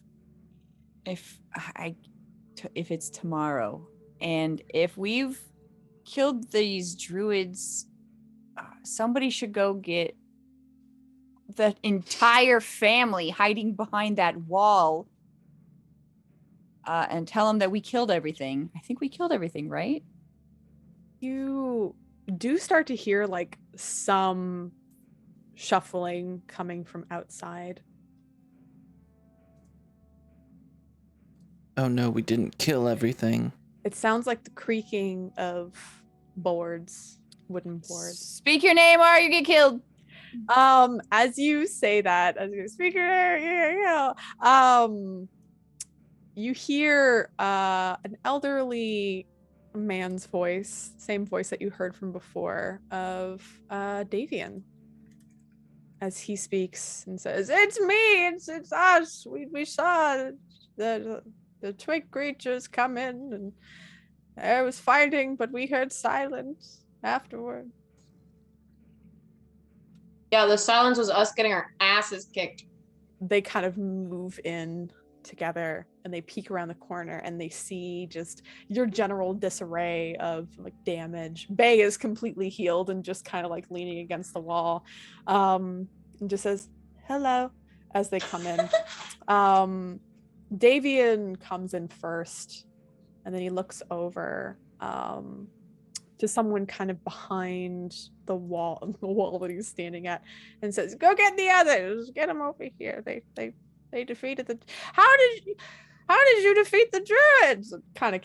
Speaker 4: it's tomorrow, and if we've killed these druids, somebody should go get the entire family hiding behind that wall, and tell them that we killed everything. I think we killed everything, right?
Speaker 3: You do start to hear like some shuffling coming from outside.
Speaker 1: Oh no, we didn't kill everything.
Speaker 3: It sounds like the creaking of boards, wooden boards.
Speaker 4: Speak your name or you get killed.
Speaker 3: As you say that, as you speak your name, you hear an elderly man's voice, same voice that you heard from before, of Davian, as he speaks and says, "It's me, it's us. We saw the twig creatures come in, and there was fighting, but we heard silence afterward."
Speaker 5: Yeah, the silence was us getting our asses kicked.
Speaker 3: They kind of move in together and they peek around the corner and they see just your general disarray of like damage. Bay is completely healed and just kind of like leaning against the wall, and just says hello as they come in. Davian comes in first, and then he looks over to someone kind of behind the wall that he's standing at, and says, "Go get the others. Get them over here. They defeated the. How did you defeat the druids?" Kind of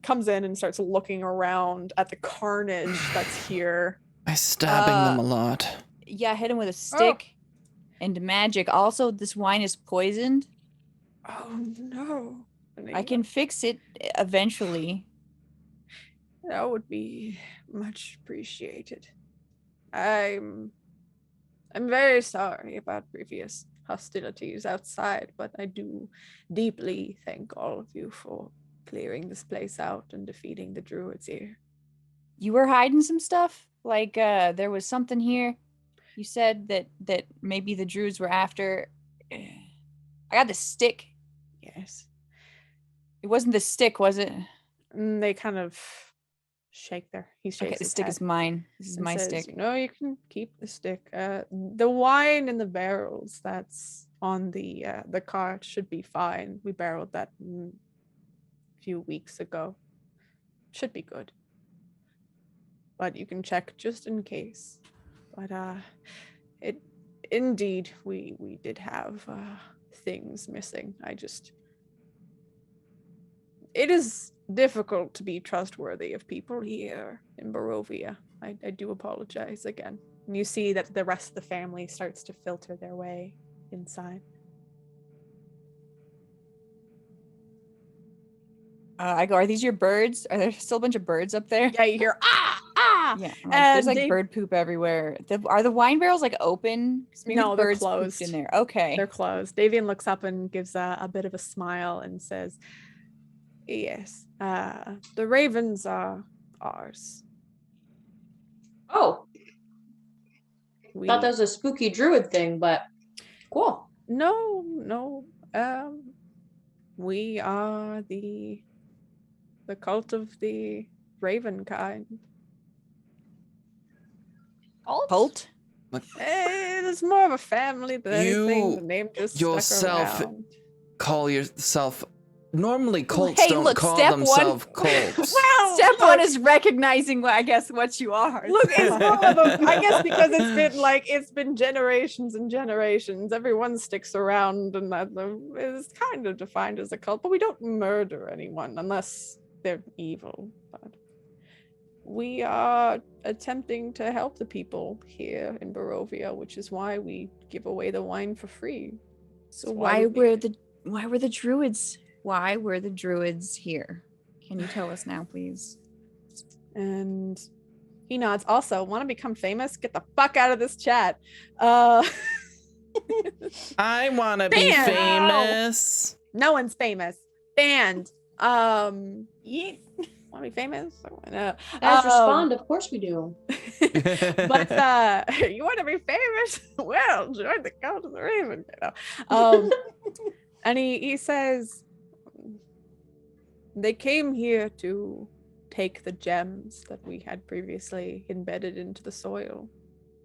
Speaker 3: comes in and starts looking around at the carnage that's here.
Speaker 1: By stabbing them a lot.
Speaker 4: Yeah, hit him with a stick and magic. Also, this wine is poisoned.
Speaker 3: Oh no!
Speaker 4: I can fix it eventually.
Speaker 3: That would be much appreciated. I'm very sorry about previous hostilities outside, but I do deeply thank all of you for clearing this place out and defeating the druids here.
Speaker 4: You were hiding some stuff? Like there was something here. You said that maybe the druids were after. I got the stick.
Speaker 3: Yes.
Speaker 4: It wasn't the stick, was it?
Speaker 3: They kind of shake he shakes
Speaker 4: Okay, the
Speaker 3: his
Speaker 4: stick
Speaker 3: head
Speaker 4: is mine. This is my
Speaker 3: says,
Speaker 4: stick.
Speaker 3: "No, you can keep the stick. The wine in the barrels that's on the cart should be fine. We barreled that a few weeks ago. Should be good. But you can check just in case. But it indeed we did have things missing. It is difficult to be trustworthy of people here in Barovia. I do apologize again." And you see that the rest of the family starts to filter their way inside.
Speaker 4: I go, "Are these your birds? Are there still a bunch of birds up there?"
Speaker 3: Yeah, you hear ah.
Speaker 4: Yeah, I'm like, there's like
Speaker 3: And
Speaker 4: bird poop everywhere. Are the wine barrels like open? 'Cause maybe
Speaker 3: No,
Speaker 4: the
Speaker 3: they're
Speaker 4: birds pooped
Speaker 3: closed.
Speaker 4: in there. Okay.
Speaker 3: They're closed. Davian looks up and gives a bit of a smile and says, "Yes, the ravens are ours.
Speaker 5: Oh, thought that was a spooky druid thing, but cool.
Speaker 3: No. We are the cult of the raven kind.
Speaker 4: Cult?
Speaker 3: It's more of a family than anything. The name just stuck
Speaker 1: yourself
Speaker 3: around.
Speaker 1: Call yourself. Normally, cults
Speaker 4: Hey,
Speaker 1: don't
Speaker 4: look,
Speaker 1: call
Speaker 4: step one.
Speaker 1: themselves cults.
Speaker 3: Well,
Speaker 4: Step one is recognizing what I guess what you are.
Speaker 3: Look, it's more of a, I guess because it's been generations and generations. Everyone sticks around, and that is kind of defined as a cult. But we don't murder anyone unless they're evil. But we are attempting to help the people here in Barovia, which is why we give away the wine for free.
Speaker 4: So why were the druids? Why were the druids here? Can you tell us now, please?
Speaker 3: And He nods. Also, want to become famous? Get the fuck out of this chat.
Speaker 1: I want to be
Speaker 3: Banned.
Speaker 1: famous.
Speaker 3: No one's famous. Banned. Want to be famous? No.
Speaker 5: Guys, respond. Of course we do.
Speaker 3: But you want to be famous? Well, join the cult of the Raven. And he says they came here to take the gems that we had previously embedded into the soil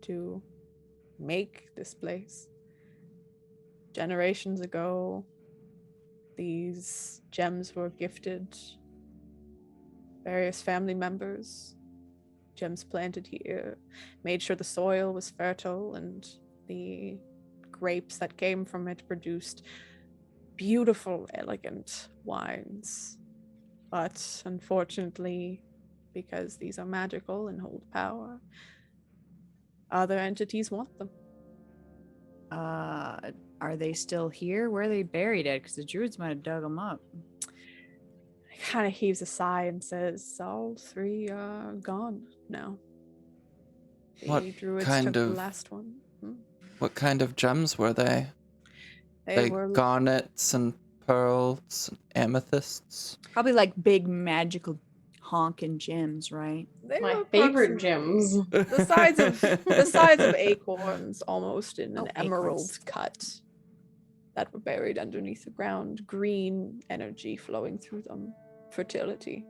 Speaker 3: to make this place. Generations ago, these gems were gifted various family members. Gems planted here, made sure the soil was fertile, and the grapes that came from it produced beautiful, elegant wines. But unfortunately, because these are magical and hold power, other entities want them.
Speaker 4: Are they still here? Where are they buried at? Because the druids might have dug them up.
Speaker 3: He kind of heaves a sigh and says, all three are gone now. The
Speaker 1: What
Speaker 3: druids
Speaker 1: kind
Speaker 3: took the
Speaker 1: of-
Speaker 3: last one.
Speaker 1: What kind of gems were they?
Speaker 3: They
Speaker 1: Like
Speaker 3: were
Speaker 1: garnets and pearls, and amethysts.
Speaker 4: Probably like big magical honking gems, right?
Speaker 3: they
Speaker 5: My
Speaker 3: were
Speaker 5: favorite
Speaker 3: approximately
Speaker 5: gems.
Speaker 3: the size of acorns, almost in an
Speaker 4: Oh,
Speaker 3: emerald
Speaker 4: acorns.
Speaker 3: cut, that were buried underneath the ground. Green energy flowing through them. Fertility.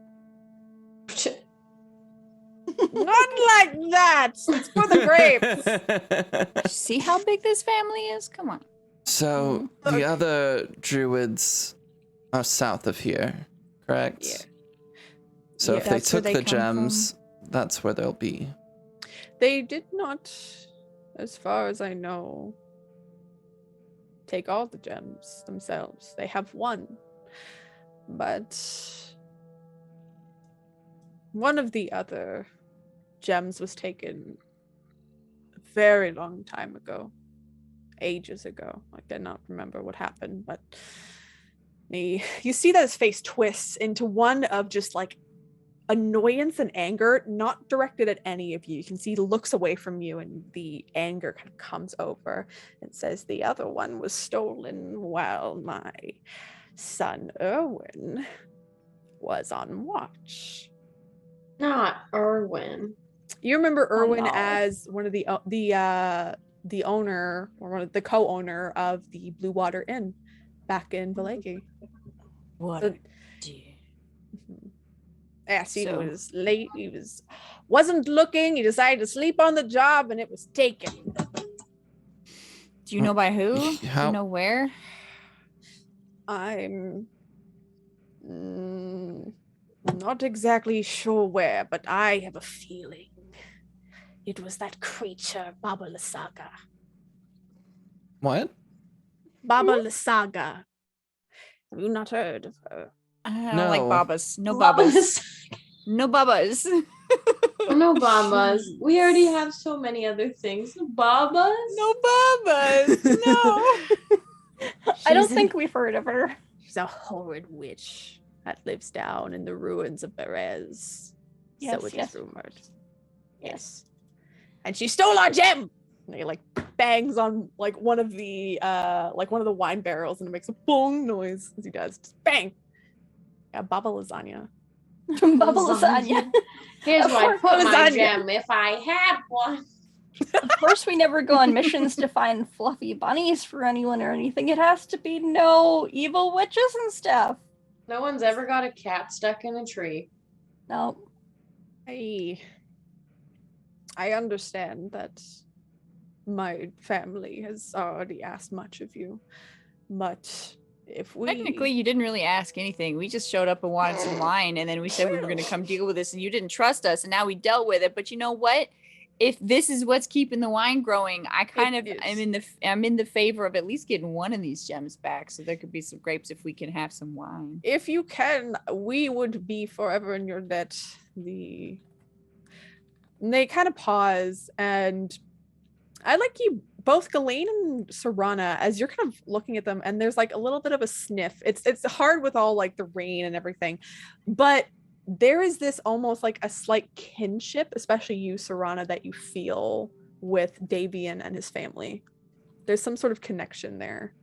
Speaker 3: Not like that. It's for the grapes.
Speaker 4: See how big this family is? Come on.
Speaker 1: So the other druids are south of here, correct?
Speaker 3: Yeah.
Speaker 1: So
Speaker 3: Yeah.
Speaker 1: if they
Speaker 4: That's where
Speaker 1: took
Speaker 4: they
Speaker 1: the
Speaker 4: come
Speaker 1: gems, that's where they'll be.
Speaker 3: They did not, as far as I know, take all the gems themselves. They have one. But one of the other gems was taken a very long time ago. Ages ago. I cannot remember what happened, but you see that his face twists into one of just like annoyance and anger, not directed at any of you. You can see he looks away from you and the anger kind of comes over and says, the other one was stolen while my son Erwin was on watch.
Speaker 5: Not Erwin.
Speaker 3: You remember Erwin
Speaker 2: no.
Speaker 3: as one of the owner, or one of the co-owner of the Blue Water Inn back in Valaki.
Speaker 4: What?
Speaker 3: So-
Speaker 4: Dude.
Speaker 3: Yes, he
Speaker 4: So-
Speaker 3: was late. He wasn't looking. He decided to sleep on the job, and it was taken.
Speaker 4: Do you know by who? Do
Speaker 1: How-
Speaker 4: you know where?
Speaker 3: I'm not exactly sure where, but I have a feeling it was that creature, Baba Lysaga.
Speaker 1: What?
Speaker 3: Baba Lysaga. Have you not heard of her?
Speaker 4: I don't
Speaker 1: No.
Speaker 4: like babas. No babas. No babas.
Speaker 5: No babas. We already have so many other things. Babas?
Speaker 4: No babas. No.
Speaker 2: I don't
Speaker 3: She's
Speaker 2: think we've heard of her.
Speaker 3: She's a horrid witch that lives down in the ruins of Berez.
Speaker 2: Yes,
Speaker 3: So it is
Speaker 2: yes.
Speaker 3: rumored. Yes. And she stole our gem! And he like bangs on like one of the wine barrels and it makes a boom noise as he does. Just bang! Yeah, Baba Lasagna.
Speaker 2: Bubble lasagna.
Speaker 5: Here's where I put my
Speaker 3: Lasagna.
Speaker 5: gem if I had one.
Speaker 2: Of course, we never go on missions to find fluffy bunnies for anyone or anything. It has to be no evil witches and stuff.
Speaker 5: No one's ever got a cat stuck in a tree.
Speaker 2: No.
Speaker 3: I understand that my family has already asked much of you, but if we
Speaker 4: Technically, you didn't really ask anything. We just showed up and wanted some wine, and then we said we were going to come deal with this, and you didn't trust us, and now we dealt with it. But you know what? If this is what's keeping the wine growing, I kind of
Speaker 3: is.
Speaker 4: I'm in the favor of at least getting one of these gems back, so there could be some grapes if we can have some wine.
Speaker 3: if you can, we would be forever in your debt. And they kind of pause, and I like you both, Ghislaine and Serana, as you're kind of looking at them, and there's like a little bit of a sniff. It's hard with all like the rain and everything, but there is this almost like a slight kinship, especially you, Serana, that you feel with Davian and his family. There's some sort of connection there.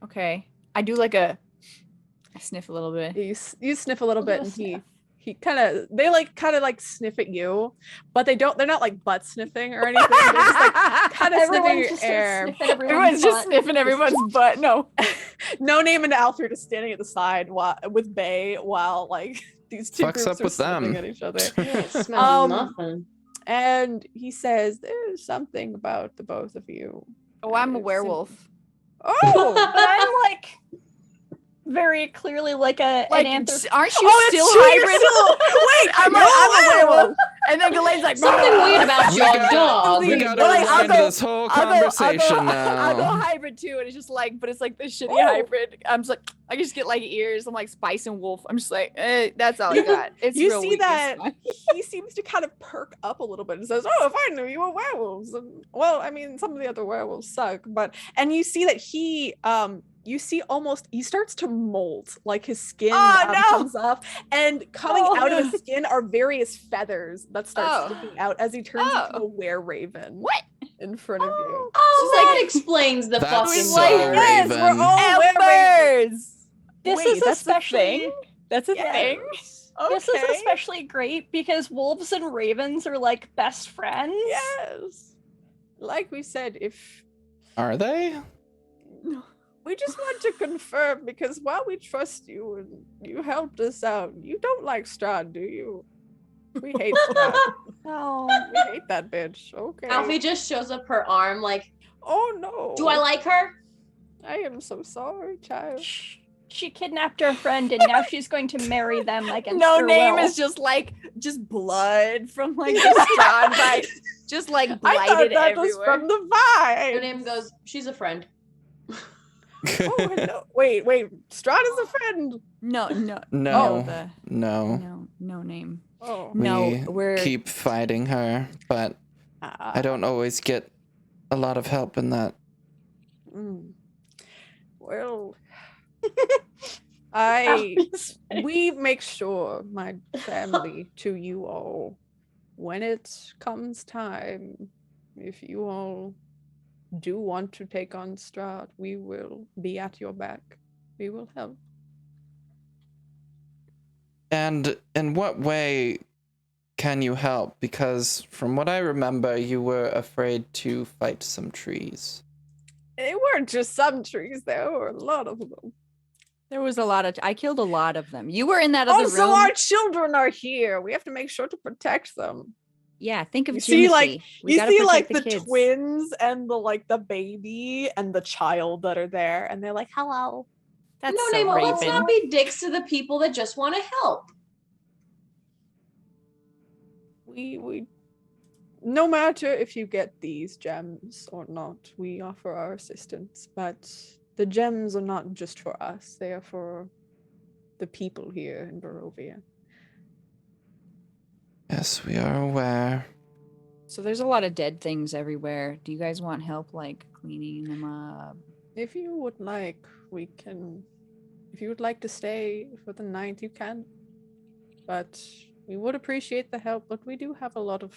Speaker 4: Okay. I do like I sniff a little bit.
Speaker 3: You sniff a little
Speaker 2: We'll
Speaker 3: bit,
Speaker 2: do a
Speaker 3: and
Speaker 2: sniff.
Speaker 3: he kind of like sniff at you, but they're not like butt sniffing or anything. They're just like kind of sniffing
Speaker 2: Everyone
Speaker 3: your
Speaker 2: just starts
Speaker 3: air.
Speaker 2: sniffing
Speaker 4: Everyone's just sniffing everyone's butt. No.
Speaker 3: No Name and Alfred is standing at the side with Bay while like these two
Speaker 1: Fucks
Speaker 3: groups
Speaker 1: up
Speaker 3: are
Speaker 1: with
Speaker 3: sniffing
Speaker 1: them.
Speaker 3: at each other.
Speaker 5: Yeah, it smells
Speaker 3: Um,
Speaker 5: nothing.
Speaker 3: And he says, "There's something about the both of you."
Speaker 4: Oh, I'm a
Speaker 3: I've
Speaker 4: werewolf.
Speaker 3: Oh,
Speaker 2: But I'm like very clearly like an anthropomorphic.
Speaker 4: Aren't you
Speaker 3: Oh, that's
Speaker 4: still
Speaker 3: true, you're
Speaker 4: hybrid?
Speaker 3: still- wait,
Speaker 4: I'm a werewolf. And then Ghislaine's like,
Speaker 5: Something weird about
Speaker 1: We
Speaker 5: your
Speaker 1: gotta-
Speaker 5: dog.
Speaker 1: We gotta
Speaker 4: Well, like, I'll
Speaker 1: rewind
Speaker 4: go-
Speaker 1: this whole conversation now.
Speaker 4: I'll go hybrid too, and it's just like, but it's like this shitty
Speaker 3: Oh.
Speaker 4: hybrid. I'm just like, I just get like ears. I'm like Spice and Wolf. I'm just like, that's all I got. It's
Speaker 3: you
Speaker 4: real
Speaker 3: see
Speaker 4: weakness.
Speaker 3: that he seems to kind of perk up a little bit and says, "Oh, if I knew you were werewolves." And, well, I mean, some of the other werewolves suck, and you see that he he starts to molt, like his skin comes up, and coming out of his skin are various feathers that start sticking out as he turns into a were-raven.
Speaker 4: What?
Speaker 3: In front of you.
Speaker 5: Oh, that explains the
Speaker 1: That's
Speaker 5: fucking
Speaker 1: so
Speaker 5: like,
Speaker 1: Raven.
Speaker 3: Yes, we're all
Speaker 4: Embers.
Speaker 2: This
Speaker 3: Wait,
Speaker 2: is
Speaker 3: that's a
Speaker 2: especially
Speaker 4: thing? That's a
Speaker 3: Yes.
Speaker 4: thing.
Speaker 2: this is especially great because wolves and ravens are like best friends.
Speaker 3: Yes. Like we said, if
Speaker 1: Are they?
Speaker 3: we just want to confirm, because while we trust you and you helped us out, you don't like Strahd, do you? We hate Strahd.
Speaker 2: Oh,
Speaker 3: We hate that bitch. Okay.
Speaker 5: Alfie just shows up her arm like,
Speaker 3: Oh no.
Speaker 5: do I like her?
Speaker 3: I am so sorry, child.
Speaker 2: she kidnapped her friend and now she's going to marry them against
Speaker 4: No
Speaker 2: her
Speaker 4: Name
Speaker 2: will.
Speaker 4: is just blood from like the Strahd bite, just like
Speaker 3: I thought
Speaker 4: blighted
Speaker 3: that
Speaker 4: everywhere.
Speaker 3: was from the
Speaker 5: Her
Speaker 3: vibe.
Speaker 5: name goes, she's a friend.
Speaker 3: Oh, hello. Wait. Strahd is a friend.
Speaker 4: No.
Speaker 1: No.
Speaker 4: No.
Speaker 1: No.
Speaker 4: No Name.
Speaker 3: Oh.
Speaker 1: We
Speaker 4: we're
Speaker 1: keep fighting her, but I don't always get a lot of help in that.
Speaker 3: Well,
Speaker 2: Alfie's
Speaker 3: we make sure, my family, to you all, when it comes time, if you all do want to take on Strahd, we will be at your back. We will help.
Speaker 1: And in what way can you help? Because from what I remember, you were afraid to fight some trees.
Speaker 3: It weren't just some trees, there were a lot of them.
Speaker 4: There was a lot of. I killed a lot of them. You were in that other
Speaker 3: Also,
Speaker 4: room.
Speaker 3: our children are here. We have to make sure to protect them.
Speaker 4: Yeah, think of
Speaker 3: You see, like,
Speaker 4: Timothy. We
Speaker 3: You
Speaker 4: gotta
Speaker 3: see,
Speaker 4: protect
Speaker 3: like, the
Speaker 4: kids.
Speaker 3: twins and the baby and the child that are there, and they're like, hello.
Speaker 4: That's
Speaker 5: no,
Speaker 4: so
Speaker 5: Nemo, let's
Speaker 4: Raven.
Speaker 5: not be dicks to the people that just want to help.
Speaker 3: We no matter if you get these gems or not, we offer our assistance, but the gems are not just for us, they are for the people here in Barovia.
Speaker 1: Yes, we are aware.
Speaker 4: So there's a lot of dead things everywhere. Do you guys want help, like cleaning them up?
Speaker 3: If you would like, we can. If you would like to stay for the night, you can. But we would appreciate the help, but we do have a lot of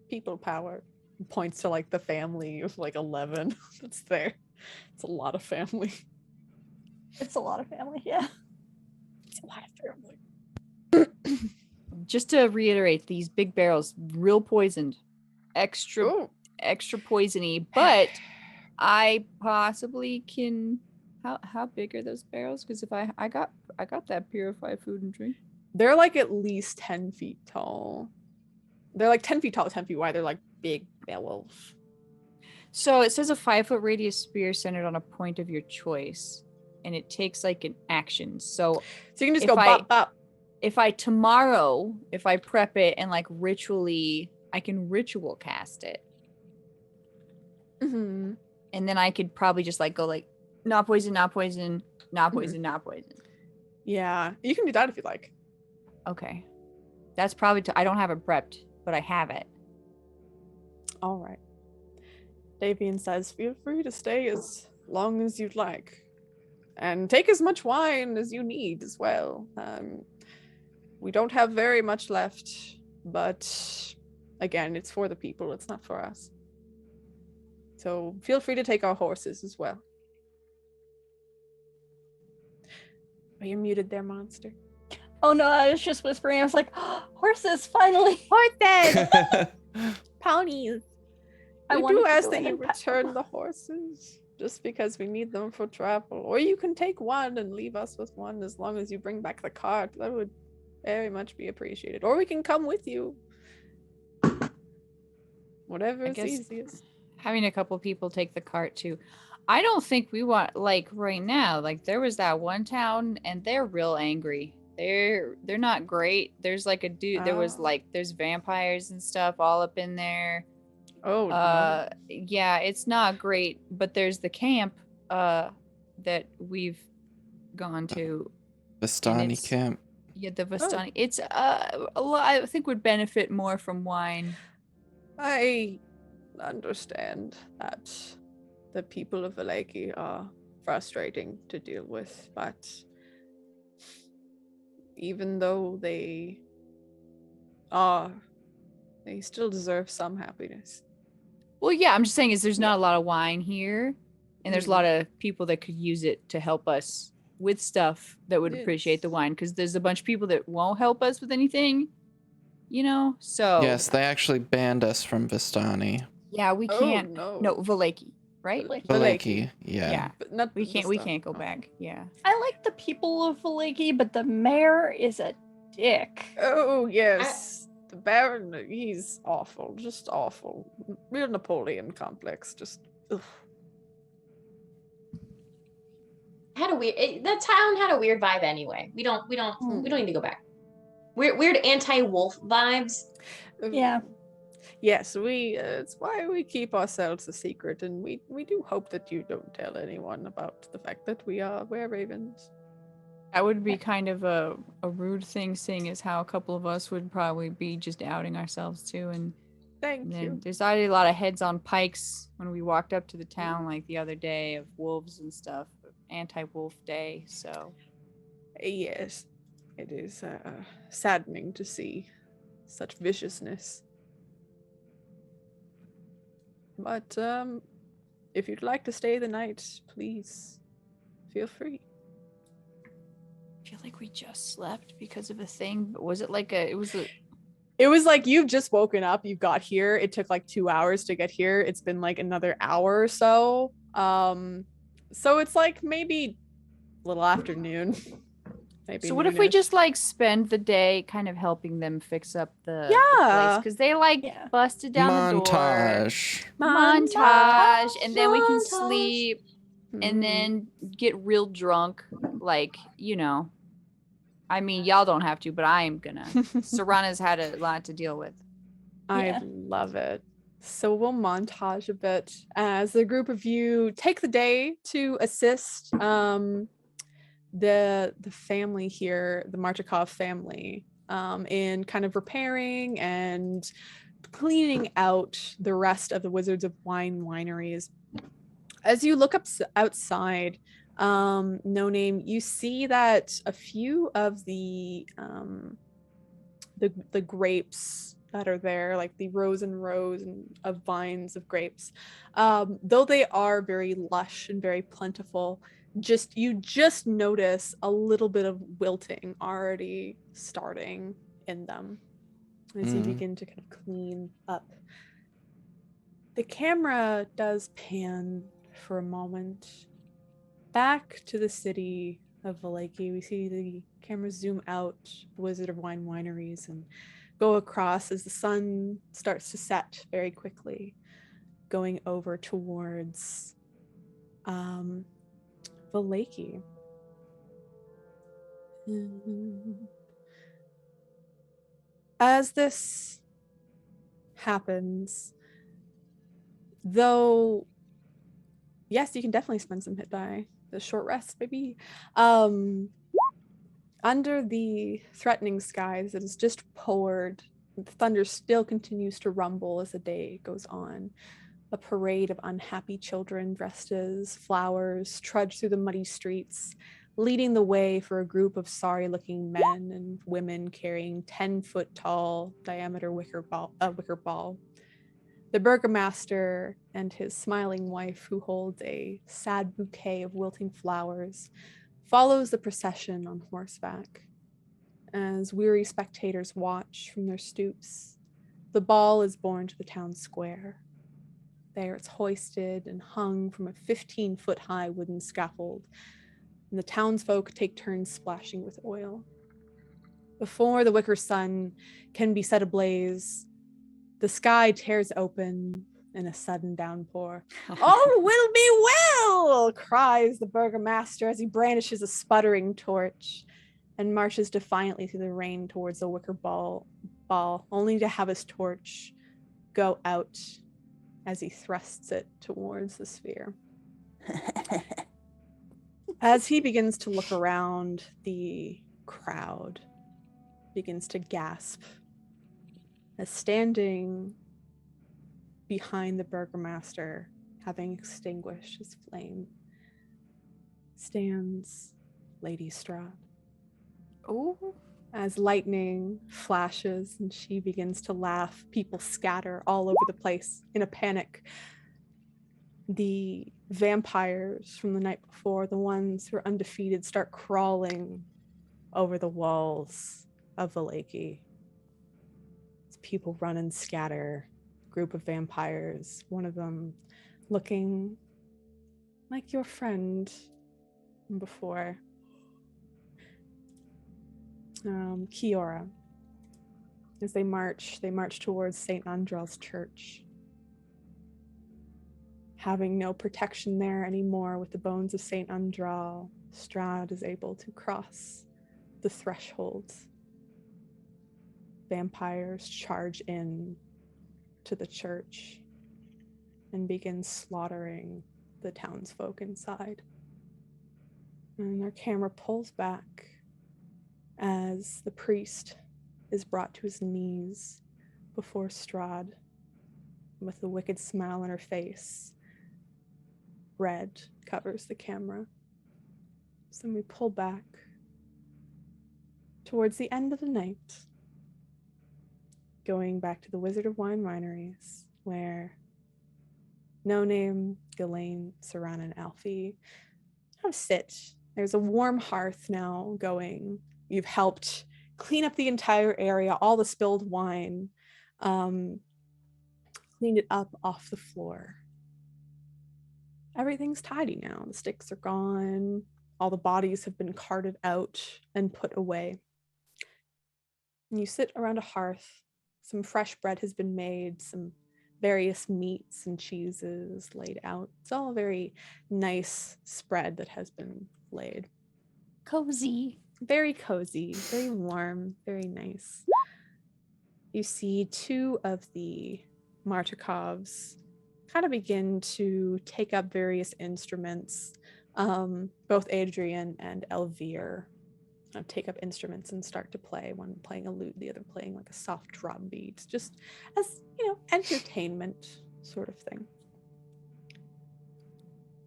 Speaker 3: people power. He points to like the family of like 11 that's there. It's a lot of family.
Speaker 2: It's a lot of family, yeah.
Speaker 3: It's a lot of family.
Speaker 4: Just to reiterate, these big barrels, real poisoned, extra
Speaker 3: Ooh.
Speaker 4: poisony, but I possibly can. How big are those barrels? Because if I got that purified food and drink.
Speaker 3: They're like at least 10 feet tall. They're like 10 feet tall, 10 feet wide. They're like big barrels.
Speaker 4: So it says a 5-foot radius spear centered on a point of your choice, and it takes like an action. So
Speaker 3: So you can just
Speaker 4: If
Speaker 3: go
Speaker 4: I-
Speaker 3: bop bop.
Speaker 4: if I prep it and like ritually, I can ritual cast it,
Speaker 3: Mm-hmm.
Speaker 4: and then I could probably just like go like not poison, not poison, not poison, not poison.
Speaker 3: Yeah, you can do that if you like.
Speaker 4: Okay, that's probably. I don't have it prepped, but I have it.
Speaker 3: All right. Davian says, feel free to stay as long as you'd like. And take as much wine as you need as well. We don't have very much left, but again, it's for the people, it's not for us. So feel free to take our horses as well. Are you muted there, monster?
Speaker 2: Oh no, I was just whispering. I was like, horses, finally.
Speaker 3: Horses! Ponies.
Speaker 2: I
Speaker 3: We
Speaker 2: wanted
Speaker 3: do
Speaker 2: to
Speaker 3: ask
Speaker 2: go
Speaker 3: that
Speaker 2: in
Speaker 3: you
Speaker 2: and pet
Speaker 3: return
Speaker 2: them.
Speaker 3: the horses, just because we need them for travel. Or you can take one and leave us with one, as long as you bring back the cart. That would very much be appreciated. Or we can come with you. Whatever
Speaker 4: I
Speaker 3: is
Speaker 4: guess
Speaker 3: easiest.
Speaker 4: having a couple people take the cart too. I don't think we want, like, right now, like there was that one town and they're real angry. They're not great. There's like a dude, there was
Speaker 3: Oh.
Speaker 4: like there's vampires and stuff all up in there.
Speaker 3: Oh, no.
Speaker 4: Yeah, it's not great, but there's the camp that we've gone to.
Speaker 1: Vistani
Speaker 4: it's-
Speaker 1: camp.
Speaker 4: Yeah, the Vistani. It's a lot, I think would benefit more from wine.
Speaker 3: I understand that the people of Valaki are frustrating to deal with, but even though they are, they still deserve some happiness.
Speaker 4: Well, yeah, I'm just saying is there's not a lot of wine here, and there's a lot of people that could use it to help us with stuff that would appreciate the wine, because there's a bunch of people that won't help us with anything, you know? So
Speaker 1: Yes, they actually banned us from Vistani.
Speaker 4: yeah, we can't.
Speaker 3: no.
Speaker 4: No, Valaki, right?
Speaker 1: Valaki, yeah.
Speaker 4: Yeah.
Speaker 3: But not
Speaker 4: We
Speaker 3: the
Speaker 4: can't go
Speaker 3: stuff.
Speaker 4: back. Yeah.
Speaker 2: I like the people of Valaki, but the mayor is a dick.
Speaker 3: Oh, yes. The Baron, he's awful. Just awful. Real Napoleon complex. Just, ugh.
Speaker 5: Had a weird. That town had a weird vibe anyway. We don't need to go back. Weird anti-wolf vibes.
Speaker 2: Yeah.
Speaker 3: Yes, it's why we keep ourselves a secret, and we do hope that you don't tell anyone about the fact that we are were-ravens.
Speaker 4: That would be kind of a rude thing, seeing as how a couple of us would probably be just outing ourselves too. And
Speaker 3: Thank
Speaker 4: then
Speaker 3: you.
Speaker 4: there's already a lot of heads on pikes when we walked up to the town like the other day of wolves and stuff. Anti-wolf day, so.
Speaker 3: Yes, it is saddening to see such viciousness. But if you'd like to stay the night, please feel free.
Speaker 4: I feel like we just slept because of a thing, but was it like it was
Speaker 3: like you've just woken up, you got here, it took like 2 hours to get here, it's been like another hour or so. So it's like maybe a little afternoon. Maybe
Speaker 4: so what if we
Speaker 3: noonish.
Speaker 4: just like spend the day kind of helping them fix up the
Speaker 3: Yeah.
Speaker 4: because they like busted down the door. Montage, and then we can sleep and then get real drunk, like, you know. I mean, y'all don't have to, but I am gonna. Serana's had a lot to deal with.
Speaker 3: I love it. So we'll montage a bit as the group of you take the day to assist the family here, the Marchikov family, in kind of repairing and cleaning out the rest of the Wizards of Wine wineries. As you look up outside, No Name, you see that a few of the grapes that are there, like the rows and rows of vines of grapes, though they are very lush and very plentiful, you just notice a little bit of wilting already starting in them as you begin to kind of clean up. The camera does pan for a moment back to the city of Valaki. We see the camera zoom out the Wizard of Wine wineries and go across as the sun starts to set very quickly, going over towards Valaki. As this happens, though, yes, you can definitely spend some hit die. The short rest, maybe. Under the threatening skies, it has just poured. The thunder still continues to rumble as the day goes on. A parade of unhappy children dressed as flowers trudge through the muddy streets, leading the way for a group of sorry-looking men and women carrying 10-foot-tall diameter wicker ball. The burgomaster and his smiling wife, who holds a sad bouquet of wilting flowers, follows the procession on horseback. As weary spectators watch from their stoops, the ball is borne to the town square. There it's hoisted and hung from a 15-foot-high wooden scaffold, and the townsfolk take turns splashing with oil. Before the wicker sun can be set ablaze, the sky tears open in a sudden downpour. All will be well, cries the burgomaster as he brandishes a sputtering torch and marches defiantly through the rain towards the wicker ball, only to have his torch go out as he thrusts it towards the sphere. As he begins to look around, the crowd begins to gasp as standing behind the burgomaster, having extinguished his flame, stands Lady Strahd.
Speaker 4: Oh.
Speaker 3: As lightning flashes and she begins to laugh, people scatter all over the place in a panic. The vampires from the night before, the ones who are undefeated, start crawling over the walls of the Lakey. As people run and scatter, group of vampires, one of them looking like your friend from before. Kiora. As they march towards St. Andrel's church. Having no protection there anymore with the bones of St. Andral, Strahd is able to cross the threshold. Vampires charge in to the church and begin slaughtering the townsfolk inside. And their camera pulls back as the priest is brought to his knees before Strahd with a wicked smile on her face. Red covers the camera. So then we pull back towards the end of the night, going back to the Wizard of Wine Wineries, where No Name, Ghislaine, Saran, and Alfie have sit. There's a warm hearth now going. You've helped clean up the entire area, all the spilled wine, cleaned it up off the floor. Everything's tidy now. The sticks are gone. All the bodies have been carted out and put away. And you sit around a hearth. Some fresh bread has been made, some various meats and cheeses laid out. It's all a very nice spread that has been laid.
Speaker 6: Cozy.
Speaker 3: Very cozy, very warm, very nice. You see two of the Martikovs kind of begin to take up various instruments. Both Adrian and Elvire take up instruments and start to play, one playing a lute, the other playing like a soft drum beat, just as, entertainment sort of thing.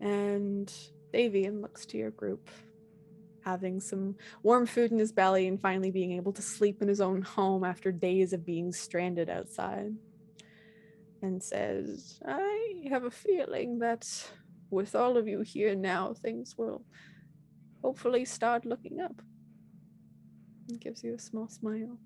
Speaker 3: And Davian looks to your group, having some warm food in his belly and finally being able to sleep in his own home after days of being stranded outside, and says, I have a feeling that with all of you here now, things will hopefully start looking up. And gives you a small smile.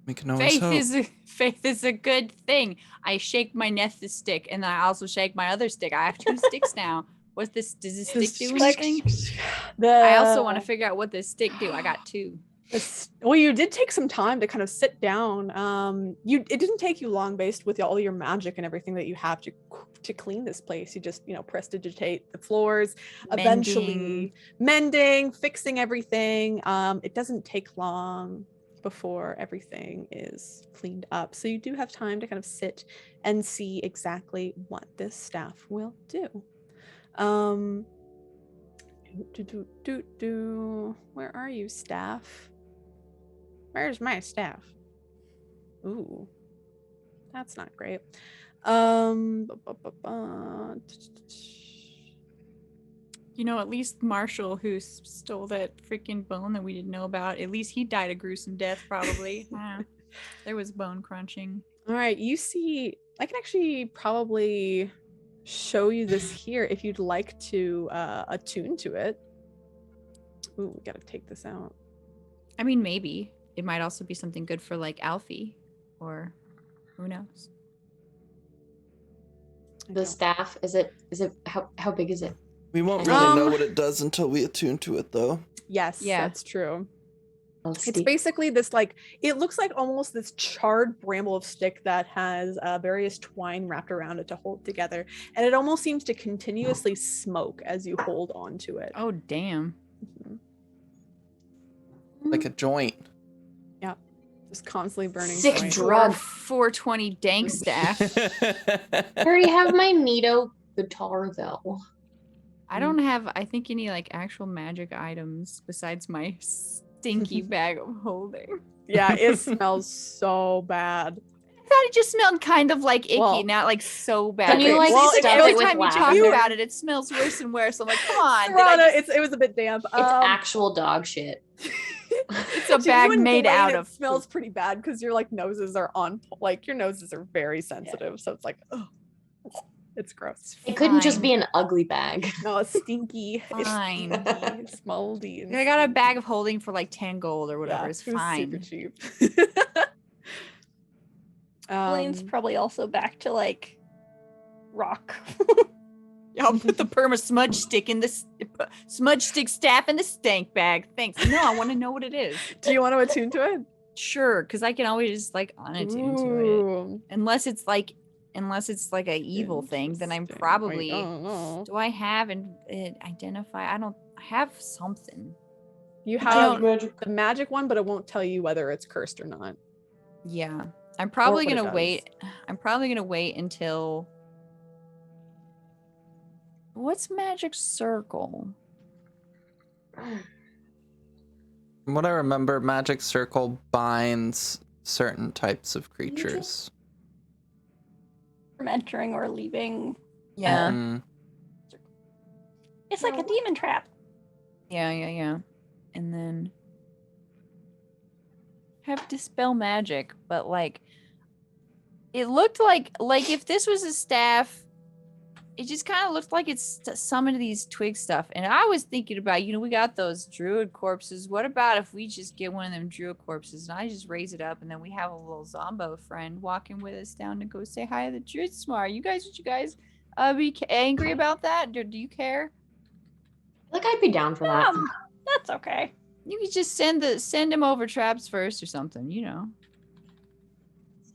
Speaker 1: We can always hope.
Speaker 4: Faith is a good thing. I shake my Nethys stick, and I also shake my other stick. I have 2 sticks now. What's this? Does this stick do anything? I also want to figure out what this stick do. I got 2.
Speaker 3: Well, you did take some time to kind of sit down. It didn't take you long, based with all your magic and everything that you have to clean this place. You just, prestidigitate the floors, eventually mending, fixing everything. It doesn't take long before everything is cleaned up. So you do have time to kind of sit and see exactly what this staff will do. Where are you, staff? Where's my staff? Ooh, that's not great.
Speaker 4: You know, at least Marshall, who stole that freaking bone that we didn't know about, at least he died a gruesome death, probably. There was bone crunching.
Speaker 3: All right, you see, I can actually probably show you this here if you'd like to attune to it. Ooh, we gotta take this out.
Speaker 4: I mean, maybe. It might also be something good for, like, Alfie. Or who knows?
Speaker 5: The staff, is it how big is it?
Speaker 1: We won't really know what it does until we attune to it, though.
Speaker 3: Yes,
Speaker 4: Yeah.
Speaker 3: that's true.
Speaker 5: It's
Speaker 3: It's basically this, like, it looks like almost this charred bramble of stick that has various twine wrapped around it to hold together. And it almost seems to continuously smoke as you hold on to it.
Speaker 4: Oh, damn.
Speaker 1: Like a joint.
Speaker 3: Yeah. Just constantly burning.
Speaker 5: Sick
Speaker 3: joint.
Speaker 5: drug.
Speaker 4: 420 dank staff.
Speaker 5: I already have my Nito guitar though.
Speaker 4: I don't have, I think, any, like, actual magic items besides my stinky bag of holding.
Speaker 3: Yeah, it smells so bad.
Speaker 4: I thought it just smelled kind of like icky,
Speaker 3: Well,
Speaker 4: not like so bad.
Speaker 5: Can you, like,
Speaker 3: stuff
Speaker 4: every
Speaker 3: it
Speaker 5: with
Speaker 4: time you talk
Speaker 5: lavender?
Speaker 4: about it, it smells worse and worse. I'm like, come on. did I
Speaker 3: Serana,
Speaker 4: just-
Speaker 3: it was a bit damp.
Speaker 5: It's actual dog shit.
Speaker 4: It's a
Speaker 3: To
Speaker 4: bag
Speaker 3: you and
Speaker 4: made
Speaker 3: Blaine,
Speaker 4: out
Speaker 3: it
Speaker 4: of
Speaker 3: smells pretty bad because your like noses are on, like your noses are very sensitive, so it's like, ugh, it's gross.
Speaker 5: It couldn't just
Speaker 4: Fine.
Speaker 5: be an ugly bag.
Speaker 3: No, it's stinky.
Speaker 4: Fine.
Speaker 3: It's stinky, moldy. And
Speaker 4: I got a bag of holding for like 10 gold or whatever.
Speaker 3: yeah,
Speaker 4: It's
Speaker 3: it was
Speaker 4: fine.
Speaker 3: super cheap.
Speaker 2: Blaine's probably also back to like rock.
Speaker 4: I'll put the perma smudge stick in the smudge stick staff in the stank bag. Thanks. No, I want to know what it is.
Speaker 3: Do you want to attune to it?
Speaker 4: Sure, because I can always just like unattune to it.
Speaker 3: Ooh,
Speaker 4: Unless it's like a evil thing, then I'm
Speaker 3: interesting.
Speaker 4: probably.
Speaker 3: I don't know.
Speaker 4: Do I have and identify? I don't have something.
Speaker 3: You
Speaker 4: I
Speaker 3: have
Speaker 4: don't-
Speaker 3: the magic one, but it won't tell you whether it's cursed or not.
Speaker 4: Yeah, I'm probably
Speaker 3: what it
Speaker 4: gonna
Speaker 3: does.
Speaker 4: wait. I'm probably gonna wait until. What's magic circle?
Speaker 1: From what I remember, Magic Circle binds certain types of creatures.
Speaker 2: From entering or leaving.
Speaker 4: Yeah,
Speaker 1: Mm.
Speaker 2: It's like a demon trap.
Speaker 4: yeah. And then have dispel magic, but like it looked like if this was a staff, it just kind of looked like it's some of these twig stuff. And I was thinking about, we got those druid corpses. What about if we just get one of them druid corpses and I just raise it up and then we have a little zombo friend walking with us down to go say hi to the druid smart. Would you guys be angry about that? Do you care?
Speaker 5: Like I'd be down for that.
Speaker 2: That's okay.
Speaker 4: You could just send him over traps first or something,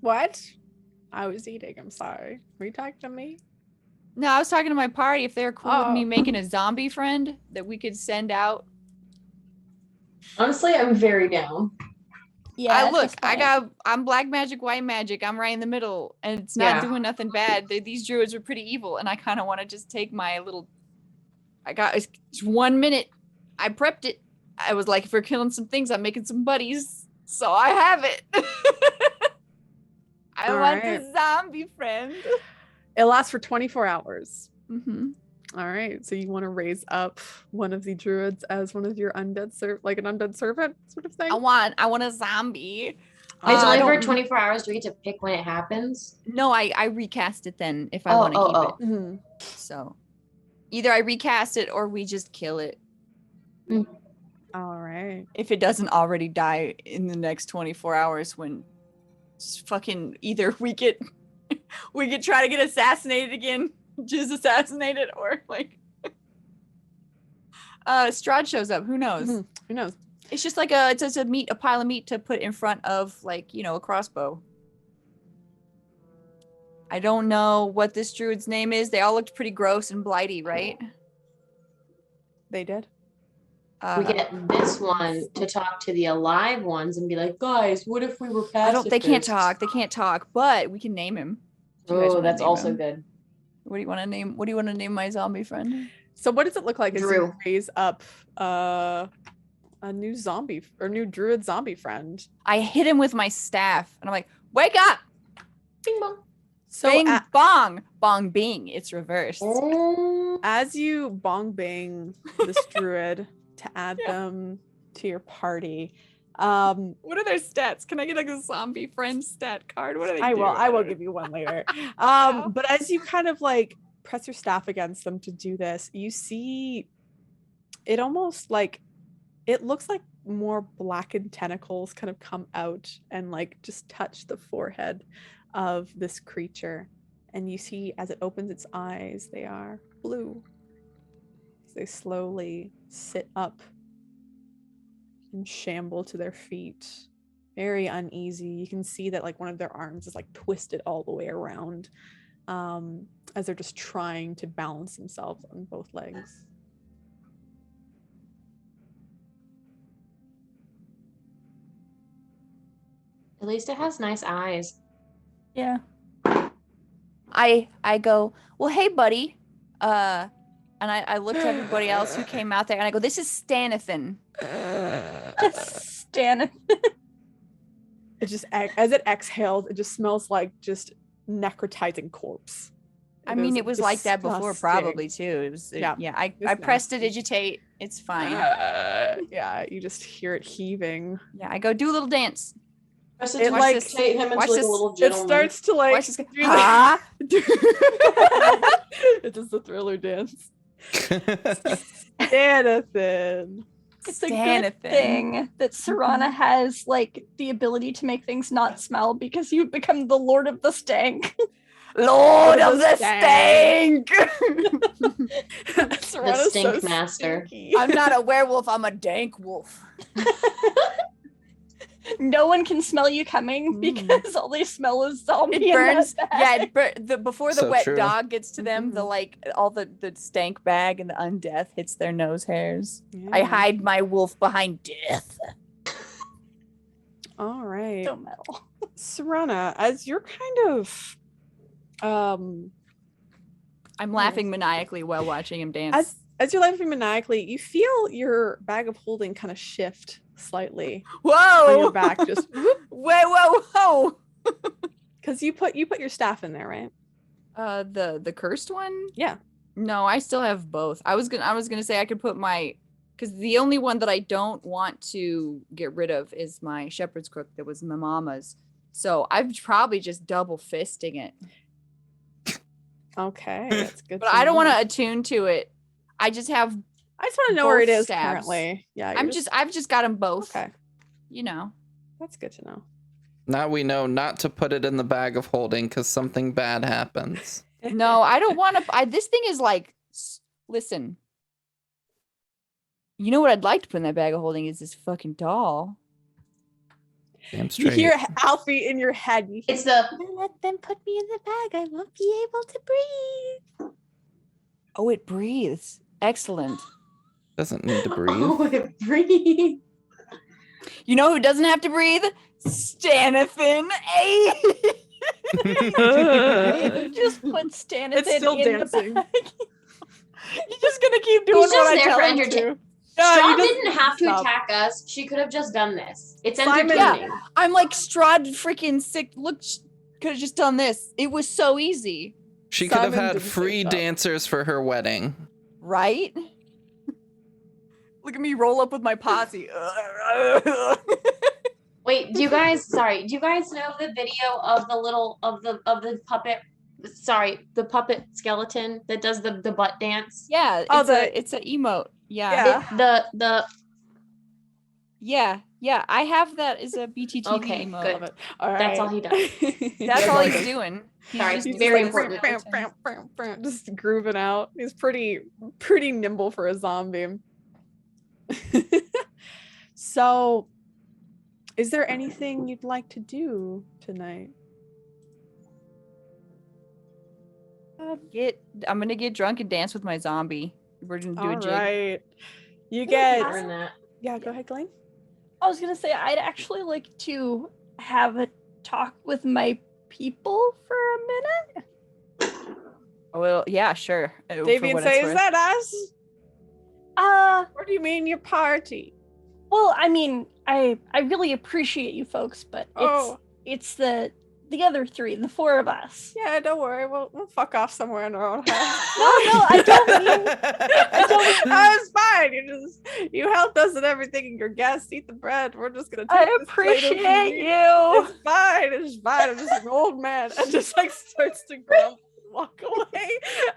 Speaker 3: What? I was eating. I'm sorry. Were you talking to me?
Speaker 4: No, I was talking to my party if they're cool with me
Speaker 3: Oh.
Speaker 4: making a zombie friend that we could send out.
Speaker 5: Honestly, I'm very down.
Speaker 2: Yeah.
Speaker 4: I'm black magic, white magic. I'm right in the middle, and it's not
Speaker 5: Yeah.
Speaker 4: doing nothing bad. These druids are pretty evil, and I kind of want to just take my little. It's 1 minute. I prepped it. I was like, if we're killing some things, I'm making some buddies, so I have it. I
Speaker 3: All
Speaker 4: want
Speaker 3: right.
Speaker 4: the zombie friend.
Speaker 3: It lasts for 24 hours.
Speaker 4: Mm-hmm.
Speaker 3: All right. So you want to raise up one of the druids as one of your undead like an undead servant sort of thing?
Speaker 4: I want a zombie.
Speaker 5: It's
Speaker 4: I
Speaker 5: only for
Speaker 4: don't-
Speaker 5: 24 hours. Do we get to pick when it happens?
Speaker 4: No, I recast it then if I want to keep it.
Speaker 3: Mhm.
Speaker 4: So either I recast it or we just kill it
Speaker 3: All right.
Speaker 4: if it doesn't already die in the next 24 hours when fucking either we get try to get assassinated again, just assassinated, or like Strahd shows up. Who knows?
Speaker 3: Mhm. Who knows?
Speaker 4: It's just like a pile of meat to put in front of like, a crossbow. I don't know what this druid's name is. They all looked pretty gross and blighty, right?
Speaker 3: They did.
Speaker 5: We get this one to talk to the alive ones and be like, guys, what if we were pacifists?
Speaker 4: They can't talk. They can't talk, but we can name him. Do you guys
Speaker 5: Oh,
Speaker 4: wanna
Speaker 5: that's
Speaker 4: name
Speaker 5: also
Speaker 4: him?
Speaker 5: good.
Speaker 4: What do you want to name? What do you want to name my zombie friend?
Speaker 3: So what does it look like as you
Speaker 5: Drew.
Speaker 3: raise up a new zombie or new druid zombie friend.
Speaker 4: I hit him with my staff, and I'm like, "Wake up!
Speaker 5: Bing bong.
Speaker 3: So
Speaker 4: Bing bong, bong bing." It's reversed.
Speaker 3: as you bong bang this druid to add them to your party,
Speaker 4: What are their stats? Can I get like a zombie friend stat card? What are they?
Speaker 3: I will give you one later. But as you kind of like press your staff against them to do this, you see it almost like it looks like more blackened tentacles kind of come out and like just touch the forehead of this creature. And you see as it opens its eyes, they are blue. They slowly sit up and shamble to their feet, very uneasy. You can see that like one of their arms is like twisted all the way around, as they're just trying to balance themselves on both legs.
Speaker 5: At least it has nice eyes.
Speaker 2: Yeah.
Speaker 4: I go, "Well, hey, buddy," and I looked at everybody else who came out there, and I go, "This is Stanathan."
Speaker 2: Stan.
Speaker 3: It just as it exhales, it just smells like just necrotizing corpse.
Speaker 4: I mean, it was like that before,
Speaker 3: disgusting.
Speaker 4: probably too. It was,
Speaker 3: Yeah,
Speaker 4: I
Speaker 3: it's
Speaker 4: pressed to
Speaker 3: nasty.
Speaker 4: digitate. It's fine.
Speaker 3: Yeah, you just hear it heaving.
Speaker 4: Yeah, I go, "Do a little dance."
Speaker 3: It like
Speaker 5: Take him into
Speaker 4: watch
Speaker 5: like
Speaker 4: this-
Speaker 5: a little
Speaker 3: it
Speaker 5: gentleman.
Speaker 3: starts to like
Speaker 4: Watch this.
Speaker 3: do
Speaker 4: Ah!
Speaker 3: it does the thriller dance. Stanathan.
Speaker 2: It's a
Speaker 4: Stanathan.
Speaker 2: good thing that Serana has like the ability to make things not smell because you've become the Lord of the Stank.
Speaker 4: Lord of the
Speaker 3: Stank.
Speaker 4: stank.
Speaker 3: Serana's
Speaker 5: The stink master.
Speaker 3: stinky.
Speaker 4: I'm not a werewolf. I'm a dank wolf.
Speaker 2: No one can smell you coming because all they smell is zombie.
Speaker 4: It burns.
Speaker 2: In that
Speaker 4: Yeah,
Speaker 2: bag.
Speaker 4: before the
Speaker 1: So
Speaker 4: wet
Speaker 1: true.
Speaker 4: dog gets to them, the like all the stank bag and the undeath hits their nose hairs. I
Speaker 3: Yeah.
Speaker 4: hide my wolf behind death.
Speaker 3: All right.
Speaker 2: So metal.
Speaker 3: Serana, as you're kind of
Speaker 4: I'm laughing maniacally while watching him dance.
Speaker 3: as you're laughing maniacally, you feel your bag of holding kind of shift slightly on your
Speaker 4: Whoa!
Speaker 3: back, just
Speaker 4: Whoa!
Speaker 3: because you put your staff in there, right?
Speaker 4: The cursed one?
Speaker 3: Yeah.
Speaker 4: No, I still have both. I was gonna say I could put my, because the only one that I don't want to get rid of is my shepherd's crook that was my mama's. So I'm probably just double fisting it.
Speaker 3: Okay, that's good.
Speaker 4: But I don't want to attune to it. I just have.
Speaker 3: I just want to know where it
Speaker 4: both
Speaker 3: is
Speaker 4: stabs.
Speaker 3: currently. Yeah,
Speaker 4: I've just got them both.
Speaker 3: okay.
Speaker 4: You know.
Speaker 3: That's good to know.
Speaker 1: Now we know not to put it in the bag of holding because something bad happens.
Speaker 4: No, I don't want to. This thing is like, listen. You know what I'd like to put in that bag of holding is this fucking doll.
Speaker 1: Damn
Speaker 3: You
Speaker 1: straight.
Speaker 3: hear Alfie in your head. You
Speaker 5: It's the
Speaker 7: Let them put me in the bag. I won't be able to breathe.
Speaker 4: Oh, it breathes. Excellent.
Speaker 1: Doesn't need to breathe.
Speaker 5: oh, it breathes.
Speaker 4: You know who doesn't have to breathe? Stanathan. Hey.
Speaker 2: Just put Stanathan
Speaker 3: It's still
Speaker 2: in
Speaker 3: dancing.
Speaker 2: the bag.
Speaker 4: You're just gonna keep doing
Speaker 5: He's
Speaker 4: what
Speaker 5: just
Speaker 4: I
Speaker 5: there
Speaker 4: tell
Speaker 5: for
Speaker 4: him
Speaker 5: entertainment.
Speaker 4: to.
Speaker 5: Strahd
Speaker 3: he
Speaker 5: didn't have to
Speaker 3: stop.
Speaker 5: attack us. She could have just done this. It's
Speaker 3: Simon-
Speaker 5: entertaining.
Speaker 4: I'm like Strahd freaking sick. Look, could have just done this. It was so easy,
Speaker 1: She could have
Speaker 3: Simon
Speaker 1: had
Speaker 3: didn't say
Speaker 1: free
Speaker 3: stop.
Speaker 1: dancers for her wedding.
Speaker 4: right? Look at me roll up with my posse.
Speaker 5: Wait, do you guys? Sorry, do you guys know the video of the little of the puppet? Sorry, the puppet skeleton that does the butt dance.
Speaker 4: Yeah,
Speaker 3: Oh,
Speaker 4: it's an emote. Yeah.
Speaker 3: Yeah.
Speaker 5: The
Speaker 4: Yeah. I have that as a BTTV
Speaker 5: Okay,
Speaker 4: emote.
Speaker 5: good.
Speaker 3: Love it. All right.
Speaker 5: That's all he does.
Speaker 4: That's
Speaker 3: Yeah,
Speaker 4: all
Speaker 3: like-
Speaker 4: he's doing. He's
Speaker 5: Sorry,
Speaker 4: just
Speaker 5: it's
Speaker 4: doing
Speaker 5: very
Speaker 4: this
Speaker 5: important.
Speaker 4: all the time.
Speaker 3: just grooving out. He's pretty nimble for a zombie. So, is there anything you'd like to do tonight?
Speaker 4: I'm gonna get drunk and dance with my zombie. We're gonna do a
Speaker 3: All
Speaker 4: jig.
Speaker 3: right. You
Speaker 5: Get
Speaker 3: get.
Speaker 5: that.
Speaker 3: Yeah, go ahead, Glenn.
Speaker 2: I was gonna say I'd actually like to have a talk with my people for a minute.
Speaker 4: Oh, well, yeah, sure. For
Speaker 3: Davian
Speaker 4: what
Speaker 3: say,
Speaker 4: it's
Speaker 3: is
Speaker 4: worth.
Speaker 3: that us? Or do you mean your party?
Speaker 2: Well, I mean, I really appreciate you folks, but it's the other three, the four of us.
Speaker 3: Yeah, don't worry. We'll fuck off somewhere in our own house.
Speaker 2: No, I don't mean.
Speaker 3: It's fine. You helped us and everything, and your guests eat the bread. We're just gonna take
Speaker 2: I
Speaker 3: this plate of
Speaker 2: appreciate
Speaker 3: meat.
Speaker 2: you.
Speaker 3: It's fine. It's fine. I'm just an old man, and just like starts to grumble. Walk away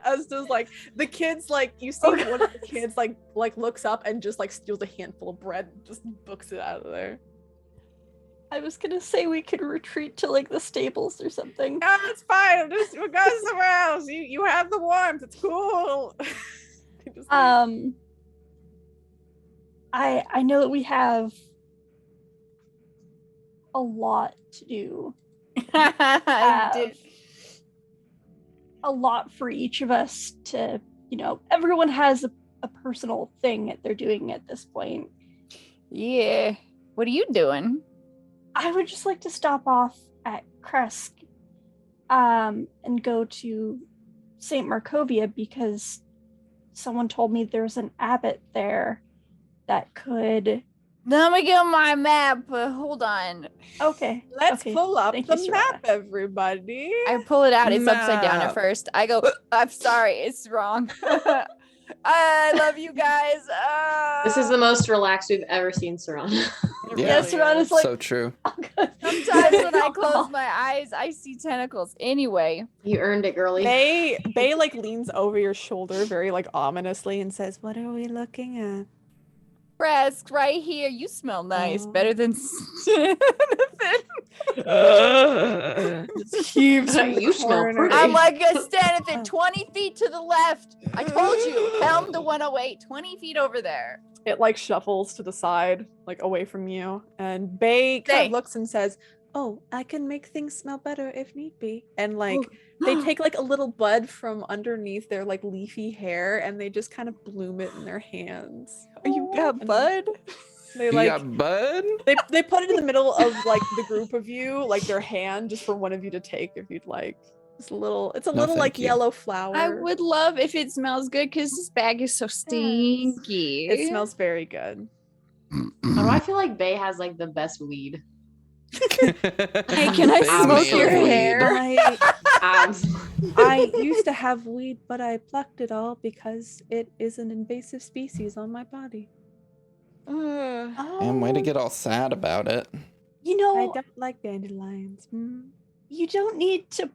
Speaker 3: as does like the kids, like you see one of the kids like looks up and just like steals a handful of bread and just books it out of there.
Speaker 2: I was gonna say we could retreat to like the stables or something.
Speaker 3: No, it's fine. We'll go somewhere else. You have the warmth. It's cool.
Speaker 2: I know that we have a lot to do. A lot for each of us to, everyone has a personal thing that they're doing at this point.
Speaker 4: Yeah. What are you doing?
Speaker 2: I would just like to stop off at Kresk and go to St. Markovia because someone told me there's an abbot there that could...
Speaker 4: Let me get my map. Hold on.
Speaker 2: Okay.
Speaker 3: Let's pull up
Speaker 2: Thank
Speaker 3: the
Speaker 2: you,
Speaker 3: map, everybody.
Speaker 4: I pull it out. It's upside down
Speaker 1: Map.
Speaker 4: at first. I go, I'm sorry. It's wrong. I love you guys.
Speaker 5: This is the most relaxed we've ever seen Saran.
Speaker 1: Yeah,
Speaker 2: Saran is like...
Speaker 1: so true.
Speaker 4: Sometimes when I close my eyes, I see tentacles. Anyway.
Speaker 5: You earned it, girly.
Speaker 3: Bay like leans over your shoulder very like ominously and says, "What are we looking at?"
Speaker 4: Kresk, right here. You smell nice.
Speaker 3: Oh.
Speaker 4: Better than
Speaker 3: Just heaves in the
Speaker 5: You smell
Speaker 3: corner.
Speaker 5: pretty.
Speaker 4: I'm like a Stanithan, 20 feet to the left. I told you, helm to 108, 20 feet over there.
Speaker 3: It like shuffles to the side, like away from you, and Bay kind
Speaker 4: Say.
Speaker 3: of looks and says, "Oh, I can make things smell better if need be." And like they take like a little bud from underneath their like leafy hair and they just kind of bloom it in their hands.
Speaker 4: You got
Speaker 3: And
Speaker 4: bud?
Speaker 3: They
Speaker 1: You
Speaker 3: like
Speaker 1: got bud?
Speaker 3: they put it in the middle of like the group of you, like their hand, just for one of you to take if you'd like. It's a little
Speaker 1: thank
Speaker 3: like
Speaker 1: you.
Speaker 3: yellow flower.
Speaker 4: I would love if it smells good because this bag is so stinky.
Speaker 3: It smells very good.
Speaker 5: Why do I feel like Bay has like the best weed?
Speaker 4: Hey, can I
Speaker 1: Bay
Speaker 4: smoke
Speaker 1: made
Speaker 4: your
Speaker 1: weed.
Speaker 4: hair?
Speaker 3: I used to have weed, but I plucked it all because it is an invasive species on my body.
Speaker 1: And way to get all sad about it.
Speaker 2: You
Speaker 3: I
Speaker 2: know,
Speaker 3: don't like dandelions.
Speaker 2: you don't need to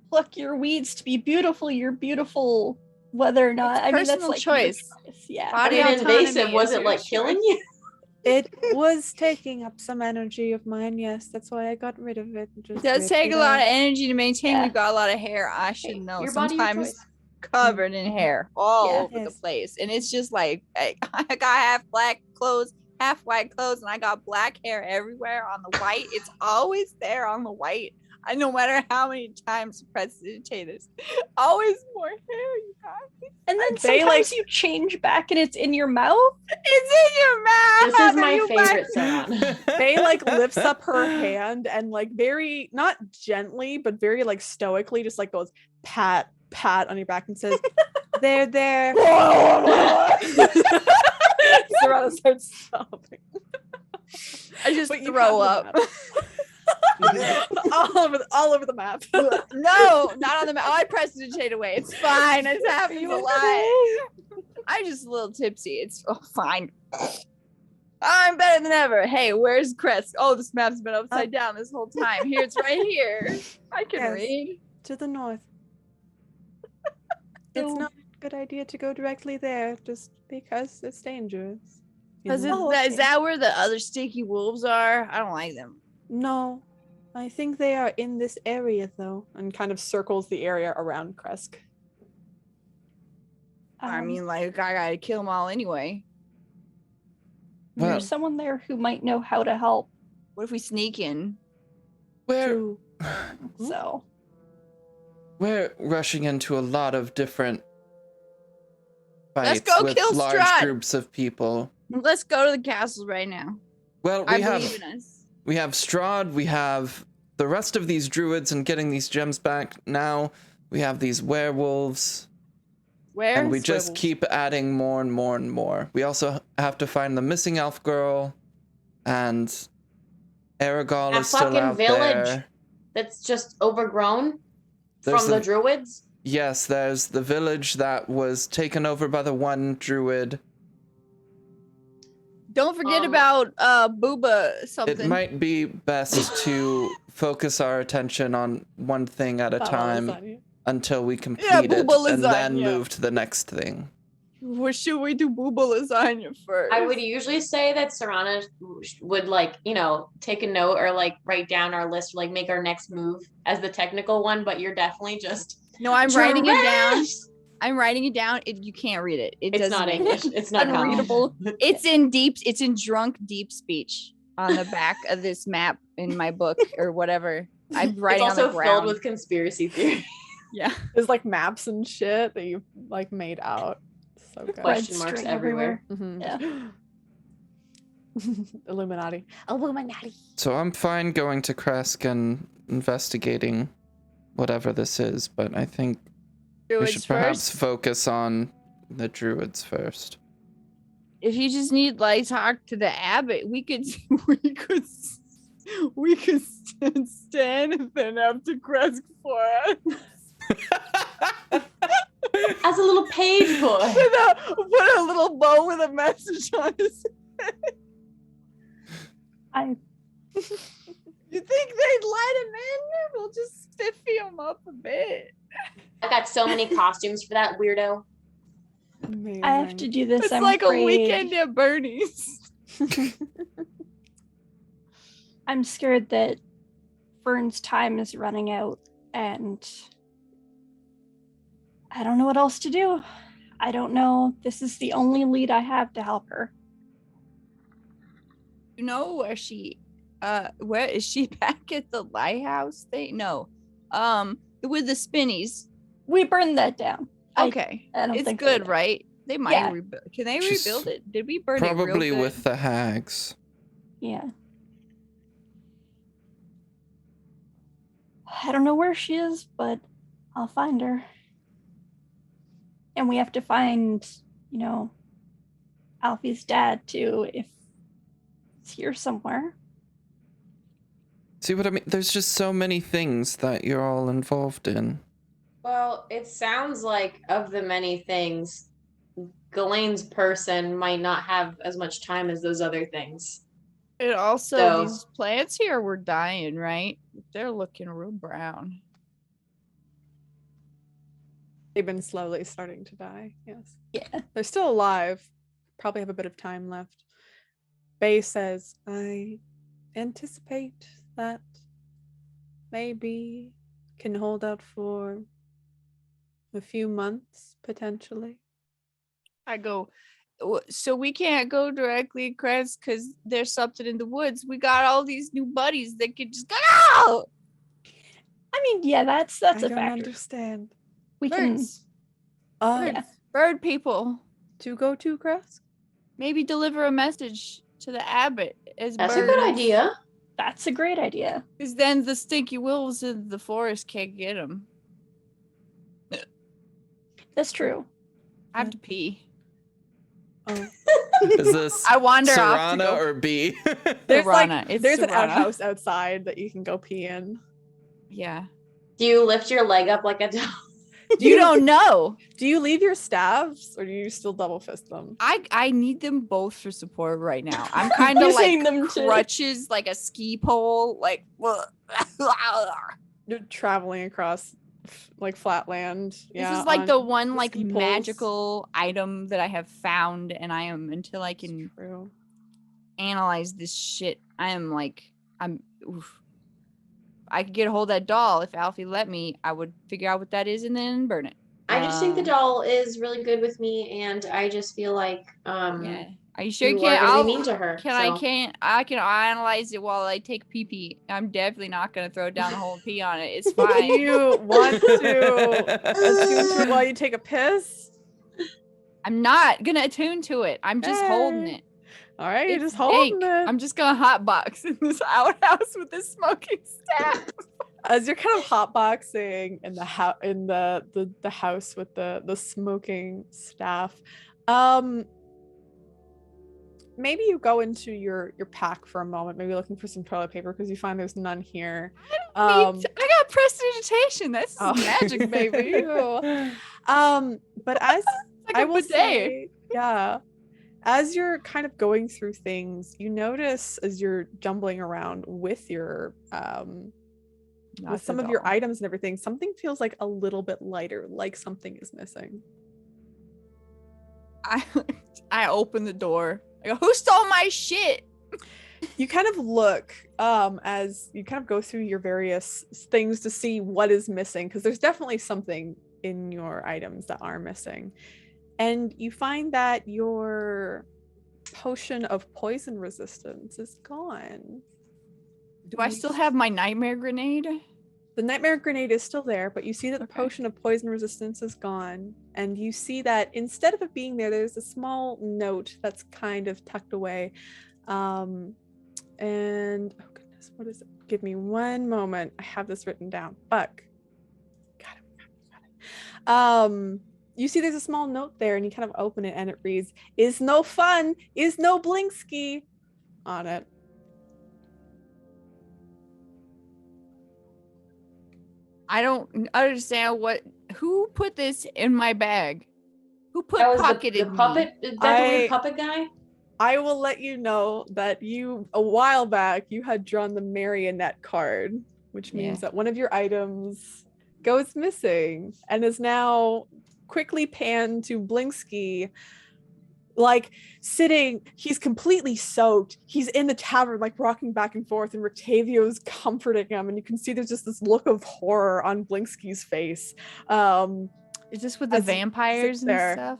Speaker 2: pluck your weeds to be beautiful. You're beautiful whether or not.
Speaker 4: It's
Speaker 2: I mean, that's
Speaker 4: personal
Speaker 2: like your
Speaker 4: choice.
Speaker 2: Yeah.
Speaker 5: I
Speaker 4: Body
Speaker 5: mean, invasive.
Speaker 4: autonomy
Speaker 5: Was
Speaker 4: is
Speaker 5: it
Speaker 4: your
Speaker 5: like killing
Speaker 4: choice.
Speaker 5: you?
Speaker 3: It was taking up some energy of mine, yes. That's why I got rid of it.
Speaker 4: It does take a lot of energy to maintain.
Speaker 2: Yeah.
Speaker 4: We've got a lot of hair. I should know.
Speaker 5: Your body, your
Speaker 4: Sometimes
Speaker 5: choice.
Speaker 4: covered in hair all
Speaker 2: Yeah.
Speaker 4: over the
Speaker 3: Yes.
Speaker 4: place. And it's just like, I got half black clothes, half white clothes, and I got black hair everywhere on the white. It's always there on the white. No matter how many times prestidigitators, always more hair, you guys.
Speaker 2: And then
Speaker 3: They,
Speaker 2: sometimes
Speaker 3: like-
Speaker 2: you change back and it's in your mouth.
Speaker 4: It's in your mouth.
Speaker 5: This is
Speaker 4: and
Speaker 5: my
Speaker 4: you black-
Speaker 5: favorite Saran.
Speaker 3: Bay like lifts up her hand and like very not gently but very like stoically just like goes pat on your back and says, there. Serrano starts sobbing.
Speaker 4: I just
Speaker 3: But you
Speaker 4: throw
Speaker 3: have
Speaker 4: up.
Speaker 3: the map. all over the map.
Speaker 4: No, not on the mouth. I prestidigitate away. It's fine. It's happening a lot. I'm just a little tipsy. It's fine. I'm better than ever. Hey, where's Kresk? Oh, this map's been upside down this whole time. Here, it's right here. I can
Speaker 3: Yes.
Speaker 4: read.
Speaker 3: To the north. It's not a good idea to go directly there just because it's dangerous. you
Speaker 4: Is
Speaker 3: know?
Speaker 4: that where the other sticky wolves are? I don't like them.
Speaker 3: No. I think they are in this area though. And kind of circles the area around Kresk.
Speaker 4: I mean, like, I gotta kill them all anyway.
Speaker 1: Well-
Speaker 2: there's someone there who might know how to help.
Speaker 4: What if we sneak in?
Speaker 1: We're
Speaker 2: So
Speaker 1: we're rushing into a lot of different
Speaker 4: Let's
Speaker 1: fights
Speaker 4: go
Speaker 1: with
Speaker 4: kill
Speaker 1: large
Speaker 4: Strahd.
Speaker 1: groups of people.
Speaker 4: Let's go to the castles right now.
Speaker 1: Well,
Speaker 4: I believe in us.
Speaker 1: we have Strahd, we have the rest of these druids and getting these gems back. Now we have these werewolves.
Speaker 4: Where?
Speaker 1: And we just
Speaker 3: Swivels.
Speaker 1: keep adding more and more and more. We also have to find the missing elf girl, and Aragol
Speaker 5: That
Speaker 1: is still
Speaker 5: fucking
Speaker 1: out
Speaker 5: village.
Speaker 1: there.
Speaker 5: That's just overgrown
Speaker 1: There's
Speaker 5: from the
Speaker 1: a-
Speaker 5: druids.
Speaker 1: Yes, there's the village that was taken over by the one druid.
Speaker 4: Don't forget
Speaker 5: Um,
Speaker 4: about Booba something.
Speaker 1: It might be best to focus our attention on one thing at a
Speaker 3: Baba
Speaker 1: time
Speaker 3: lasagna.
Speaker 1: until we complete it,
Speaker 4: booba
Speaker 1: and then
Speaker 4: lasagna.
Speaker 1: move to the next thing.
Speaker 4: What should we do booba lasagna first?
Speaker 5: I would usually say that Serana would take a note or write down our list, or make our next move as the technical one, but you're definitely just
Speaker 4: No, I'm writing it down.
Speaker 5: Trash!
Speaker 4: I'm writing it down. You can't read it. It
Speaker 5: It's
Speaker 4: doesn't
Speaker 5: not
Speaker 4: make
Speaker 5: English. It's not
Speaker 4: unreadable.
Speaker 5: common.
Speaker 4: It's in drunk deep speech on the back of this map in my book or whatever. I'm
Speaker 5: It's
Speaker 4: writing on the
Speaker 5: also
Speaker 4: ground.
Speaker 5: filled with conspiracy theory.
Speaker 4: Yeah.
Speaker 3: There's maps and shit that you've made out. So good.
Speaker 5: Question marks
Speaker 2: string
Speaker 5: everywhere.
Speaker 3: Mhm.
Speaker 2: Yeah.
Speaker 3: Illuminati.
Speaker 7: Illuminati.
Speaker 1: So I'm fine going to Kresk and investigating whatever this is, but I think we
Speaker 4: Druids
Speaker 1: should perhaps
Speaker 4: first.
Speaker 1: focus on the druids first.
Speaker 4: If you just need talk to the abbot, we could stand and then have to Kresk for us.
Speaker 5: As a little page boy.
Speaker 4: Put a little bow with a message on his head.
Speaker 2: I
Speaker 4: You think they'd let him in? We'll just spiffy him up a bit.
Speaker 5: I got so many costumes for that weirdo.
Speaker 3: Amazing.
Speaker 2: I have to do this.
Speaker 4: It's
Speaker 2: I'm
Speaker 4: like
Speaker 2: afraid.
Speaker 4: a weekend at Bernie's.
Speaker 2: I'm scared that Fern's time is running out, and I don't know what else to do. I don't know. This is the only lead I have to help her.
Speaker 4: You know where she where is she back at the lighthouse thing? No. With the spinnies.
Speaker 2: We burned that down.
Speaker 4: Okay.
Speaker 2: I don't
Speaker 4: It's
Speaker 2: think
Speaker 4: good,
Speaker 2: so.
Speaker 4: right? They might
Speaker 2: Yeah.
Speaker 4: rebuild. Can they
Speaker 1: She's
Speaker 4: rebuild it? Did we burn it
Speaker 1: Probably
Speaker 4: real good?
Speaker 1: with the hags.
Speaker 2: Yeah. I don't know where she is, but I'll find her. And we have to find, Alfie's dad too, if he's here somewhere.
Speaker 1: See what I mean? There's just so many things that you're all involved in.
Speaker 5: Well, it sounds like of the many things, Ghislaine's person might not have as much time as those other things.
Speaker 4: And also,
Speaker 5: So-
Speaker 4: these plants here were dying, right? They're looking real brown.
Speaker 3: They've been slowly starting to die. Yes.
Speaker 2: Yeah.
Speaker 3: They're still alive. Probably have a bit of time left. Bay says, I anticipate that maybe can hold out for a few months, potentially.
Speaker 4: I go, so we can't go directly across because there's something in the woods. We got all these new buddies that could just go.
Speaker 2: I mean, yeah, that's
Speaker 3: I
Speaker 2: a
Speaker 3: don't
Speaker 2: factor.
Speaker 3: understand.
Speaker 2: We can.
Speaker 4: Birds.
Speaker 2: Yeah.
Speaker 4: Bird people.
Speaker 3: To go to Crest?
Speaker 4: Maybe deliver a message to the abbot as
Speaker 5: That's
Speaker 4: birds.
Speaker 5: a good idea.
Speaker 2: That's a great idea.
Speaker 4: Because then the stinky wolves in the forest can't get them.
Speaker 2: That's true.
Speaker 4: I have to pee.
Speaker 3: Oh.
Speaker 1: Is this
Speaker 4: I wander off to
Speaker 1: Serrano
Speaker 4: go.
Speaker 1: or B?
Speaker 3: There's
Speaker 4: Serrana. It's
Speaker 3: there's an
Speaker 4: Serrana.
Speaker 3: outhouse outside that you can go pee in.
Speaker 4: Yeah.
Speaker 5: Do you lift your leg up like a dog?
Speaker 4: You don't know.
Speaker 3: Do you leave your staves or do you still double fist them?
Speaker 4: I need them both for support right now. I'm kind of
Speaker 2: Using
Speaker 4: like
Speaker 2: them to-
Speaker 4: crutches, like a ski pole, like.
Speaker 3: You're traveling across flatland. Yeah,
Speaker 4: This is like
Speaker 3: on
Speaker 4: the one like
Speaker 3: ski poles.
Speaker 4: magical item that I have found, and I am until I can
Speaker 3: True.
Speaker 4: analyze this shit. Oof. I could get a hold of that doll if Alfie let me. I would figure out what that is and then burn it.
Speaker 5: I just think the
Speaker 4: Um,
Speaker 5: doll is really good with me, and I just feel like
Speaker 4: Yeah. Are you sure
Speaker 5: you
Speaker 4: you
Speaker 5: are
Speaker 4: can't?
Speaker 5: gonna
Speaker 4: I'll,
Speaker 5: be mean to her.
Speaker 4: I can analyze it while I take pee pee. I'm definitely not gonna throw down the whole and pee on it. It's
Speaker 3: Do
Speaker 4: fine.
Speaker 3: you want to attune to it while you take a piss?
Speaker 4: I'm not gonna attune to it. I'm just holding
Speaker 3: Hey.
Speaker 4: it.
Speaker 3: All right, you're
Speaker 4: It's
Speaker 3: just holding
Speaker 4: dank.
Speaker 3: it.
Speaker 4: I'm just gonna hotbox in this outhouse with this smoking staff.
Speaker 3: As you're kind of hotboxing in the house with the smoking staff, maybe you go into your pack for a moment, maybe looking for some toilet paper because you find there's none here.
Speaker 4: I got prestidigitation. That's magic, baby.
Speaker 3: Ew. But as
Speaker 4: like
Speaker 3: I
Speaker 4: a
Speaker 3: will
Speaker 4: bidet.
Speaker 3: say, yeah, as you're kind of going through things, you notice as you're jumbling around with your with some of your items and everything, something feels like a little bit lighter, like something is missing.
Speaker 4: I open the door. I go, who stole my shit?
Speaker 3: You kind of look as you kind of go through your various things to see what is missing, because there's definitely something in your items that are missing. And you find that your potion of poison resistance is gone.
Speaker 4: Do I still have my nightmare grenade?
Speaker 3: The nightmare grenade is still there, but you see that the
Speaker 4: Okay.
Speaker 3: potion of poison resistance is gone. And you see that instead of it being there, there's a small note that's kind of tucked away. And oh goodness, what is it? Give me one moment. I have this written down. Fuck. Got it. You see there's a small note there, and you kind of open it, and it reads, "Is no fun, is no Blinksky," on it.
Speaker 4: I don't understand who put this in my bag? Who put
Speaker 5: That was
Speaker 4: pocketed
Speaker 5: the puppet.
Speaker 4: me?
Speaker 5: Is that the weird puppet guy?
Speaker 3: I will let you know that you, a while back, you had drawn the marionette card, which means that one of your items goes missing and is now quickly panned to Blinksky, like sitting, he's completely soaked. He's in the tavern, like rocking back and forth, and Rictavio's comforting him, and you can see there's just this look of horror on Blinksky's face.
Speaker 4: Is this with the vampires and stuff?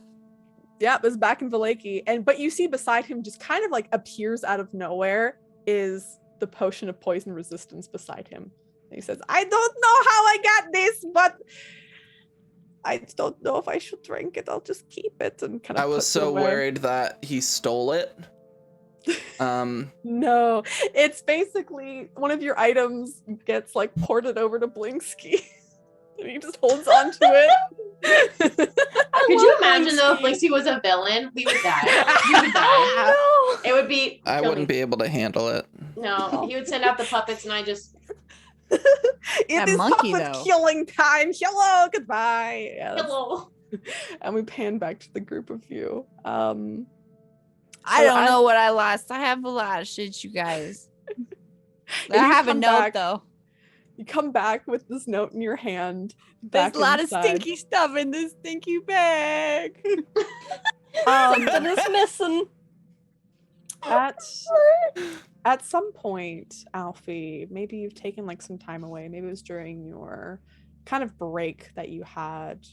Speaker 3: Yeah, it's back in Valaki. But you see beside him, just kind of like appears out of nowhere, is the potion of poison resistance beside him. And he says, "I don't know how I got this, but I don't know if I should drink it. I'll just keep it." And kind of
Speaker 1: I was so worried that he stole it.
Speaker 3: No, it's basically one of your items gets like ported over to Blinksky. And he just holds on to it.
Speaker 5: Could you imagine though if Blinksy was a villain? We would die. We would die.
Speaker 3: No.
Speaker 5: It would be.
Speaker 1: I wouldn't be able to handle it.
Speaker 5: No, he would send out the puppets, and I just.
Speaker 3: It is
Speaker 4: monkey,
Speaker 3: puppet
Speaker 4: though.
Speaker 3: killing time. Hello, goodbye. Yeah,
Speaker 5: Hello.
Speaker 3: and we pan back to the group of you.
Speaker 4: I don't know what I lost. I have a lot of shit, you guys. I have a note though.
Speaker 3: You come back with this note in your hand.
Speaker 4: There's a lot of stinky stuff in this stinky bag.
Speaker 2: Something is missing.
Speaker 3: At some point, Alfie, maybe you've taken like some time away. Maybe it was during your kind of break that you had.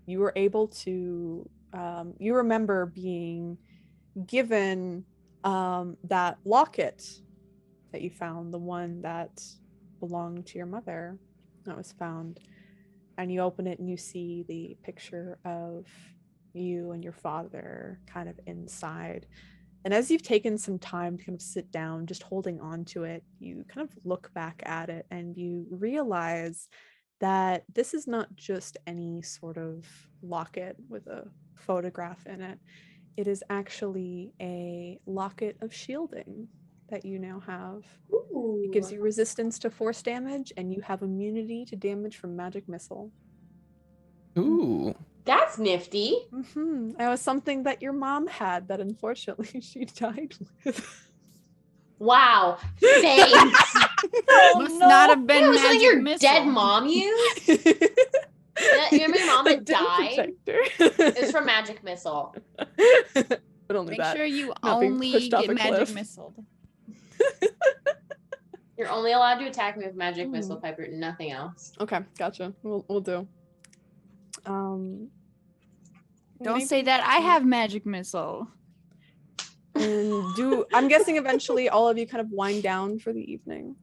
Speaker 3: You were able to, you remember being given that locket that you found, the one that belonged to your mother that was found. And you open it and you see the picture of you and your father kind of inside. And as you've taken some time to kind of sit down, just holding on to it, you kind of look back at it and you realize that this is not just any sort of locket with a photograph in it. It is actually a locket of shielding that you now have.
Speaker 5: Ooh.
Speaker 3: It gives you resistance to force damage, and you have immunity to damage from magic missile.
Speaker 1: Ooh.
Speaker 5: That's nifty.
Speaker 3: That was something that your mom had that unfortunately she died with.
Speaker 5: Wow. Thanks.
Speaker 4: Must not have been
Speaker 5: It was something
Speaker 4: magic
Speaker 5: your
Speaker 4: missile.
Speaker 5: dead mom used. You remember your mom that died? It's from magic missile.
Speaker 3: But only
Speaker 4: Make
Speaker 3: that.
Speaker 4: sure you
Speaker 3: not being
Speaker 4: only
Speaker 3: pushed off
Speaker 4: get
Speaker 3: a
Speaker 4: magic
Speaker 3: cliff.
Speaker 4: missiled.
Speaker 5: You're only allowed to attack me with magic missile, Piper. Nothing else.
Speaker 3: Okay, gotcha. We'll do.
Speaker 4: Don't
Speaker 3: maybe-
Speaker 4: say that. I have magic missile.
Speaker 3: And I'm guessing eventually all of you kind of wind down for the evening.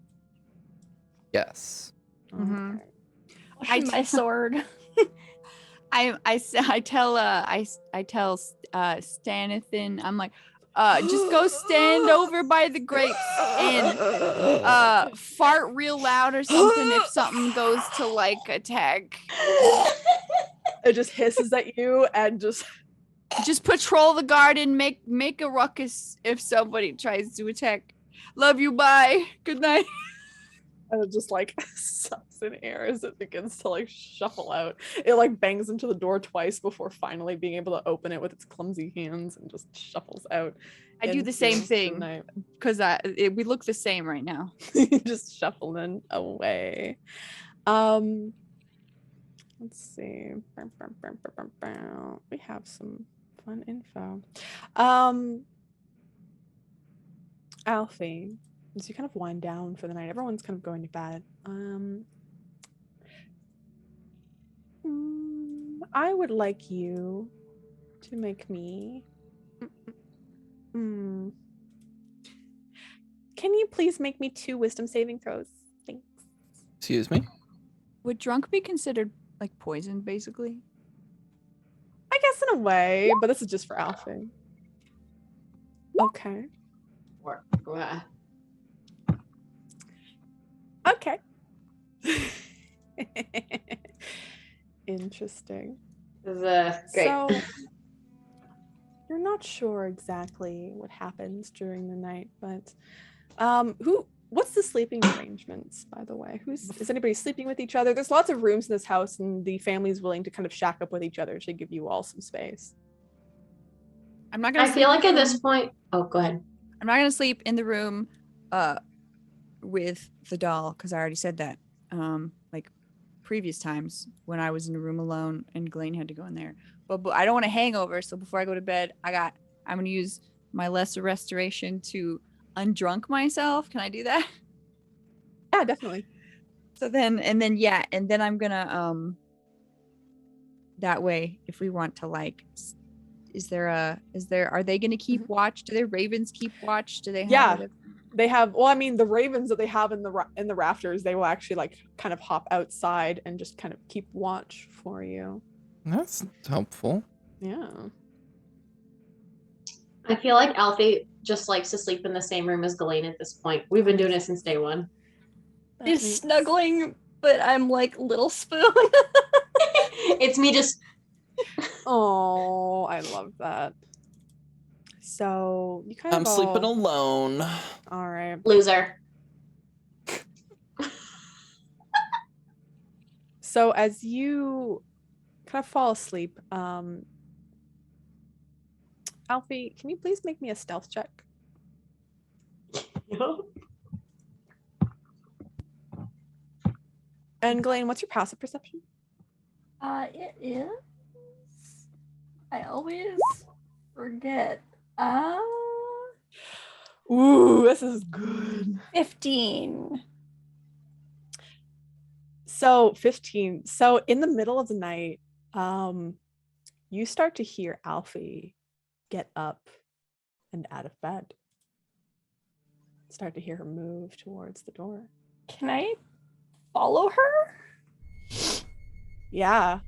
Speaker 1: Yes.
Speaker 4: Mhm.
Speaker 3: Okay.
Speaker 2: I my sword.
Speaker 4: I tell Stanithan, I'm like, just go stand over by the grapes and fart real loud or something if something goes to like attack.
Speaker 3: It just hisses at you and just
Speaker 4: patrol the garden, make a ruckus if somebody tries to attack. Love you, bye. Good night.
Speaker 3: and it just like sucks in air as it begins to like shuffle out. It like bangs into the door twice before finally being able to open it with its clumsy hands and just shuffles out.
Speaker 4: I do the same thing because we look the same right now.
Speaker 3: Just shuffling away. Let's see. We have some fun info. Alfie, as you kind of wind down for the night, everyone's kind of going to bed. I would like you to make me. Can you please make me 2 wisdom saving throws? Thanks.
Speaker 1: Excuse me?
Speaker 4: Would drunk be considered like poison, basically?
Speaker 3: I guess in a way, but this is just for Alfie. Okay. Okay. Interesting.
Speaker 5: Great.
Speaker 3: So you're not sure exactly what happens during the night, but what's the sleeping arrangements, by the way? Is anybody sleeping with each other? There's lots of rooms in this house and the family's willing to kind of shack up with each other to give you all some space.
Speaker 4: I'm not gonna
Speaker 5: I feel like at this point, oh, go ahead.
Speaker 4: I'm not gonna sleep in the room with the doll because I already said that. Like previous times when I was in a room alone and Ghislaine had to go in there. But I don't want a hangover, so before I go to bed, I'm gonna use my lesser restoration to undrunk myself. Can I do that?
Speaker 3: Yeah, definitely.
Speaker 4: So then I'm gonna that way if we want to like are they gonna keep watch? Do their ravens keep watch? Do they have
Speaker 3: they have, well, I mean, the ravens that they have in the rafters, they will actually like kind of hop outside and just kind of keep watch for you.
Speaker 1: That's helpful.
Speaker 3: Yeah.
Speaker 5: I feel like Alfie just likes to sleep in the same room as Ghislaine at this point. We've been doing it since day one.
Speaker 2: He's snuggling, but I'm like little spoon.
Speaker 5: It's me just.
Speaker 3: Oh, I love that. So you kind of
Speaker 1: I'm sleeping alone.
Speaker 3: All right.
Speaker 5: Loser.
Speaker 3: So as you kind of fall asleep, Alfie, can you please make me a stealth check? And Ghislaine, what's your passive perception?
Speaker 2: It is. I always forget.
Speaker 3: Ooh, this is good.
Speaker 2: 15.
Speaker 3: So 15. So in the middle of the night, you start to hear Alfie get up and out of bed. Start to hear her move towards the door.
Speaker 2: Can I follow her?
Speaker 3: Yeah.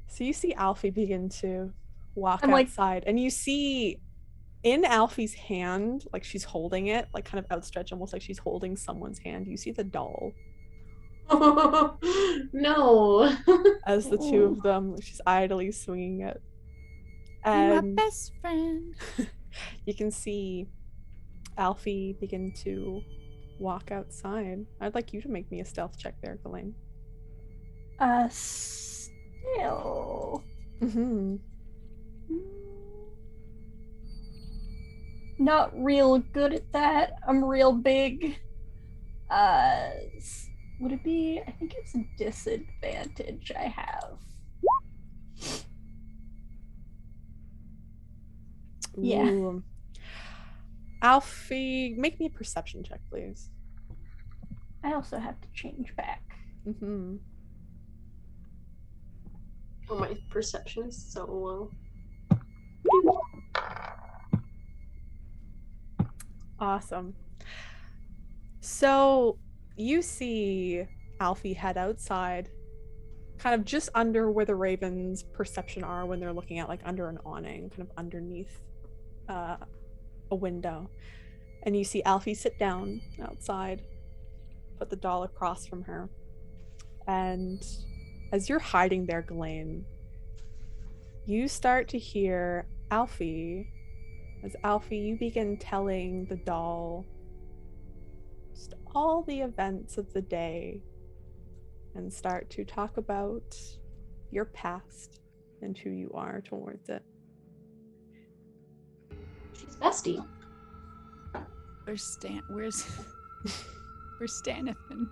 Speaker 3: So you see Alfie begin to walk outside, and you see in Alfie's hand, like she's holding it, like kind of outstretched, almost like she's holding someone's hand. You see the doll.
Speaker 5: No.
Speaker 3: As the two of them, she's idly swinging it. And
Speaker 4: my best friend.
Speaker 3: You can see Alfie begin to walk outside. I'd like you to make me a stealth check there, Ghislaine.
Speaker 2: Still. Not real good at that. I'm real big. Would it be? I think it's a disadvantage I have. Yeah.
Speaker 3: Ooh. Alfie, make me a perception check, please.
Speaker 2: I also have to change back.
Speaker 5: Oh, my perception is so low.
Speaker 3: Awesome. So you see Alfie head outside, kind of just under where the ravens' perception are when they're looking at, like under an awning, kind of underneath a window, and you see Alfie sit down outside, put the doll across from her, and as you're hiding there, Ghislaine, you start to hear Alfie. As Alfie, you begin telling the doll just all the events of the day and start to talk about your past and who you are towards it.
Speaker 5: She's bestie.
Speaker 4: Where's Stanithan?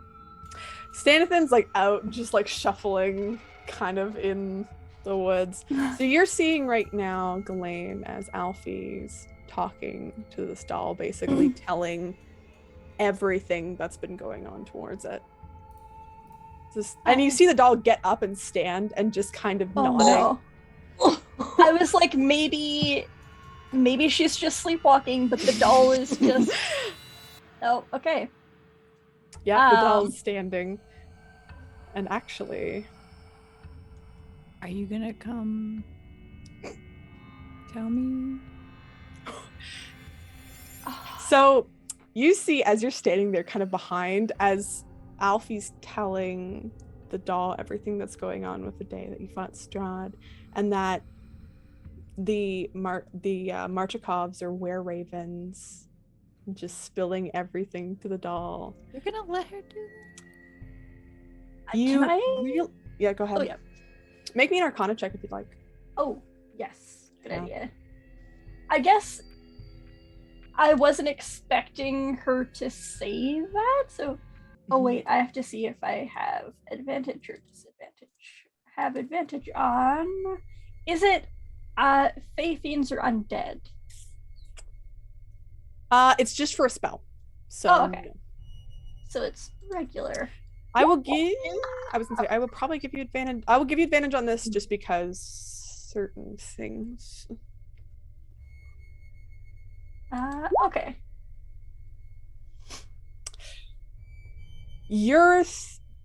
Speaker 3: Stanithan's like out, just like shuffling kind of in the woods. So you're seeing right now, Ghislaine, as Alfie's talking to this doll, basically telling everything that's been going on towards it. And you see the doll get up and stand and just kind of nodding.
Speaker 2: No. I was like, maybe she's just sleepwalking, but the doll is just... Oh, okay.
Speaker 3: Yeah, the doll's standing. And actually...
Speaker 4: Are you gonna come tell me?
Speaker 3: So you see, as you're standing there kind of behind, as Alfie's telling the doll everything that's going on with the day that you fought Strahd, and that the Marchikovs are were-ravens, just spilling everything to the doll.
Speaker 4: You're gonna let her do that?
Speaker 3: Yeah, go ahead.
Speaker 2: Oh, yeah.
Speaker 3: Make me an Arcana check if you'd like.
Speaker 2: Oh, yes. Good idea. I guess I wasn't expecting her to say that, so... Oh, wait, I have to see if I have advantage or disadvantage. Have advantage on... Is it Fey Fiends or Undead?
Speaker 3: It's just for a spell. So,
Speaker 2: Oh, okay. So it's regular.
Speaker 3: I will probably give you advantage. I will give you advantage on this just because certain things.
Speaker 2: Okay.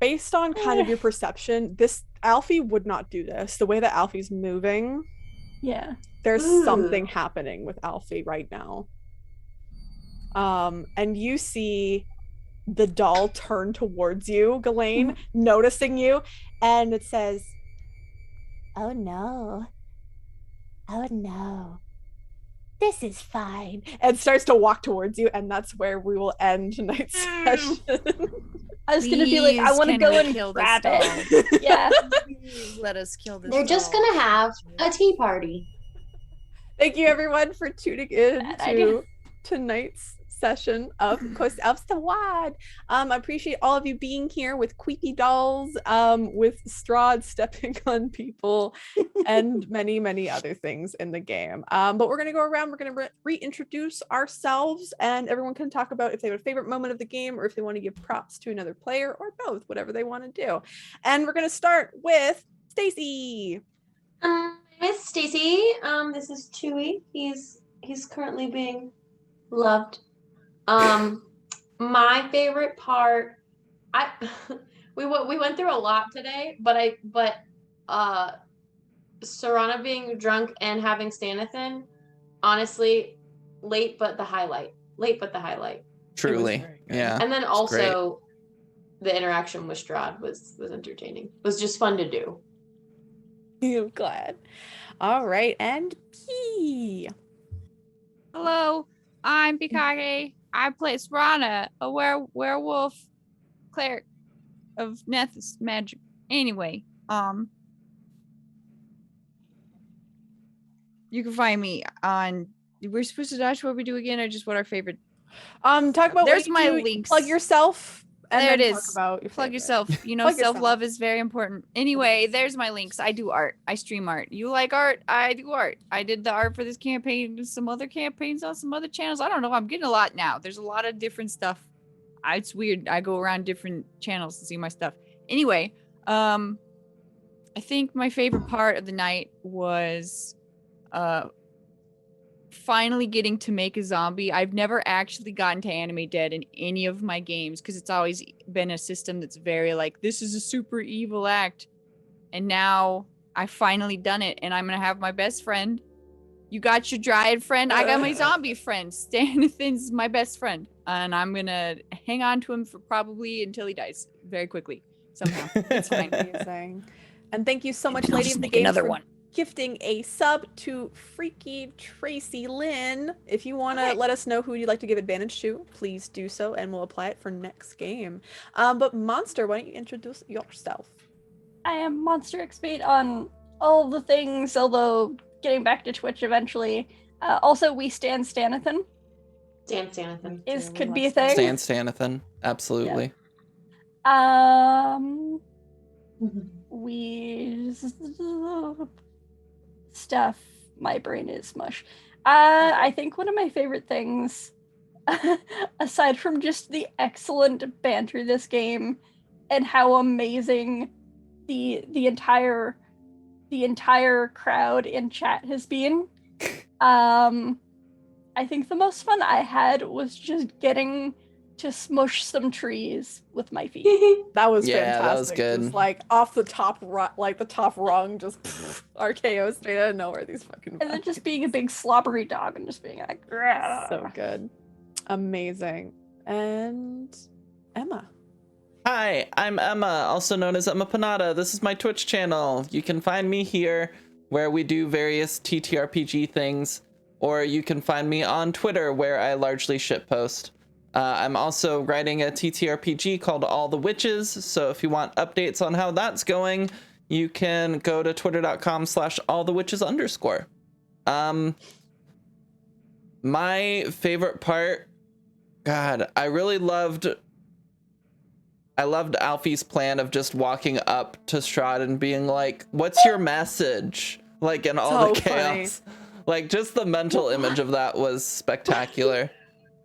Speaker 3: Based on kind of your perception, this Alfie would not do this. The way that Alfie's moving,
Speaker 2: Yeah.
Speaker 3: there's something happening with Alfie right now. And you see the doll turn towards you, Ghislaine, noticing you, and it says,
Speaker 7: Oh no. Oh no. This is fine.
Speaker 3: and starts to walk towards you, and that's where we will end tonight's session.
Speaker 2: I was gonna be like, I want to go and grab it. Yeah.
Speaker 4: Please let us kill this.
Speaker 5: They're just gonna have a tea party.
Speaker 3: Thank you, everyone, for tuning in to tonight's session of Coast Elves to Wad. I appreciate all of you being here with creepy dolls, with Strahd stepping on people, and many, many other things in the game. But we're going to go around, we're going to reintroduce ourselves, and everyone can talk about if they have a favorite moment of the game or if they want to give props to another player or both, whatever they want to do. And we're going to start with Stacy.
Speaker 5: My name is Stacy. This is Chewy. He's currently being loved. My favorite part, we went through a lot today, but Serana being drunk and having Stanithan, honestly, late but the highlight.
Speaker 1: Truly, yeah.
Speaker 5: And then also the interaction with Strahd was entertaining. It was just fun to do.
Speaker 3: I'm glad. All right, and P.
Speaker 4: Hello, I'm Pikage. I play Serana, a werewolf cleric of Nethys magic. Anyway, you can find me on. We're supposed to dash what we do again, or just what our favorite.
Speaker 3: Talk about.
Speaker 4: There's my links.
Speaker 3: Plug yourself. And
Speaker 4: there it
Speaker 3: then
Speaker 4: is.
Speaker 3: Talk about your
Speaker 4: Plug
Speaker 3: favorite.
Speaker 4: yourself. You know,
Speaker 3: Plug
Speaker 4: self-love is very important. Anyway, there's my links. I do art. I stream art. You like art? I do art. I did the art for this campaign and some other campaigns on some other channels. I don't know. I'm getting a lot now. There's a lot of different stuff. It's weird. I go around different channels to see my stuff. Anyway, I think my favorite part of the night was finally getting to make a zombie. I've never actually gotten to animate dead in any of my games because it's always been a system that's very like, this is a super evil act. And now I've finally done it, and I'm gonna have my best friend You got your dryad friend. I got my zombie friend. Stanathan's my best friend, and I'm gonna hang on to him for probably until he dies very quickly somehow. It's fine.
Speaker 3: Amazing. And thank you so much,
Speaker 6: I'll
Speaker 3: Lady
Speaker 6: just
Speaker 3: of the
Speaker 6: make
Speaker 3: Game,
Speaker 6: another
Speaker 3: for
Speaker 6: one.
Speaker 3: gifting a sub to Freaky Tracy Lynn. If you want to let us know who you'd like to give advantage to, please do so, and we'll apply it for next game. But Monster, why don't you introduce yourself?
Speaker 2: I am Monster XP on all the things, although getting back to Twitch eventually. Also, we stand Stanathan.
Speaker 5: Stanathan.
Speaker 2: Could be a thing.
Speaker 1: Stan Stanathan, absolutely.
Speaker 2: We stuff. My brain is mush. I think one of my favorite things, aside from just the excellent banter this game, and how amazing the entire crowd in chat has been. I think the most fun I had was just getting to smush some trees with my feet.
Speaker 3: That was
Speaker 1: Yeah,
Speaker 3: fantastic.
Speaker 1: that was good.
Speaker 3: Just like off the top, like the top rung, just RKO straight out of nowhere. These fucking.
Speaker 2: And then just being a big slobbery dog and just being like, "Grah."
Speaker 3: So good, amazing. And Emma.
Speaker 1: Hi, I'm Emma, also known as Emma Panada. This is my Twitch channel. You can find me here where we do various TTRPG things, or you can find me on Twitter where I largely shitpost. I'm also writing a TTRPG called All the Witches, so if you want updates on how that's going, you can go to twitter.com/allthewitches_. My favorite part, God, I loved Alfie's plan of just walking up to Strahd and being like, "What's your message?" Like, in all the chaos.
Speaker 3: Funny.
Speaker 1: Like, just the mental image of that was spectacular.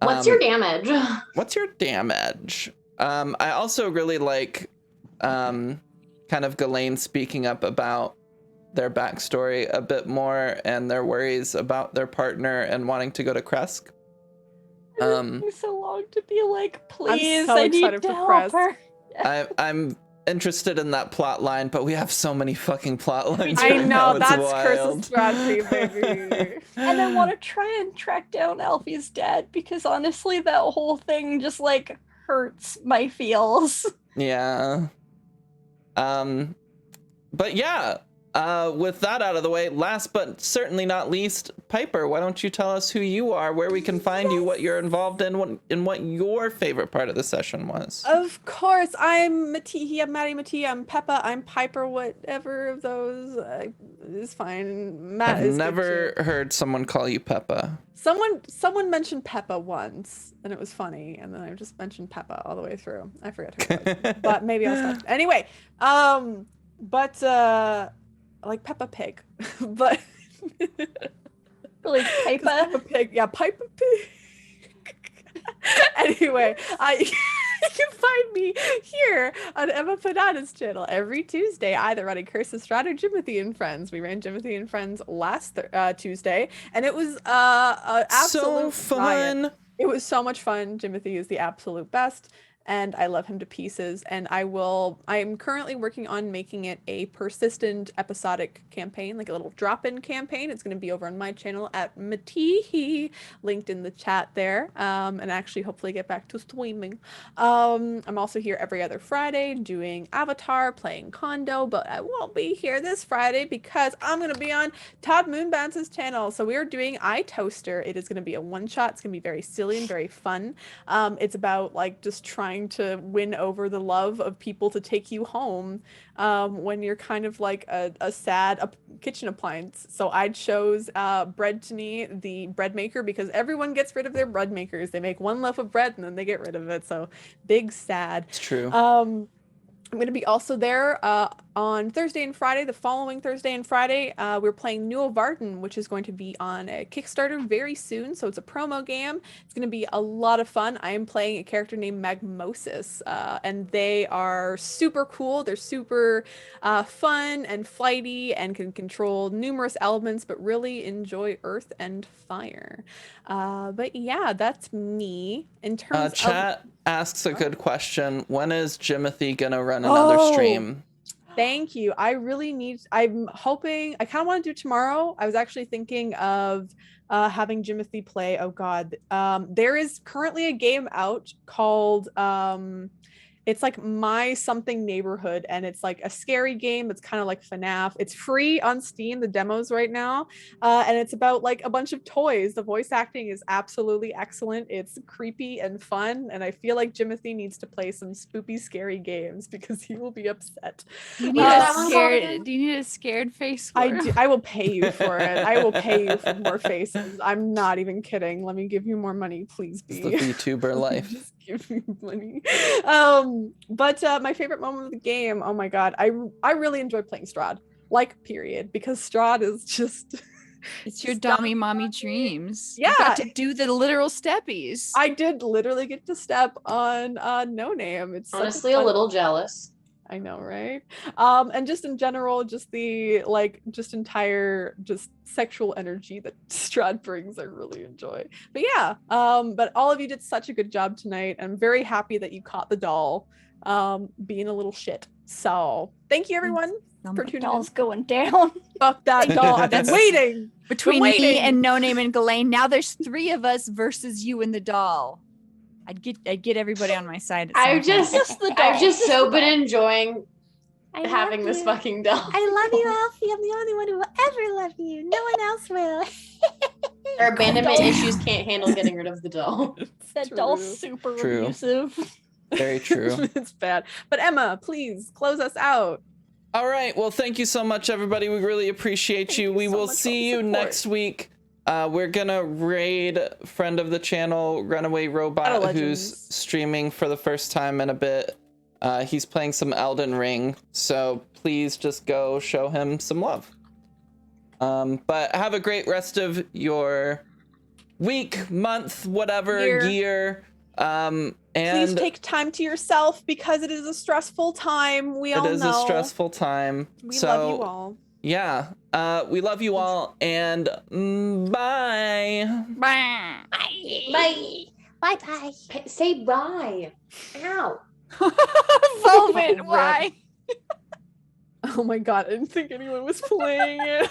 Speaker 5: What's your damage?
Speaker 1: What's your damage? I also really like kind of Ghislaine speaking up about their backstory a bit more and their worries about their partner and wanting to go to Kresk.
Speaker 2: Taking so long to be like, please,
Speaker 3: so
Speaker 2: I need
Speaker 3: excited
Speaker 2: to
Speaker 3: for
Speaker 2: help
Speaker 3: Crest.
Speaker 2: her.
Speaker 1: I'm interested in that plot line, but we have so many fucking plot lines.
Speaker 3: I
Speaker 1: right
Speaker 3: know,
Speaker 1: now,
Speaker 3: that's
Speaker 1: it's
Speaker 3: Curse of
Speaker 1: wild.
Speaker 3: Strategy, baby.
Speaker 2: And I want to try and track down Alfie's dad because honestly, that whole thing just like hurts my feels.
Speaker 1: Yeah. But yeah, with that out of the way, last but certainly not least, Piper, why don't you tell us who you are, where we can find you, what you're involved in, what your favorite part of the session was?
Speaker 3: Of course, I'm Matihi, I'm Maddie Matihi, I'm Peppa, I'm Piper, whatever of those is fine. Matt
Speaker 1: I've
Speaker 3: is good
Speaker 1: never
Speaker 3: too.
Speaker 1: heard someone call you Peppa.
Speaker 3: Someone mentioned Peppa once, and it was funny, and then I just mentioned Peppa all the way through. I forget who it was, but maybe I'll stop. Anyway, like Peppa Pig, but
Speaker 2: Like Piper.
Speaker 3: Peppa Pig, yeah, Peppa Pig. Anyway, you can find me here on Emma Panada's channel every Tuesday, either running Curse of Strahd or Jimothy and Friends. We ran Jimothy and Friends last Tuesday, and it was absolute
Speaker 1: So
Speaker 3: riot.
Speaker 1: fun.
Speaker 3: It was so much fun. Jimothy is the absolute best, and I love him to pieces. And I'm currently working on making it a persistent episodic campaign, like a little drop-in campaign. It's going to be over on my channel at Matihi, linked in the chat there. And actually hopefully get back to streaming. I'm also here every other Friday doing Avatar, playing Kondo, but I won't be here this Friday because I'm going to be on Todd Moonbounce's channel. So we are doing iToaster. It is going to be a one-shot. It's going to be very silly and very fun. It's about like just trying to win over the love of people to take you home when you're kind of like a sad kitchen appliance. So I chose Bread-to-Me, the bread maker, because everyone gets rid of their bread makers. They make one loaf of bread and then they get rid of it. So big sad.
Speaker 1: It's true.
Speaker 3: I'm going to be also there on Thursday and Friday. The following Thursday and Friday, we're playing Neo Varden, which is going to be on a Kickstarter very soon. So it's a promo game. It's going to be a lot of fun. I am playing a character named Magmosis, and they are super cool. They're super fun and flighty and can control numerous elements, but really enjoy earth and fire. But yeah, that's me. In terms of...
Speaker 1: Chat asks a good question. When is Jimothy gonna run another stream?
Speaker 3: Thank you. I'm hoping, I kind of want to do tomorrow. I was actually thinking of having Jimothy play. Oh God. There is currently a game out called it's like My Something Neighborhood, and it's like a scary game. It's kind of like FNAF. It's free on Steam, the demos right now. And it's about like a bunch of toys. The voice acting is absolutely excellent. It's creepy and fun. And I feel like Jimothy needs to play some spoopy, scary games because he will be upset.
Speaker 4: Do you need
Speaker 5: that
Speaker 4: a
Speaker 5: one
Speaker 4: scared?
Speaker 5: called?
Speaker 4: Do you need a scared face? For
Speaker 3: I
Speaker 4: him?
Speaker 3: do. I will pay you for it. I will pay you for more faces. I'm not even kidding. Let me give you more money, please.
Speaker 1: It's the VTuber life.
Speaker 3: Just give me money. But my favorite moment of the game, oh my God, I really enjoy playing Strahd. Like, period, because Strahd is just
Speaker 4: It's your
Speaker 3: He's
Speaker 4: dummy mommy dreams.
Speaker 3: Yeah.
Speaker 4: You got to do the literal steppies.
Speaker 3: I did literally get to step on No Name. It's such
Speaker 5: Honestly, a
Speaker 3: fun-
Speaker 5: little jealous.
Speaker 3: I know, right? And just in general, just the entire sexual energy that Strahd brings, I really enjoy. But yeah, but all of you did such a good job tonight. I'm very happy that you caught the doll being a little shit. So thank you everyone for tuning in.
Speaker 2: Doll's going down.
Speaker 3: Fuck that doll. I've been
Speaker 4: That's-
Speaker 3: waiting.
Speaker 4: Between
Speaker 3: waiting.
Speaker 4: me and No Name and Ghislaine, now there's 3 of us versus you and the doll. I'd get everybody on my side. At some
Speaker 5: I've
Speaker 4: point.
Speaker 5: just,
Speaker 2: Just the doll.
Speaker 5: I've just
Speaker 2: Just
Speaker 5: so
Speaker 2: the
Speaker 5: been
Speaker 2: doll.
Speaker 5: enjoying
Speaker 7: I
Speaker 5: having
Speaker 7: love
Speaker 5: this
Speaker 7: you.
Speaker 5: fucking doll.
Speaker 7: I love you, Alfie. I'm the only one who will ever love you. No one else will.
Speaker 5: Our abandonment
Speaker 2: Doll.
Speaker 5: issues can't handle getting rid of the doll.
Speaker 2: That doll's super
Speaker 1: True.
Speaker 2: abusive.
Speaker 1: Very true.
Speaker 3: It's bad. But Emma, please close us out.
Speaker 1: All right. Well, thank you so much, everybody. We really appreciate
Speaker 3: Thank
Speaker 1: you.
Speaker 3: you
Speaker 1: We
Speaker 3: so
Speaker 1: will
Speaker 3: much for
Speaker 1: see
Speaker 3: all
Speaker 1: you
Speaker 3: the support.
Speaker 1: next week. We're gonna raid friend of the channel, Runaway Robot,
Speaker 3: Battle
Speaker 1: who's
Speaker 3: Legends.
Speaker 1: streaming for the first time in a bit. He's playing some Elden Ring, so please just go show him some love. But have a great rest of your week, month, whatever, year.
Speaker 3: Please
Speaker 1: And
Speaker 3: take time to yourself because it is a stressful time. We all
Speaker 1: it is
Speaker 3: know.
Speaker 1: a stressful time.
Speaker 3: We
Speaker 1: so
Speaker 3: love you all.
Speaker 1: yeah, we love you all, and bye.
Speaker 4: Bye.
Speaker 5: Bye.
Speaker 7: Bye bye.
Speaker 5: Say bye. Ow.
Speaker 4: Velvet, why?
Speaker 3: Oh my God, I didn't think anyone was playing it.